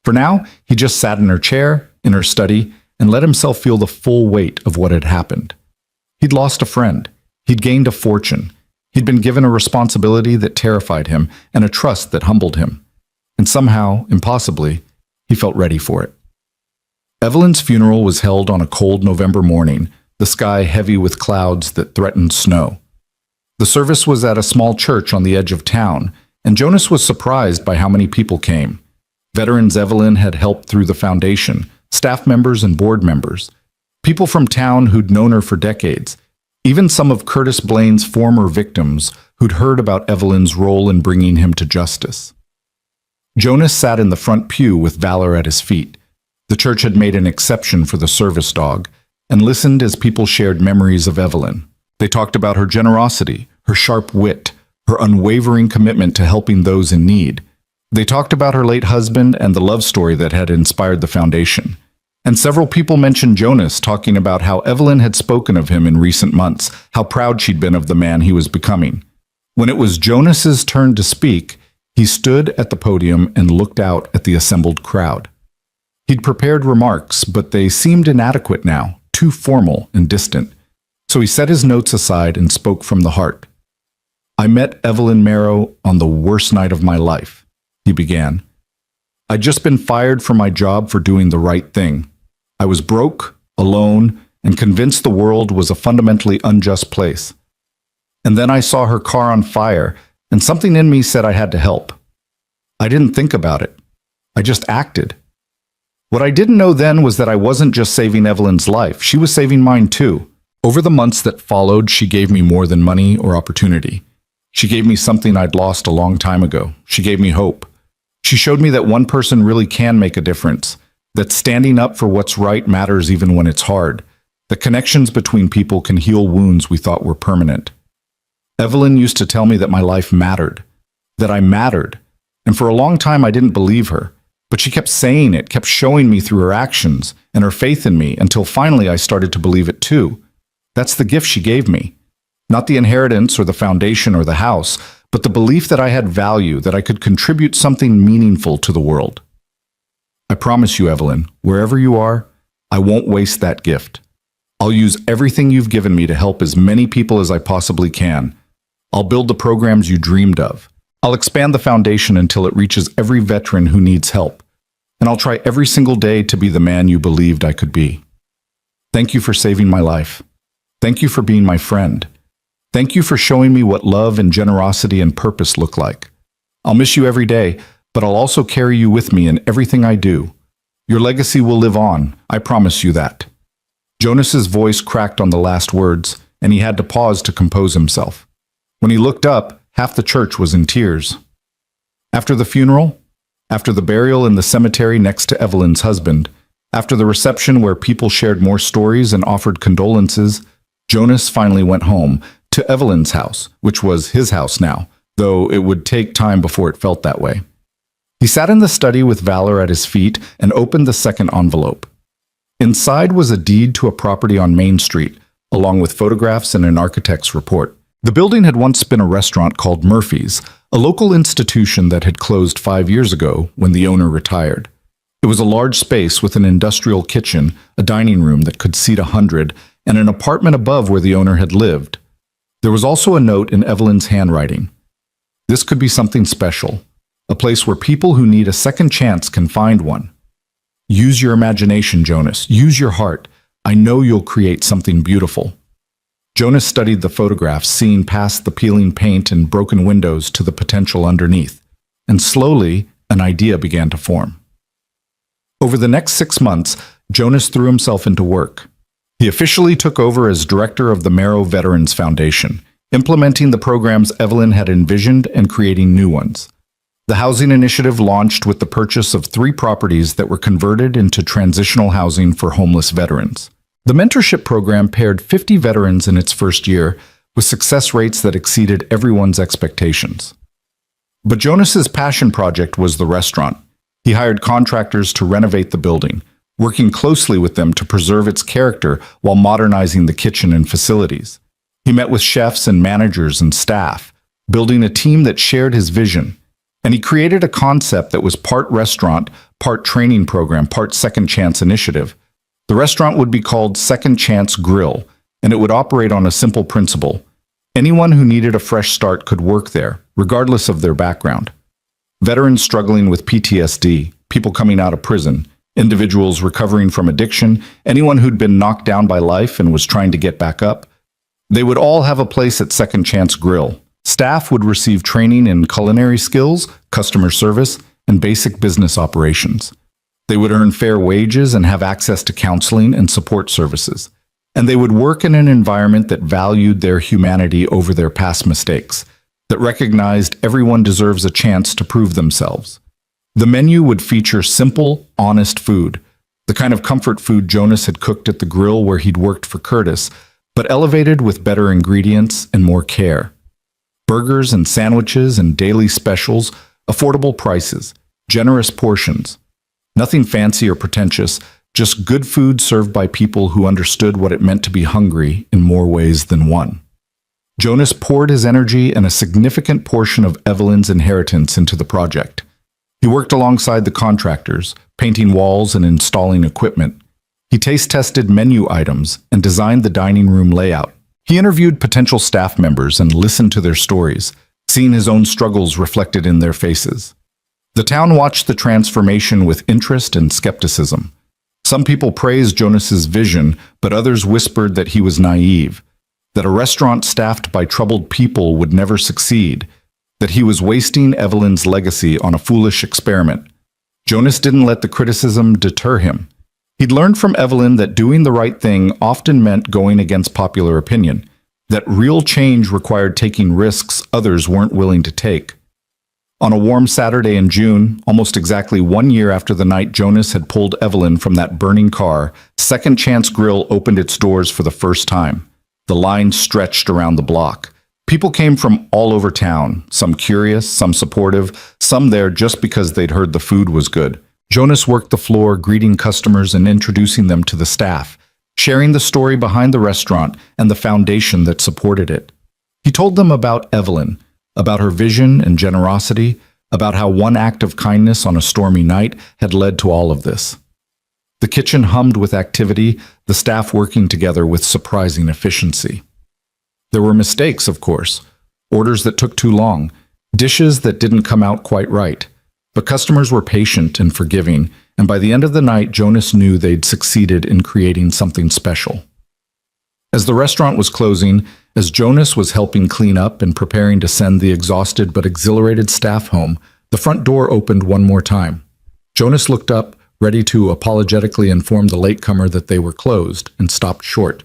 For now, he just sat in her chair, in her study, and let himself feel the full weight of what had happened. He'd lost a friend. He'd gained a fortune. He'd been given a responsibility that terrified him and a trust that humbled him. And somehow, impossibly, he felt ready for it. Evelyn's funeral was held on a cold November morning, the sky heavy with clouds that threatened snow. The service was at a small church on the edge of town, and Jonas was surprised by how many people came. Veterans Evelyn had helped through the foundation, staff members and board members, people from town who'd known her for decades, even some of Curtis Blaine's former victims who'd heard about Evelyn's role in bringing him to justice. Jonas sat in the front pew with Valor at his feet. The church had made an exception for the service dog, and listened as people shared memories of Evelyn. They talked about her generosity, her sharp wit, her unwavering commitment to helping those in need. They talked about her late husband and the love story that had inspired the foundation. And several people mentioned Jonas, talking about how Evelyn had spoken of him in recent months, how proud she'd been of the man he was becoming. When it was Jonas's turn to speak, he stood at the podium and looked out at the assembled crowd. He'd prepared remarks, but they seemed inadequate now, too formal and distant. So he set his notes aside and spoke from the heart. "I met Evelyn Marrow on the worst night of my life," he began. "I'd just been fired from my job for doing the right thing. I was broke, alone, and convinced the world was a fundamentally unjust place. And then I saw her car on fire, and something in me said I had to help. I didn't think about it. I just acted. What I didn't know then was that I wasn't just saving Evelyn's life, she was saving mine too. Over the months that followed, she gave me more than money or opportunity. She gave me something I'd lost a long time ago. She gave me hope. She showed me that one person really can make a difference, that standing up for what's right matters even when it's hard, that connections between people can heal wounds we thought were permanent. Evelyn used to tell me that my life mattered, that I mattered, and for a long time I didn't believe her. But she kept saying it, kept showing me through her actions and her faith in me, until finally I started to believe it too. That's the gift she gave me. Not the inheritance or the foundation or the house, but the belief that I had value, that I could contribute something meaningful to the world. I promise you, Evelyn, wherever you are, I won't waste that gift. I'll use everything you've given me to help as many people as I possibly can. I'll build the programs you dreamed of. I'll expand the foundation until it reaches every veteran who needs help. And I'll try every single day to be the man you believed I could be. Thank you for saving my life. Thank you for being my friend. Thank you for showing me what love and generosity and purpose look like. I'll miss you every day, but I'll also carry you with me in everything I do. Your legacy will live on, I promise you that." Jonas's voice cracked on the last words, and he had to pause to compose himself. When he looked up, half the church was in tears. After the funeral, after the burial in the cemetery next to Evelyn's husband, after the reception where people shared more stories and offered condolences, Jonas finally went home, to Evelyn's house, which was his house now, though it would take time before it felt that way. He sat in the study with Valor at his feet and opened the second envelope. Inside was a deed to a property on Main Street, along with photographs and an architect's report. The building had once been a restaurant called Murphy's, a local institution that had closed 5 years ago when the owner retired. It was a large space with an industrial kitchen, a dining room that could seat 100, and an apartment above where the owner had lived. There was also a note in Evelyn's handwriting. This could be something special, a place where people who need a second chance can find one. Use your imagination, Jonas. Use your heart. I know you'll create something beautiful. Jonas studied the photographs, seeing past the peeling paint and broken windows to the potential underneath, and slowly an idea began to form. Over the next 6 months, Jonas threw himself into work. He officially took over as director of the Marrow Veterans Foundation, implementing the programs Evelyn had envisioned and creating new ones. The housing initiative launched with the purchase of 3 properties that were converted into transitional housing for homeless veterans. The mentorship program paired 50 veterans in its first year, with success rates that exceeded everyone's expectations. But Jonas's passion project was the restaurant. He hired contractors to renovate the building, working closely with them to preserve its character while modernizing the kitchen and facilities. He met with chefs and managers and staff, building a team that shared his vision. And he created a concept that was part restaurant, part training program, part second chance initiative. The restaurant would be called Second Chance Grill, and it would operate on a simple principle. Anyone who needed a fresh start could work there, regardless of their background. Veterans struggling with PTSD, people coming out of prison, individuals recovering from addiction, anyone who'd been knocked down by life and was trying to get back up, they would all have a place at Second Chance Grill. Staff would receive training in culinary skills, customer service, and basic business operations. They would earn fair wages and have access to counseling and support services. And they would work in an environment that valued their humanity over their past mistakes, that recognized everyone deserves a chance to prove themselves. The menu would feature simple, honest food, the kind of comfort food Jonas had cooked at the grill where he'd worked for Curtis, but elevated with better ingredients and more care. Burgers and sandwiches and daily specials, affordable prices, generous portions. Nothing fancy or pretentious, just good food served by people who understood what it meant to be hungry in more ways than one. Jonas poured his energy and a significant portion of Evelyn's inheritance into the project. He worked alongside the contractors, painting walls and installing equipment. He taste-tested menu items and designed the dining room layout. He interviewed potential staff members and listened to their stories, seeing his own struggles reflected in their faces. The town watched the transformation with interest and skepticism. Some people praised Jonas's vision, but others whispered that he was naive, that a restaurant staffed by troubled people would never succeed, that he was wasting Evelyn's legacy on a foolish experiment. Jonas didn't let the criticism deter him. He'd learned from Evelyn that doing the right thing often meant going against popular opinion, that real change required taking risks others weren't willing to take. On a warm Saturday in June, almost exactly 1 year after the night Jonas had pulled Evelyn from that burning car, Second Chance Grill opened its doors for the first time. The line stretched around the block. People came from all over town, some curious, some supportive, some there just because they'd heard the food was good. Jonas worked the floor, greeting customers and introducing them to the staff, sharing the story behind the restaurant and the foundation that supported it. He told them about Evelyn, about her vision and generosity, about how one act of kindness on a stormy night had led to all of this. The kitchen hummed with activity, the staff working together with surprising efficiency. There were mistakes, of course, orders that took too long, dishes that didn't come out quite right. But customers were patient and forgiving, and by the end of the night, Jonas knew they'd succeeded in creating something special. As the restaurant was closing, as Jonas was helping clean up and preparing to send the exhausted but exhilarated staff home, the front door opened one more time. Jonas looked up, ready to apologetically inform the latecomer that they were closed, and stopped short.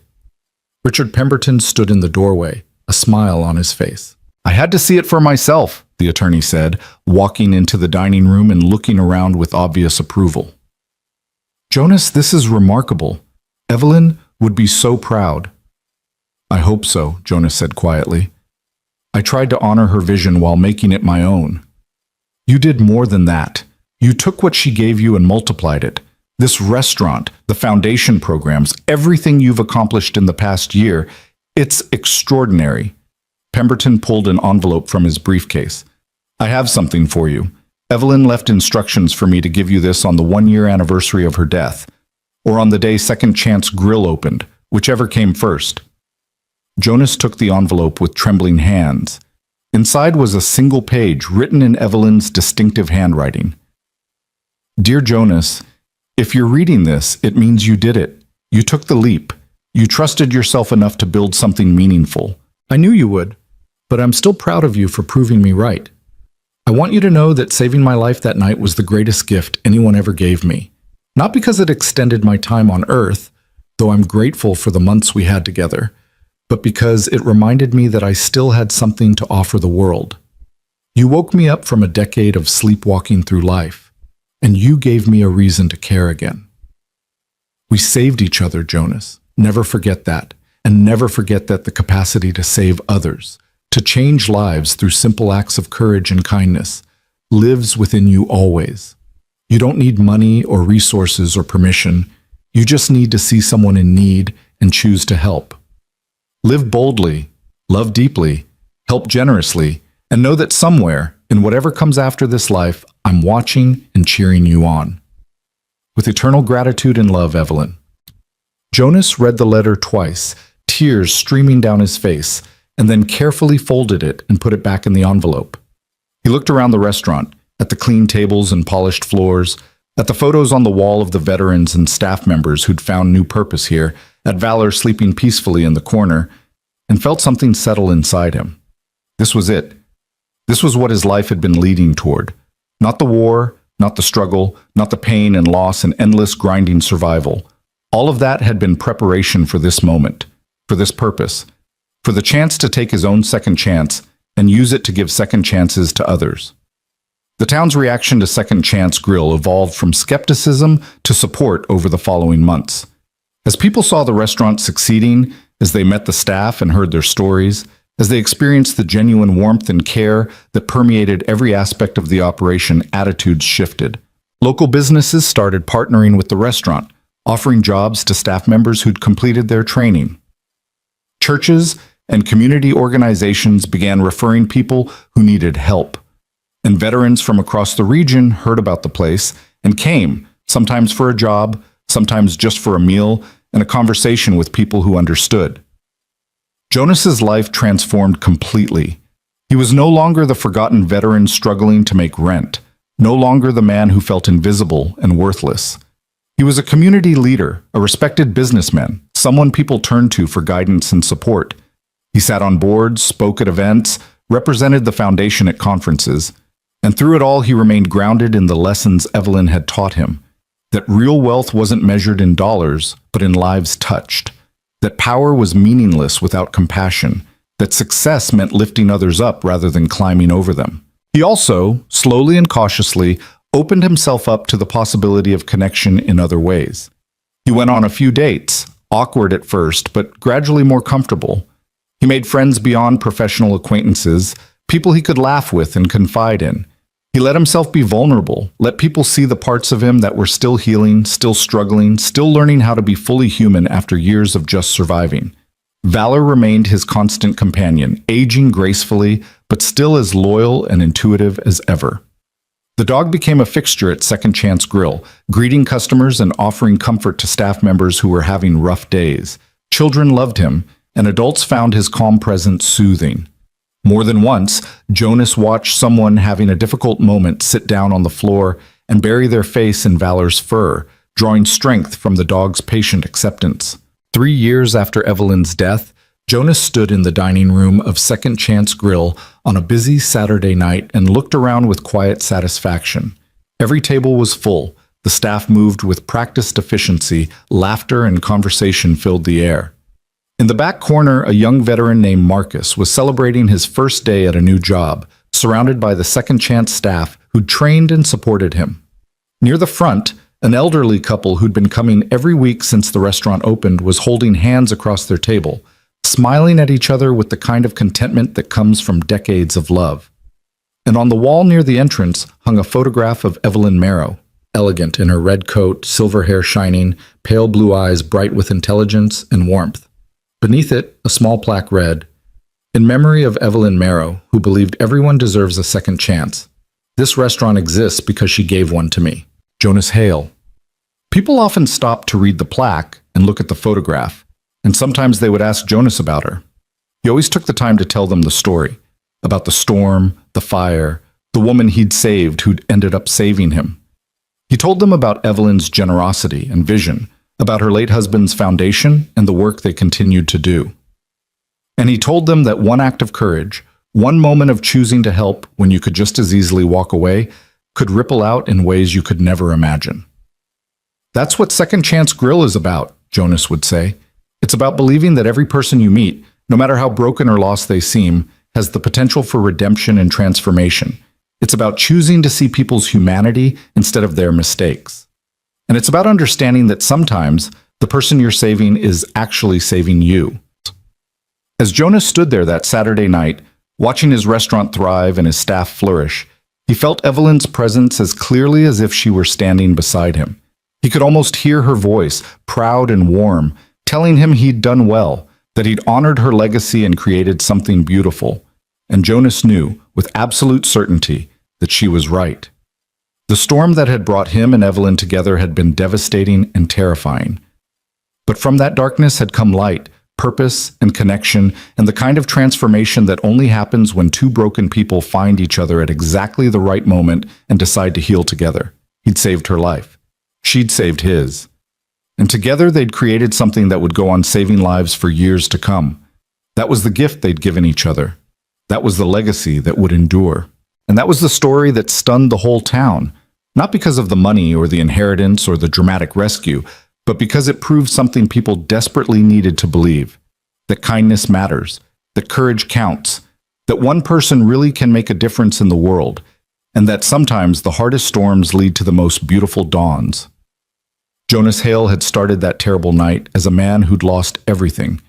Richard Pemberton stood in the doorway, a smile on his face. "I had to see it for myself," the attorney said, walking into the dining room and looking around with obvious approval. "Jonas, this is remarkable. Evelyn would be so proud." "I hope so," Jonas said quietly. "I tried to honor her vision while making it my own." "You did more than that. You took what she gave you and multiplied it. This restaurant, the foundation programs, everything you've accomplished in the past year, it's extraordinary." Pemberton pulled an envelope from his briefcase. "I have something for you. Evelyn left instructions for me to give you this on the 1-year anniversary of her death, or on the day Second Chance Grill opened, whichever came first." Jonas took the envelope with trembling hands. Inside was a single page written in Evelyn's distinctive handwriting. "Dear Jonas, if you're reading this, it means you did it. You took the leap. You trusted yourself enough to build something meaningful. I knew you would, but I'm still proud of you for proving me right. I want you to know that saving my life that night was the greatest gift anyone ever gave me. Not because it extended my time on Earth, though I'm grateful for the months we had together, but because it reminded me that I still had something to offer the world. You woke me up from a decade of sleepwalking through life, and you gave me a reason to care again. We saved each other, Jonas. Never forget that, and never forget that the capacity to save others, to change lives through simple acts of courage and kindness, lives within you always. You don't need money or resources or permission. You just need to see someone in need and choose to help. Live boldly, love deeply, help generously, and know that somewhere, in whatever comes after this life, I'm watching and cheering you on. With eternal gratitude and love, Evelyn." Jonas read the letter twice, tears streaming down his face, and then carefully folded it and put it back in the envelope. He looked around the restaurant, at the clean tables and polished floors, at the photos on the wall of the veterans and staff members who'd found new purpose here, at Valor sleeping peacefully in the corner, and felt something settle inside him. This was it. This was what his life had been leading toward. Not the war, not the struggle, not the pain and loss and endless grinding survival. All of that had been preparation for this moment, for this purpose, for the chance to take his own second chance and use it to give second chances to others. The town's reaction to Second Chance Grill evolved from skepticism to support over the following months. As people saw the restaurant succeeding, as they met the staff and heard their stories, as they experienced the genuine warmth and care that permeated every aspect of the operation, attitudes shifted. Local businesses started partnering with the restaurant, offering jobs to staff members who'd completed their training. Churches and community organizations began referring people who needed help. And veterans from across the region heard about the place and came, sometimes for a job, sometimes just for a meal and a conversation with people who understood. Jonas's life transformed completely. He was no longer the forgotten veteran struggling to make rent, no longer the man who felt invisible and worthless. He was a community leader, a respected businessman, someone people turned to for guidance and support. He sat on boards, spoke at events, represented the foundation at conferences, and through it all he remained grounded in the lessons Evelyn had taught him, that real wealth wasn't measured in dollars, but in lives touched, that power was meaningless without compassion, that success meant lifting others up rather than climbing over them. He also, slowly and cautiously, opened himself up to the possibility of connection in other ways. He went on a few dates, awkward at first, but gradually more comfortable. He made friends beyond professional acquaintances, people he could laugh with and confide in. He let himself be vulnerable, let people see the parts of him that were still healing, still struggling, still learning how to be fully human after years of just surviving. Valor remained his constant companion, aging gracefully, but still as loyal and intuitive as ever. The dog became a fixture at Second Chance Grill, greeting customers and offering comfort to staff members who were having rough days. Children loved him, and adults found his calm presence soothing. More than once, Jonas watched someone having a difficult moment sit down on the floor and bury their face in Valor's fur, drawing strength from the dog's patient acceptance. 3 years after Evelyn's death, Jonas stood in the dining room of Second Chance Grill on a busy Saturday night and looked around with quiet satisfaction. Every table was full, the staff moved with practiced efficiency, laughter and conversation filled the air. In the back corner, a young veteran named Marcus was celebrating his first day at a new job, surrounded by the Second Chance staff who'd trained and supported him. Near the front, an elderly couple who'd been coming every week since the restaurant opened was holding hands across their table, smiling at each other with the kind of contentment that comes from decades of love. And on the wall near the entrance hung a photograph of Evelyn Marrow, elegant in her red coat, silver hair shining, pale blue eyes bright with intelligence and warmth. Beneath it, a small plaque read, "In memory of Evelyn Marrow, who believed everyone deserves a second chance. This restaurant exists because she gave one to me. Jonas Hale." People often stopped to read the plaque and look at the photograph, and sometimes they would ask Jonas about her. He always took the time to tell them the story, about the storm, the fire, the woman he'd saved who'd ended up saving him. He told them about Evelyn's generosity and vision, about her late husband's foundation and the work they continued to do. And he told them that one act of courage, one moment of choosing to help when you could just as easily walk away, could ripple out in ways you could never imagine. "That's what Second Chance Grill is about," Jonas would say. "It's about believing that every person you meet, no matter how broken or lost they seem, has the potential for redemption and transformation. It's about choosing to see people's humanity instead of their mistakes. And it's about understanding that sometimes the person you're saving is actually saving you." As Jonas stood there that Saturday night, watching his restaurant thrive and his staff flourish, he felt Evelyn's presence as clearly as if she were standing beside him. He could almost hear her voice, proud and warm, telling him he'd done well, that he'd honored her legacy and created something beautiful. And Jonas knew, with absolute certainty, that she was right. The storm that had brought him and Evelyn together had been devastating and terrifying. But from that darkness had come light, purpose, and connection, and the kind of transformation that only happens when two broken people find each other at exactly the right moment and decide to heal together. He'd saved her life. She'd saved his. And together they'd created something that would go on saving lives for years to come. That was the gift they'd given each other. That was the legacy that would endure. And that was the story that stunned the whole town, not because of the money or the inheritance or the dramatic rescue, but because it proved something people desperately needed to believe, that kindness matters, that courage counts, that one person really can make a difference in the world, and that sometimes the hardest storms lead to the most beautiful dawns. Jonas Hale had started that terrible night as a man who'd lost everything,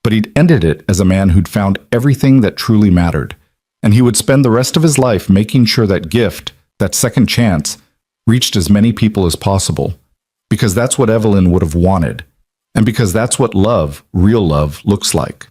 but he'd ended it as a man who'd found everything that truly mattered, and he would spend the rest of his life making sure that gift, that second chance, reached as many people as possible, because that's what Evelyn would have wanted, and because that's what love, real love, looks like.